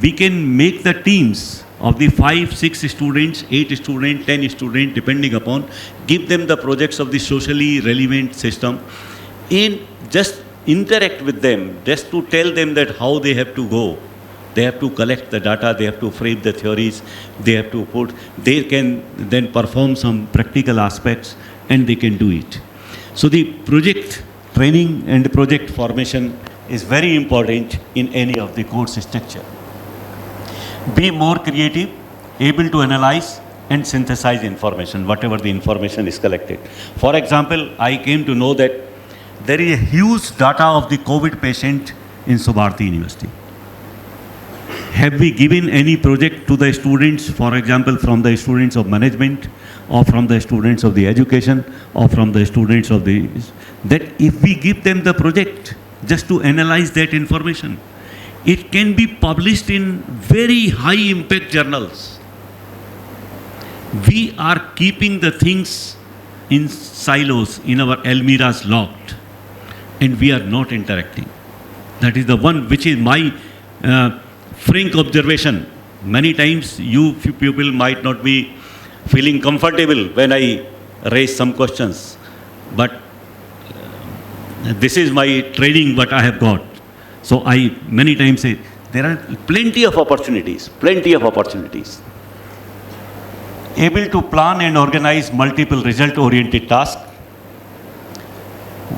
we can make the teams of the 5, 6 students, 8 students, 10 students, depending upon, give them the projects of the socially relevant system, and just interact with them, just to tell them that how they have to go. They have to collect the data, they have to frame the theories, they have to put, they can then perform some practical aspects, and they can do it. So the project training and project formation is very important in any of the course structure. Be more creative, able to analyze and synthesize information, whatever the information is collected. For example, I came to know that there is a huge data of the COVID patient in Subharti University. Have we given any project to the students, for example, from the students of management, or from the students of the education, or from the students of the, that if we give them the project just to analyze that information, it can be published in very high impact journals. We are keeping the things in silos, in our almirahs locked, and we are not interacting. That is the one which is my frank observation. Many times you people might not be feeling comfortable when I raise some questions, but this is my training what I have got. So I many times say there are plenty of opportunities. Able to plan and organize multiple result-oriented tasks,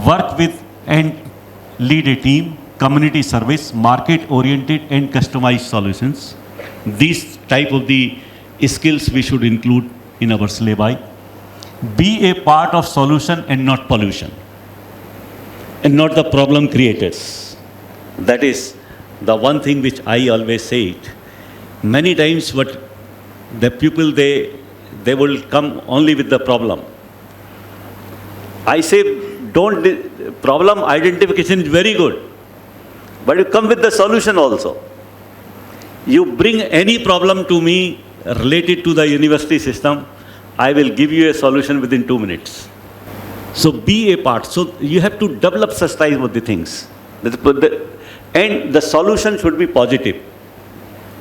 work with and lead a team, community service, market-oriented and customized solutions. These type of the skills we should include in our syllabi. Be a part of solution and not pollution, and not the problem creators. That is the one thing which I always say it. Many times what the people, they will come only with the problem. I say problem identification is very good, but you come with the solution also. You bring any problem to me related to the university system, I will give you a solution within 2 minutes. So be a part. So you have to develop such type of the things. And the solution should be positive,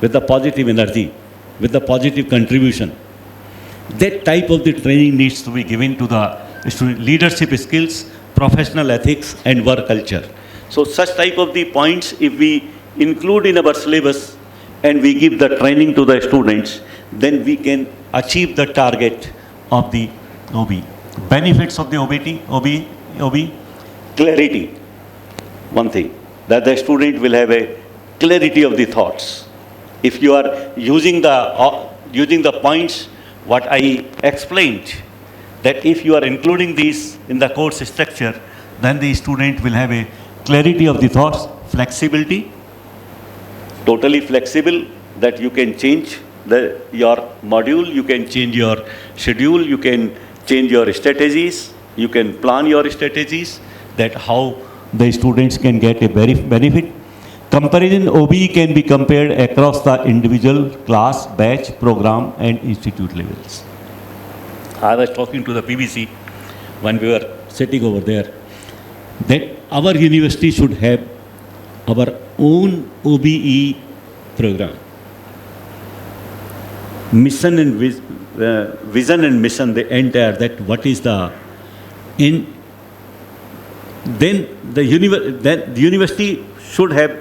with the positive energy, with the positive contribution. That type of the training needs to be given to the student. Leadership skills, professional ethics and work culture. So such type of the points, if we include in our syllabus and we give the training to the students, then we can achieve the target of the OBE. Benefits of the OBE, clarity. One thing, that the student will have a clarity of the thoughts. If you are using the points what I explained, that if you are including these in the course structure, then the student will have a clarity of the thoughts, flexibility, totally flexible, that you can change your module, you can change your schedule, you can change your strategies, you can plan your strategies, that how the students can get a benefit. Comparison OBE can be compared across the individual, class, batch, program and institute levels. I was talking to the PBC when we were sitting over there, that our university should have our own OBE program. Mission and vision and mission, the entire, that what is the, then the university should have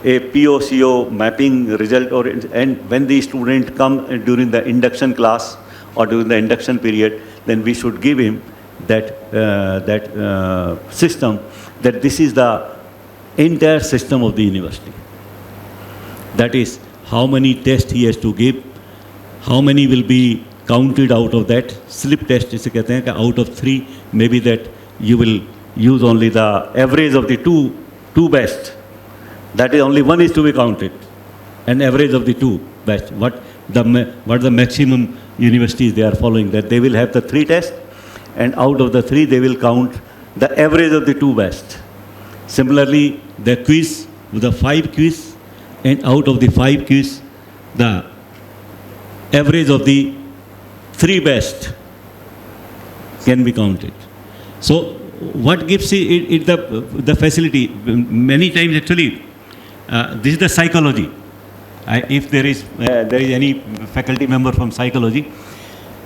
a POCO mapping result, and when the student come during the induction class or during the induction period, then we should give him that system, that this is the entire system of the university. That is, how many tests he has to give, how many will be counted out of that. Slip test जिसे कहते हैं कि out of 3, maybe that you will use only the average of the two best. That is, only one is to be counted, and average of the two best. What the maximum universities they are following, that they will have the 3 tests, and out of the 3 they will count the average of the 2 best. Similarly, the quiz, the 5 quiz, and out of the 5 quiz, the average of the 3 best can be counted. So what gives it the facility? Many times actually, this is the psychology. If there is any faculty member from psychology,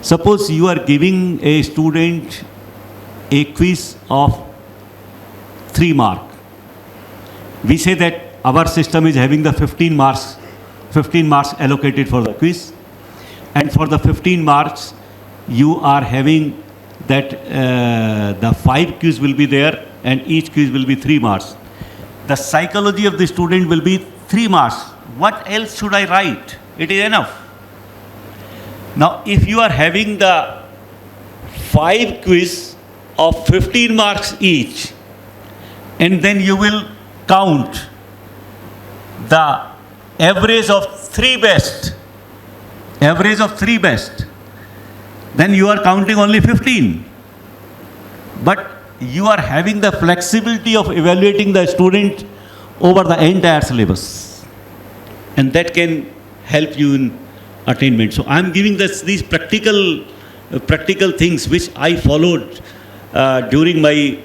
suppose you are giving a student a quiz of 3 marks. We say that our system is having the 15 marks allocated for the quiz, and for the 15 marks you are having that the 5 quiz will be there, and each quiz will be 3 marks. The psychology of the student will be 3 marks. What else should I write? It is enough. Now, if you are having the 5 quiz of 15 marks each, and then you will count the average of 3 best, then you are counting only 15. But you are having the flexibility of evaluating the student over the entire syllabus, and that can help you in attainment. So I am giving these practical things which I followed during my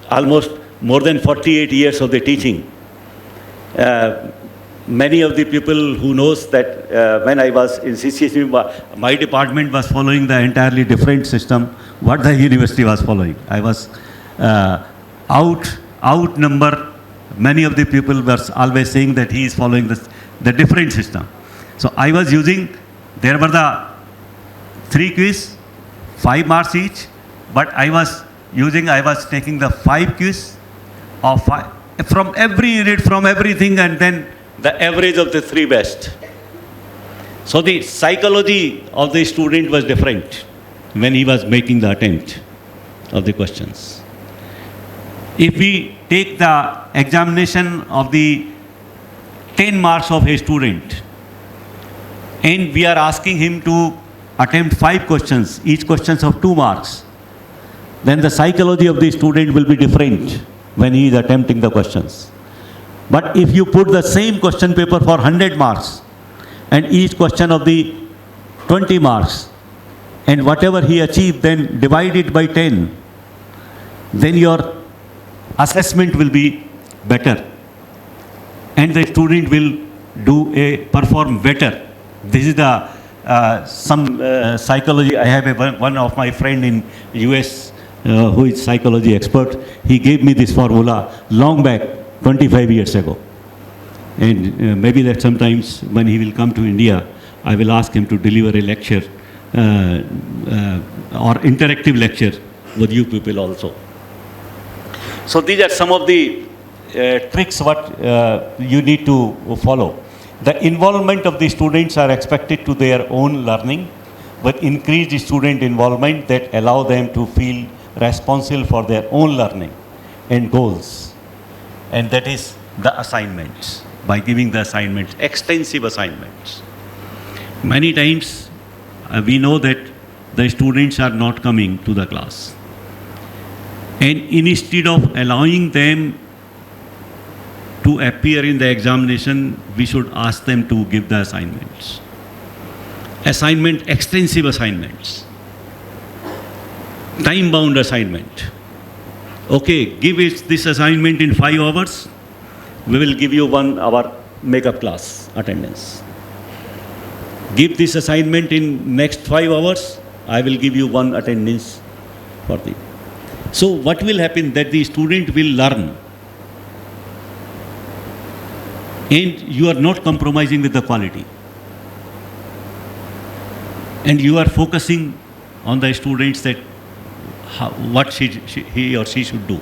almost more than 48 years of the teaching. Many of the people who knows that when I was in CCSE, my department was following the entirely different system what the university was following. I was outnumber. Many of the people were always saying that he is following the different system. So I was using, there were the 3 quiz, 5 marks each, but I was taking the 5 quiz of 5, from every unit, from everything, and then the average of the 3 best. So the psychology of the student was different when he was making the attempt of the questions. If we take the examination of the 10 marks of a student, and we are asking him to attempt 5 questions, each questions of 2 marks, then the psychology of the student will be different when he is attempting the questions. But if you put the same question paper for 100 marks, and each question of the 20 marks, and whatever he achieved, then divide it by 10, then your assessment will be better, and the student will perform better. This is the some psychology. I have one of my friend in US who is psychology expert. He gave me this formula long back, 25 years ago. And maybe that sometimes when he will come to India, I will ask him to deliver a lecture or interactive lecture with you people also. So these are some of the tricks what you need to follow. The involvement of the students are expected to their own learning, with increased student involvement that allow them to feel responsible for their own learning and goals. And that is the assignments, by giving the assignments, extensive assignments. Many times we know that the students are not coming to the class. And instead of allowing them to appear in the examination, we should ask them to give the assignments. Extensive assignments. Time-bound assignment. Okay, give it this assignment in 5 hours. We will give you 1 hour makeup class attendance. Give this assignment in next 5 hours. I will give you 1 attendance for the. So what will happen that the student will learn, and you are not compromising with the quality, and you are focusing on the students that what he or she should do.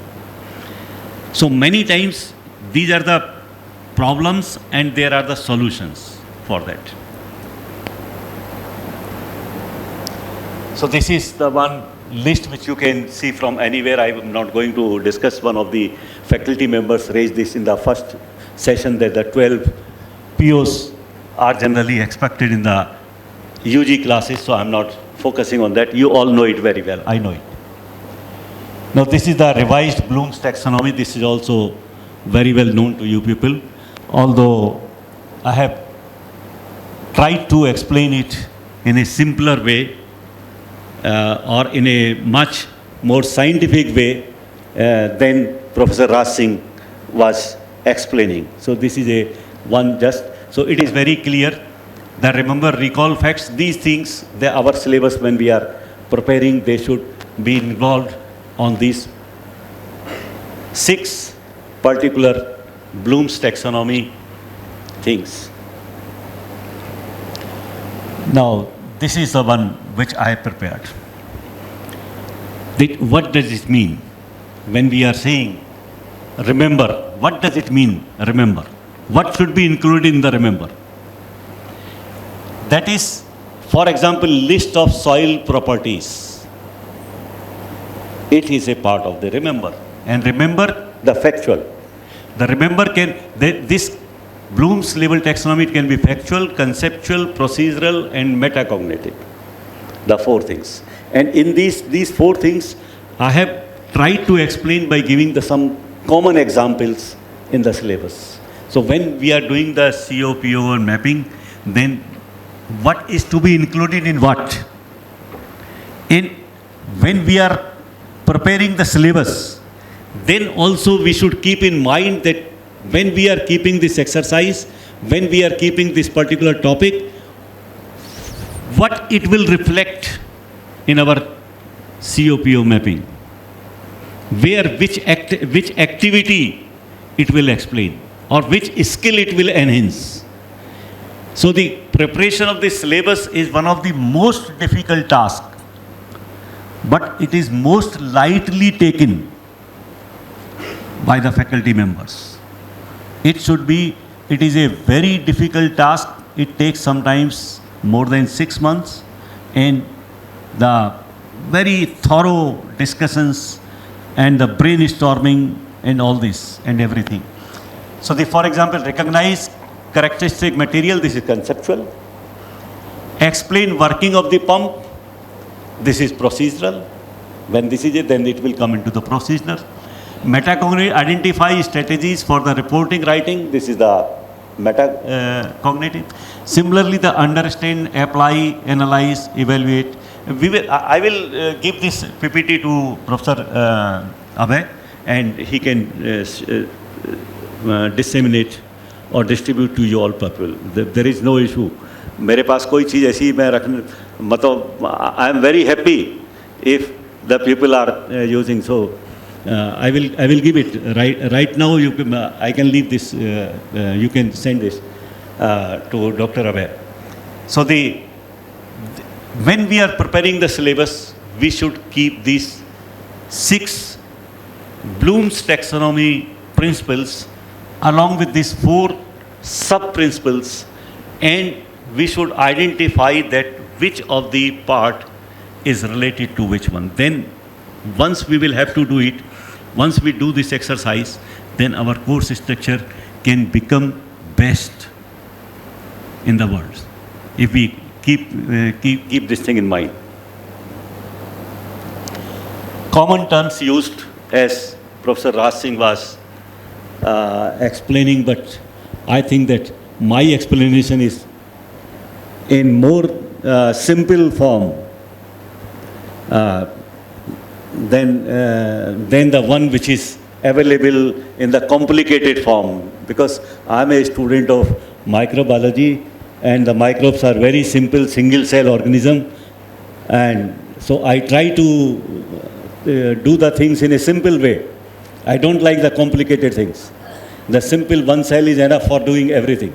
So many times these are the problems and there are the solutions for that. So this is the one list which you can see from anywhere. I am not going to discuss. One of the faculty members raised this in the first session, that the 12 POs are generally expected in the UG classes, so I'm not focusing on that. You all know it very well. I know it. Now this is the revised Bloom's taxonomy. This is also very well known to you people, although I have tried to explain it in a simpler way or in a much more scientific way than Professor Raj Singh was explaining. So this is a one just, so it is very clear that remember, recall facts, these things, our syllabus when we are preparing, they should be involved on these 6 particular Bloom's taxonomy things. Now, this is the one which I have prepared. What does it mean when we are saying remember? What does it mean, remember? What should be included in the remember? That is, for example, list of soil properties. It is a part of the remember. And remember the factual. The remember this Bloom's level taxonomy, it can be factual, conceptual, procedural, and metacognitive. The 4 things. And in these 4 things, I have tried to explain by giving some common examples in the syllabus. So when we are doing the COPO and mapping, then what is to be included in what? When we are preparing the syllabus, then also we should keep in mind that when we are keeping this exercise, when we are keeping this particular topic, what it will reflect in our COPO mapping, which activity it will explain, or which skill it will enhance. So the preparation of this syllabus is one of the most difficult tasks, but it is most lightly taken by the faculty members. It is a very difficult task. It takes sometimes more than 6 months, and the very thorough discussions and the brainstorming and all this and everything. So for example, recognize characteristic material, this is conceptual. Explain working of the pump, this is procedural. When this is it, then it will come into the procedural. Metacognitive, identify strategies for the reporting writing, this is the metacognitive. Similarly, the understand, apply, analyze, evaluate. I will give this PPT to Professor Abhay, and he can disseminate or distribute to you all people. There is no issue. मेरे पास कोई चीज़ ऐसी मैं रखने मतलब I am very happy if the people are using. So I will give it right now. I can leave this. You can send this to Dr. Abhay. So when we are preparing the syllabus, we should keep these 6 Bloom's taxonomy principles along with these 4 sub-principles, and we should identify that which of the part is related to which one. Then once we will have to do it, once we do this exercise, then our course structure can become best in the world, if we keep this thing in mind. Common terms used, as Professor Raj Singh was explaining, but I think that my explanation is in more simple form than the one which is available in the complicated form, because I am a student of microbiology, and the microbes are very simple single cell organism, and so I try to do the things in a simple way. I don't like the complicated things. The simple one cell is enough for doing everything.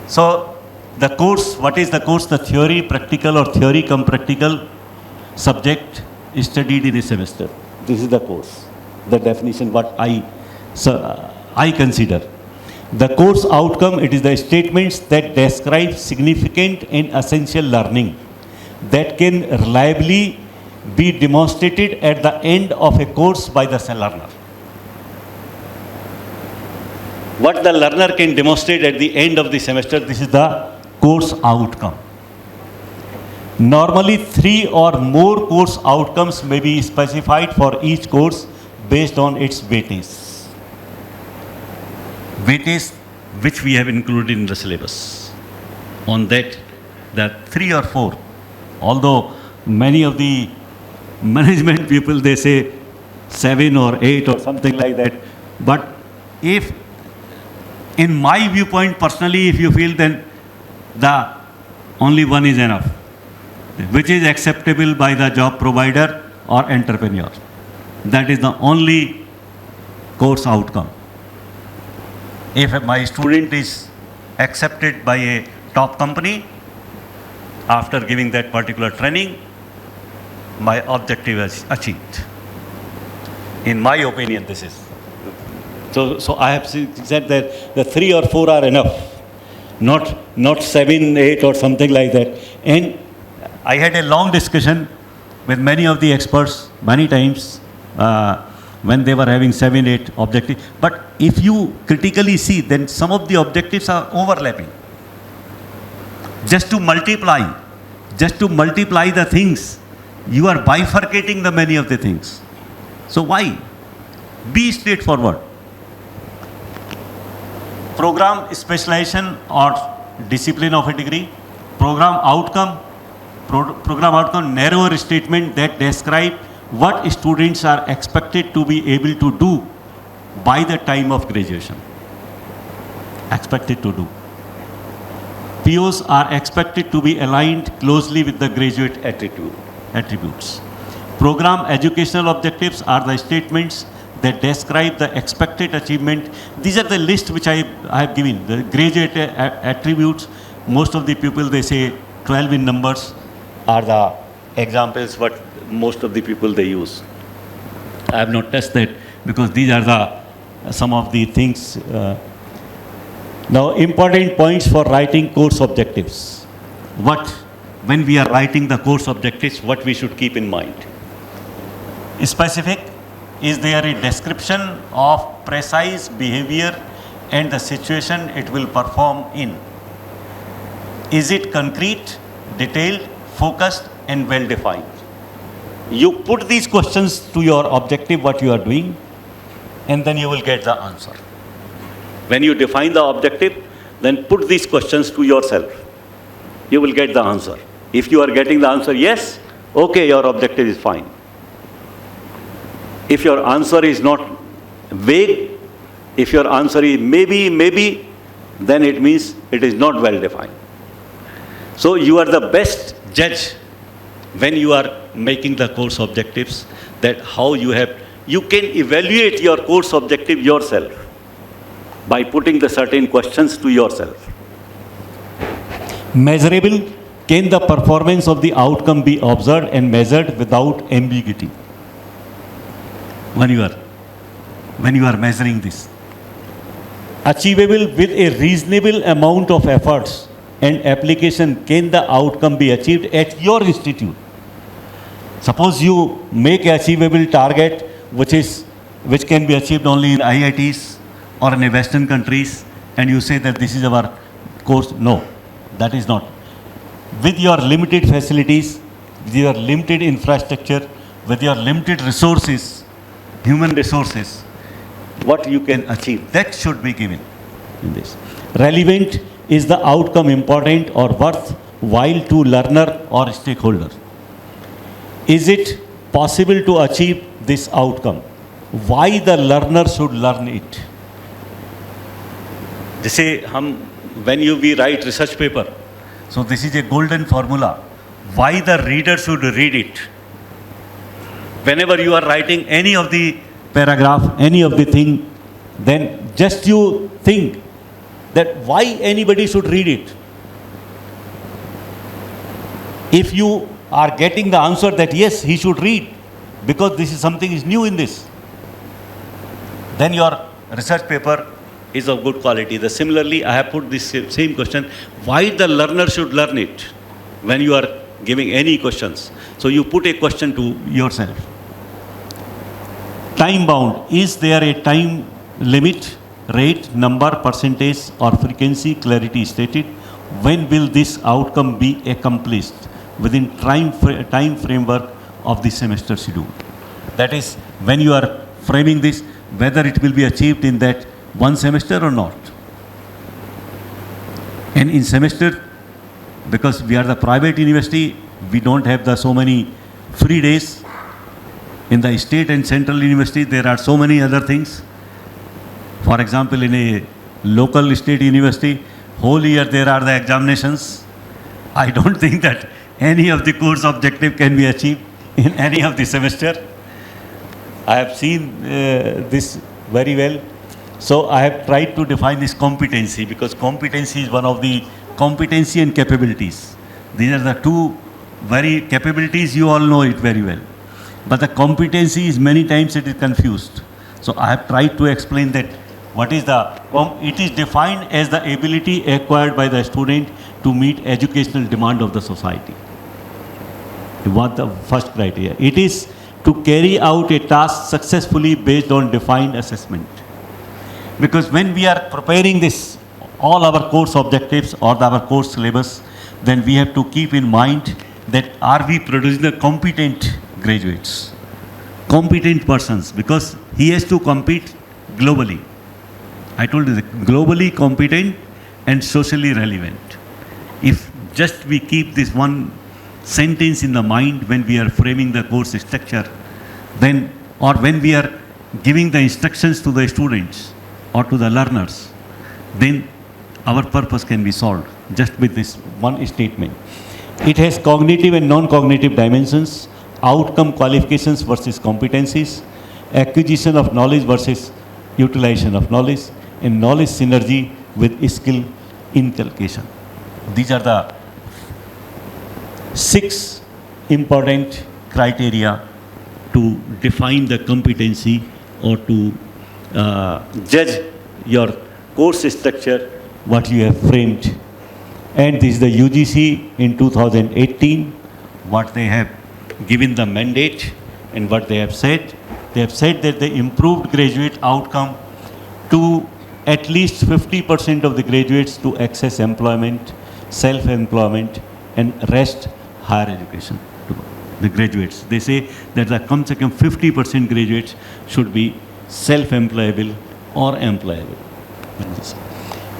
So the course, what is the course? The theory, practical, or theory cum practical subject studied in a semester. This is the course, the definition what I consider. The course outcome, it is the statements that describe significant and essential learning that can reliably be demonstrated at the end of a course by the learner. What the learner can demonstrate at the end of the semester, this is the course outcome. Normally, 3 or more course outcomes may be specified for each course based on its weightage. Weightage which we have included in the syllabus. On that, the 3 or 4, although many of the management people, they say 7 or 8 or something like that. But if, in my viewpoint personally, if you feel, then the only one is enough, which is acceptable by the job provider or entrepreneur. That is the only course outcome. If my student is accepted by a top company after giving that particular training, my objective is achieved. In my opinion, this is. So I have said that the 3 or 4 are enough, not 7, 8 or something like that. And I had a long discussion with many of the experts many times when they were having 7, 8 objectives. But if you critically see, then some of the objectives are overlapping. Just to multiply the things, you are bifurcating the many of the things. So why? Be straightforward. Program specialization or discipline of a degree. Program outcome, narrower statement that describe what students are expected to be able to do by the time of graduation. Expected to do. POs are expected to be aligned closely with the graduate attributes. Program educational objectives are the statements that describe the expected achievement. These are the list which I have given. The graduate attributes, most of the people, they say 12 in numbers are the examples what most of the people they use. I have not tested because these are some of the things. Now, important points for writing course objectives. When we are writing the course objectives, what we should keep in mind? Specific. Is there a description of precise behavior and the situation it will perform in? Is it concrete, detailed, focused, and well defined? You put these questions to your objective, what you are doing, and then you will get the answer. When you define the objective, then put these questions to yourself. You will get the answer. If you are getting the answer yes, okay, your objective is fine. If your answer is not vague, if your answer is maybe, then it means it is not well defined. So you are the best judge when you are making the course objectives, that how you can evaluate your course objective yourself by putting the certain questions to yourself. Measurable. Can the performance of the outcome be observed and measured without ambiguity? When you are measuring this. Achievable. With a reasonable amount of efforts and application, can the outcome be achieved at your institute? Suppose you make an achievable target which can be achieved only in IITs or in Western countries, and you say that this is our course. No, that is not. With your limited facilities, with your limited infrastructure, with your limited resources, human resources, what you can achieve, that should be given in this. Relevant. Is the outcome important or worthwhile to learner or stakeholder? Is it possible to achieve this outcome? Why the learner should learn it? Jैसे when we write research paper, so this is a golden formula. Why the reader should read it? Whenever you are writing any of the paragraph, any of the thing, then just you think that why anybody should read it. If you are getting the answer that yes, he should read, because this is something is new in this. Then your research paper is of good quality. Similarly, I have put this same question, why the learner should learn it when you are giving any questions. So you put a question to yourself. Time bound, is there a time limit, rate, number, percentage or frequency, clarity stated? When will this outcome be accomplished within time framework of the semester schedule? That is, when you are framing this, whether it will be achieved in that one semester or not. And in semester, because we are the private university, we don't have so many free days. In the state and central university, there are so many other things. For example, in a local state university, whole year there are the examinations. I don't think that any of the course objective can be achieved in any of the semester. I have seen this very well. So I have tried to define this competency, because competency is one of the competency and capabilities. These are the two very capabilities, you all know it very well. But the competency is many times it is confused. So I have tried to explain that what is it is defined as the ability acquired by the student to meet educational demand of the society. What the first criteria? It is to carry out a task successfully based on defined assessment. Because when we are preparing this, all our course objectives or our course syllabus, then we have to keep in mind that are we producing the competent graduates, competent persons, because he has to compete globally. I told you, globally competent and socially relevant. If just we keep this one sentence in the mind when we are framing the course structure, then, or when we are giving the instructions to the students or to the learners, then our purpose can be solved just with this one statement. It has cognitive and non-cognitive dimensions, outcome qualifications versus competencies, acquisition of knowledge versus utilization of knowledge, and knowledge synergy with skill inculcation. These are the 6 important criteria to define the competency or to judge your course structure, what you have framed. And this is the UGC in 2018, what they have given the mandate and what they have said. They have said that the improved graduate outcome to at least 50% of the graduates to access employment, self-employment and rest higher education to the graduates. They say that the come se kam 50% graduates should be self-employable or employable.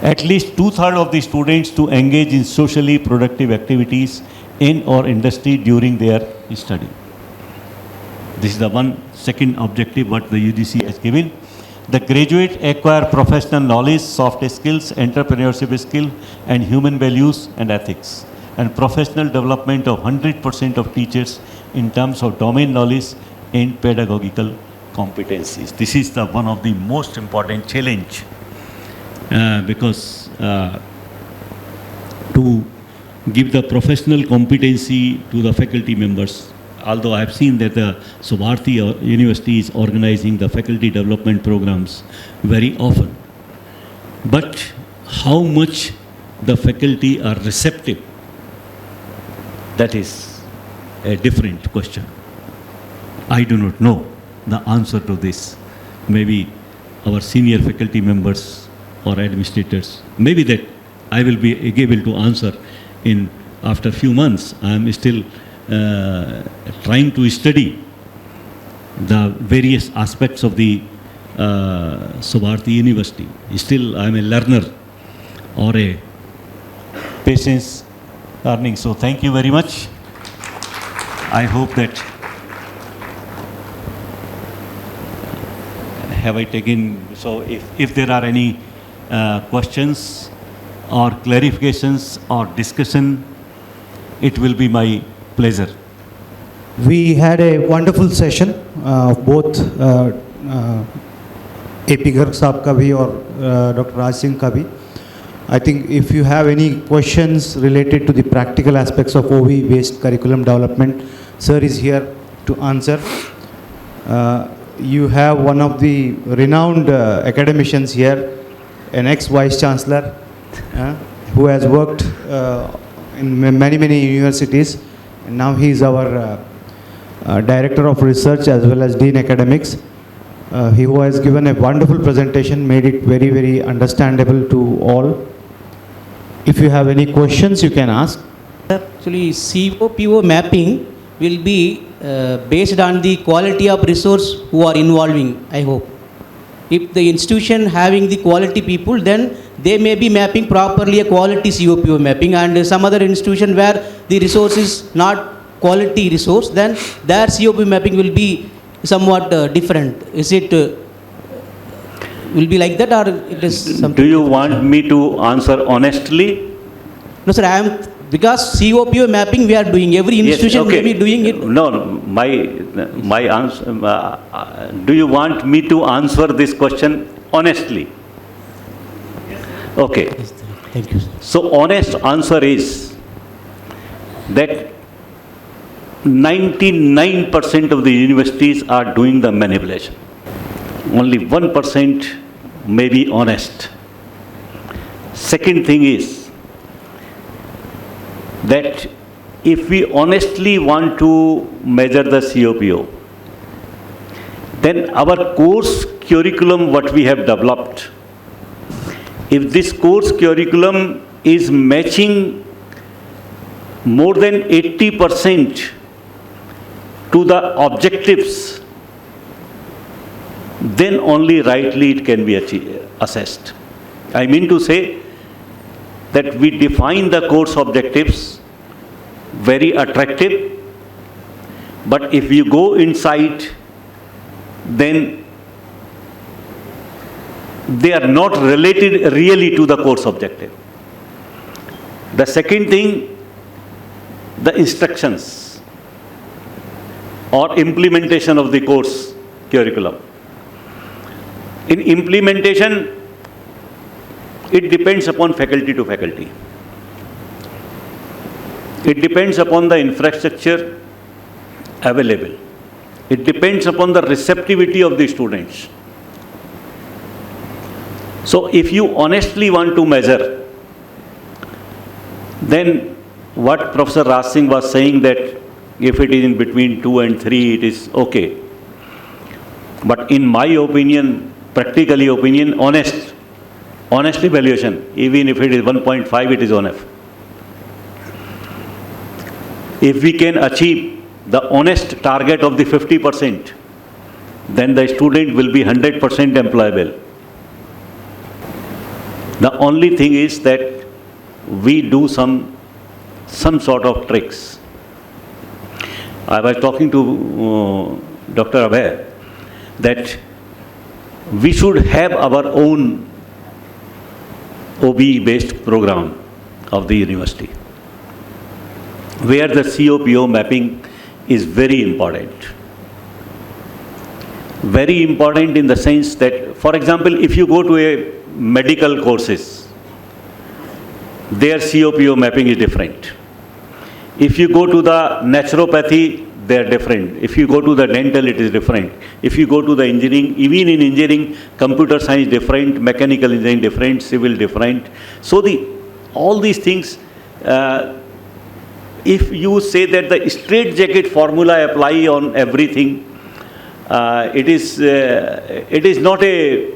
At least 2/3 of the students to engage in socially productive activities in or industry during their study. This is the second objective what the UGC has given. The graduate acquire professional knowledge, soft skills, entrepreneurship skill, and human values and ethics, and professional development of 100% of teachers in terms of domain knowledge and pedagogical competencies. This is one of the most important challenge because to give the professional competency to the faculty members. Although I have seen that the Subharti University is organizing the faculty development programs very often. But how much the faculty are receptive, that is a different question. I do not know the answer to this. Maybe our senior faculty members or administrators, maybe that I will be able to answer in after few months. I am still trying to study the various aspects of the Subharti University. Still I am a learner or a patience learning. So thank you very much. I hope that have I taken, so if there are any questions or clarifications or discussion, it will be my pleasure. We had a wonderful session of both AP Garg Saab ka bhi or Dr. Raj Singh ka bhi. I think if you have any questions related to the practical aspects of OBE based curriculum development, sir is here to answer. You have one of the renowned academicians here, an ex-Vice Chancellor, who has worked in many universities, and now he is our Director of Research as well as Dean Academics. He who has given a wonderful presentation, made it very understandable to all. If you have any questions, you can ask. Actually, COPO mapping will be based on the quality of resource who are involving, I hope. If the institution having the quality people, then they may be mapping properly a quality COPO mapping, and some other institution where the resource is not quality resource, then their COPO mapping will be somewhat different. Is it will be like that, or it is something? Do you want me to answer honestly? No, sir, I am, because COPO mapping we are doing, every institution may be doing it. No, my answer, do you want me to answer this question honestly? Okay. Thank you, sir. So honest answer is that 99% of the universities are doing the manipulation. Only 1% may be honest. Second thing is that if we honestly want to measure the COPO, then our course curriculum, what we have developed, if this course curriculum is matching more than 80% to the objectives, then only rightly it can be assessed. I mean to say that we define the course objectives very attractive, but if you go inside, then they are not related really to the course objective. The second thing, the instructions or implementation of the course curriculum. In implementation, it depends upon faculty to faculty. It depends upon the infrastructure available. It depends upon the receptivity of the students. So if you honestly want to measure, then what Professor Raj Singh was saying, that if it is in between 2 and 3, it is okay. But in my opinion, practically opinion, honest evaluation, even if it is 1.5, it is on F. If we can achieve the honest target of the 50%, then the student will be 100% employable. The only thing is that we do some sort of tricks. I was talking to Dr. Abhay that we should have our own OBE based program of the university, where the COPO mapping is very important. Very important in the sense that, for example, if you go to a medical courses, their COPO mapping is different. If you go to the naturopathy, they are different. If you go to the dental, it is different. If you go to the engineering, even in engineering, computer science different, mechanical engineering different, civil different. So all these things, if you say that the straitjacket formula apply on everything, it is not a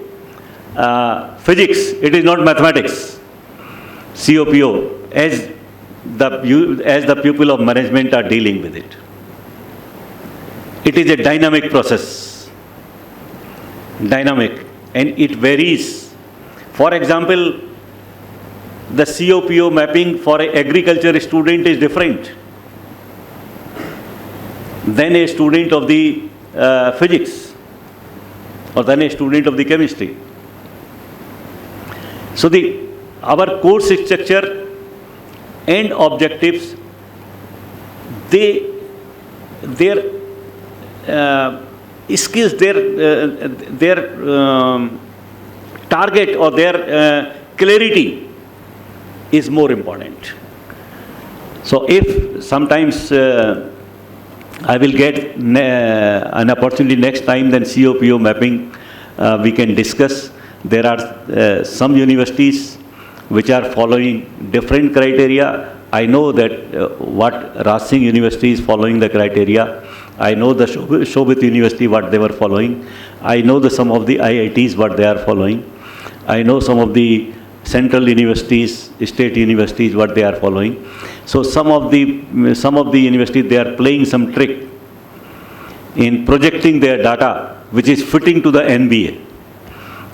physics, it is not mathematics. COPO, as the pupil of management are dealing with it. It is a dynamic process, and it varies. For example, the COPO mapping for an agriculture student is different than a student of the physics or than a student of the chemistry. So our course structure and objectives, their skills, their target or their clarity is more important. So if sometimes I will get an opportunity next time, then COPO mapping we can discuss. There are some universities which are following different criteria. I know that what Raj Singh University is following the criteria. I know the Shobit University what they were following. I know some of the IITs what they are following. I know some of the central universities, state universities what they are following. So some of the universities, they are playing some trick in projecting their data which is fitting to the NBA,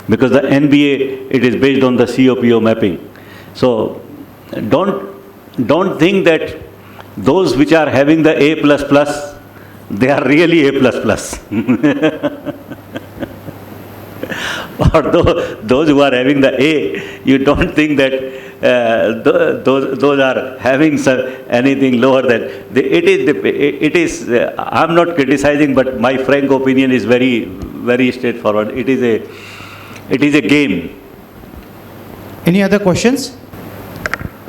because the NBA, it is based on the COPO mapping. So don't think that those which are having the A++, they are really A++. Or those who are having the A, you don't think that those are having anything lower than. It is. I'm not criticizing, but my frank opinion is very, very straightforward. It is a game. Any other questions?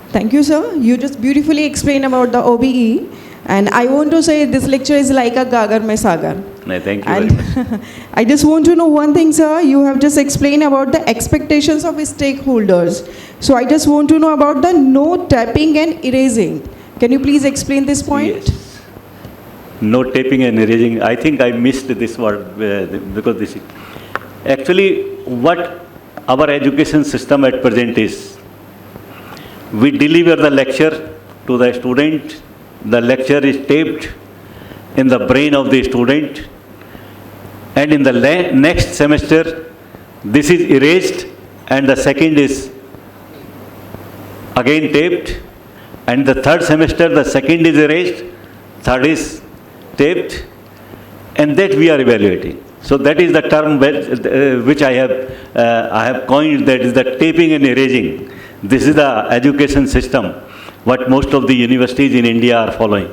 Thank you, sir. You just beautifully explained about the OBE. And I want to say this lecture is like a Gagar Mein Sagar. No, thank you very much. I just want to know one thing, sir. You have just explained about the expectations of stakeholders. So I just want to know about the no tapping and erasing. Can you please explain this point? Yes. No tapping and erasing. I think I missed this word because this is actually what our education system at present is. We deliver the lecture to the student. The lecture is taped in the brain of the student, and in the next semester this is erased and the second is again taped, and the third semester the second is erased, third is taped, and that we are evaluating. So that is the term which I have coined, that is the taping and erasing. This is the education system what most of the universities in India are following.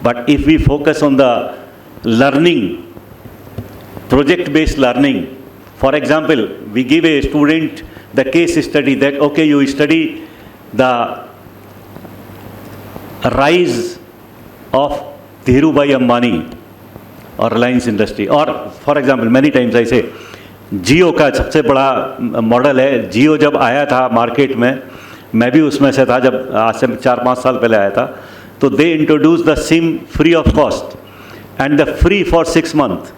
But if we focus on the learning, project-based learning, for example, we give a student the case study that, okay, you study the rise of Dhirubhai Ambani or Reliance Industry. Or, for example, many times I say, जियो का सबसे बड़ा model है. जियो जब आया था market में, मैं भी उसमें से था जब आज से 4-5 साल पहले आया था, तो they introduce the sim free of cost and the free for 6 months.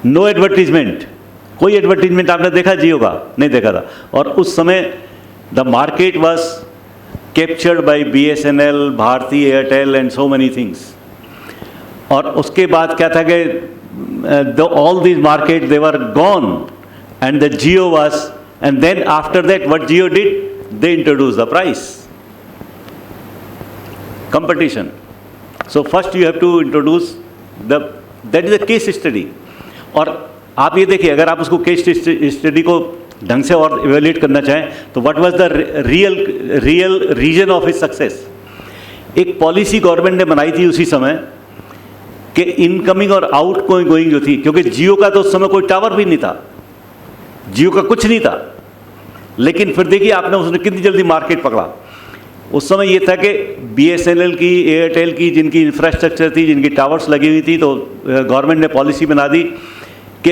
No advertisement. कोई एडवर्टीजमेंट आपने देखा जियो का? नहीं देखा था. और उस समय the market was captured by BSNL, Bharti Airtel and so many things. और उसके बाद क्या था कि all these market they were gone and the Jio was, and then after that what Jio did, they introduce the price competition. So first you have to introduce that is a case study. और आप ये देखिए, अगर आप उसको case study को ढंग से और इवेल्युएट करना चाहें तो what was the real reason of his success. एक पॉलिसी गवर्नमेंट ने बनाई थी उसी समय कि इनकमिंग और आउट गोइंग जो थी, क्योंकि जियो का तो उस समय कोई टावर भी नहीं था, जियो का कुछ नहीं था, लेकिन फिर देखिए आपने उसने कितनी जल्दी मार्केट पकड़ा. उस समय ये था कि BSNL की, एयरटेल की, जिनकी इंफ्रास्ट्रक्चर थी, जिनकी टावर्स लगी हुई थी, तो गवर्नमेंट ने पॉलिसी बना दी कि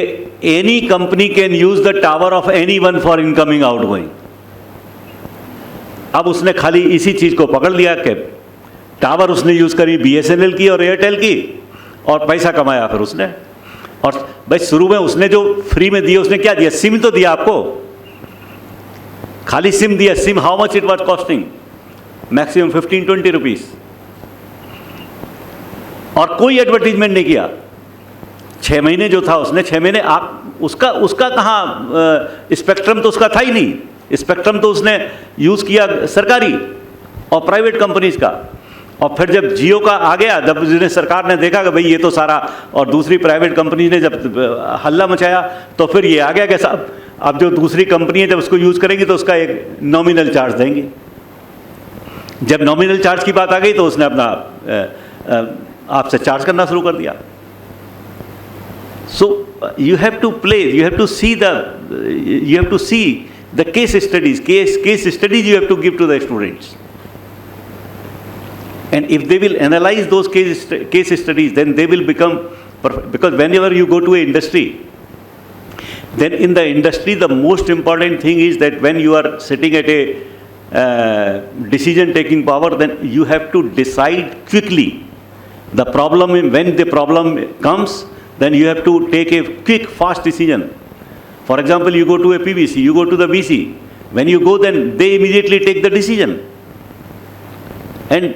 any company can use the tower of any one for incoming out going. अब उसने खाली इसी चीज़ को पकड़ लिया कि टावर उसने यूज़ करी BSNL की और एयरटेल की, और पैसा कमाया फिर उसने. और भाई शुरू में उसने जो फ्री में दिया, उसने क्या दिया? सिम तो दिया आपको, खाली सिम दिया. SIM how much it was costing? Maximum 15-20 rupees. और कोई एडवर्टीजमेंट नहीं किया. 6 महीने जो था उसने, 6 महीने आप उसका कहाँ, स्पेक्ट्रम तो उसका था ही नहीं. स्पेक्ट्रम तो उसने यूज़ किया सरकारी और प्राइवेट कंपनीज का. और फिर जब जियो का आ गया, जब जिन्हें सरकार ने देखा कि भाई ये तो सारा, और दूसरी प्राइवेट कंपनी ने जब हल्ला मचाया, तो फिर ये आ गया कि साहब अब जो दूसरी कंपनी है जब उसको यूज़ करेंगी तो उसका एक नॉमिनल चार्ज देंगे. जब नॉमिनल चार्ज की बात आ गई तो उसने अपना आपसे चार्ज करना शुरू कर दिया. So you have to play, you have to see the case studies, case studies you have to give to the students. And if they will analyze those case studies, then they will become perfect. Because whenever you go to an industry, then in the industry, the most important thing is that when you are sitting at a decision-taking power, then you have to decide quickly. The problem, when the problem comes, then you have to take a quick, fast decision. For example, you go to a PVC, you go to the VC. When you go, then they immediately take the decision. And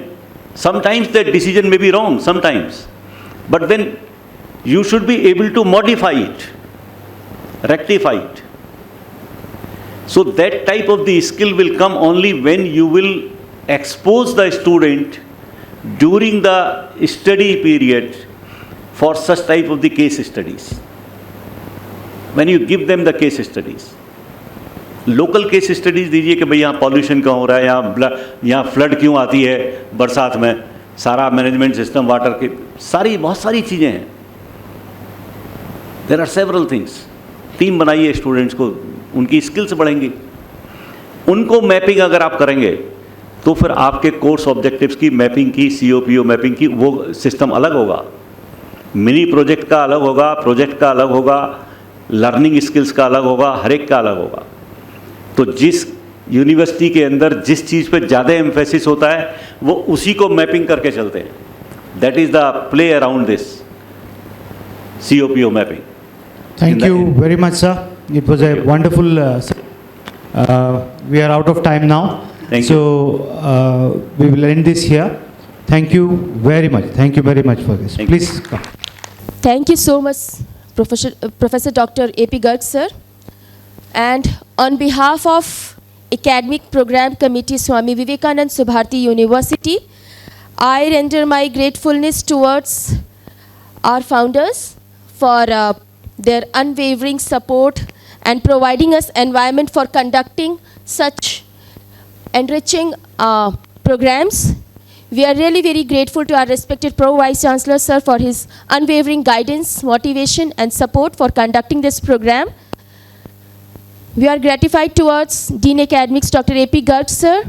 sometimes that decision may be wrong, sometimes. But then you should be able to modify it, rectify it. So that type of the skill will come only when you will expose the student during the study period for such type of the case studies. When you give them the case studies. Local case studies दीजिए कि भाई यहाँ pollution क्यों हो रहा है, यहाँ flood क्यों आती है बरसात में, सारा मैनेजमेंट सिस्टम वाटर के बहुत सारी चीज़ें हैं. There are several things. Team बनाइए स्टूडेंट्स को, उनकी स्किल्स बढ़ेंगी. उनको मैपिंग अगर आप करेंगे तो फिर आपके कोर्स ऑब्जेक्टिव्स की मैपिंग की, COPO मैपिंग की, वो सिस्टम अलग होगा. मिनी प्रोजेक्ट का अलग होगा, प्रोजेक्ट का अलग होगा, लर्निंग स्किल्स का अलग होगा, हर एक का अलग होगा. तो जिस यूनिवर्सिटी के अंदर जिस चीज़ पे ज़्यादा एम्फेसिस होता है वो उसी को मैपिंग करके चलते हैं. That is the play around this COPO mapping. Thank you very much, sir. It was a wonderful. We are out of time now. Thank you. So we will end this here. Thank you very much. Thank you very much for this. Please come. Thank you so much, Professor Dr. A.P. Garg, sir. And on behalf of Academic Program Committee, Swami Vivekanand Subharti University, I render my gratefulness towards our founders for their unwavering support and providing us environment for conducting such enriching programs. We are really very grateful to our respected Pro Vice Chancellor, sir, for his unwavering guidance, motivation and support for conducting this program. We are gratified towards Dean Academics, Dr. A.P. Garg, sir.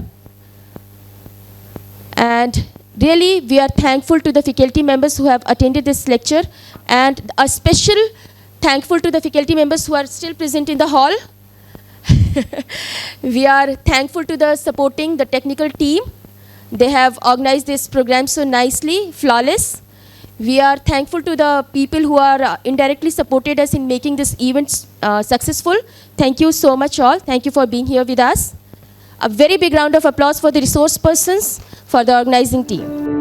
And really, we are thankful to the faculty members who have attended this lecture, and a special thankful to the faculty members who are still present in the hall. We are thankful to the supporting the technical team. They have organized this program so nicely, flawless. We are thankful to the people who are indirectly supported us in making this event successful. Thank you so much all. Thank you for being here with us. A very big round of applause for the resource persons, for the organizing team.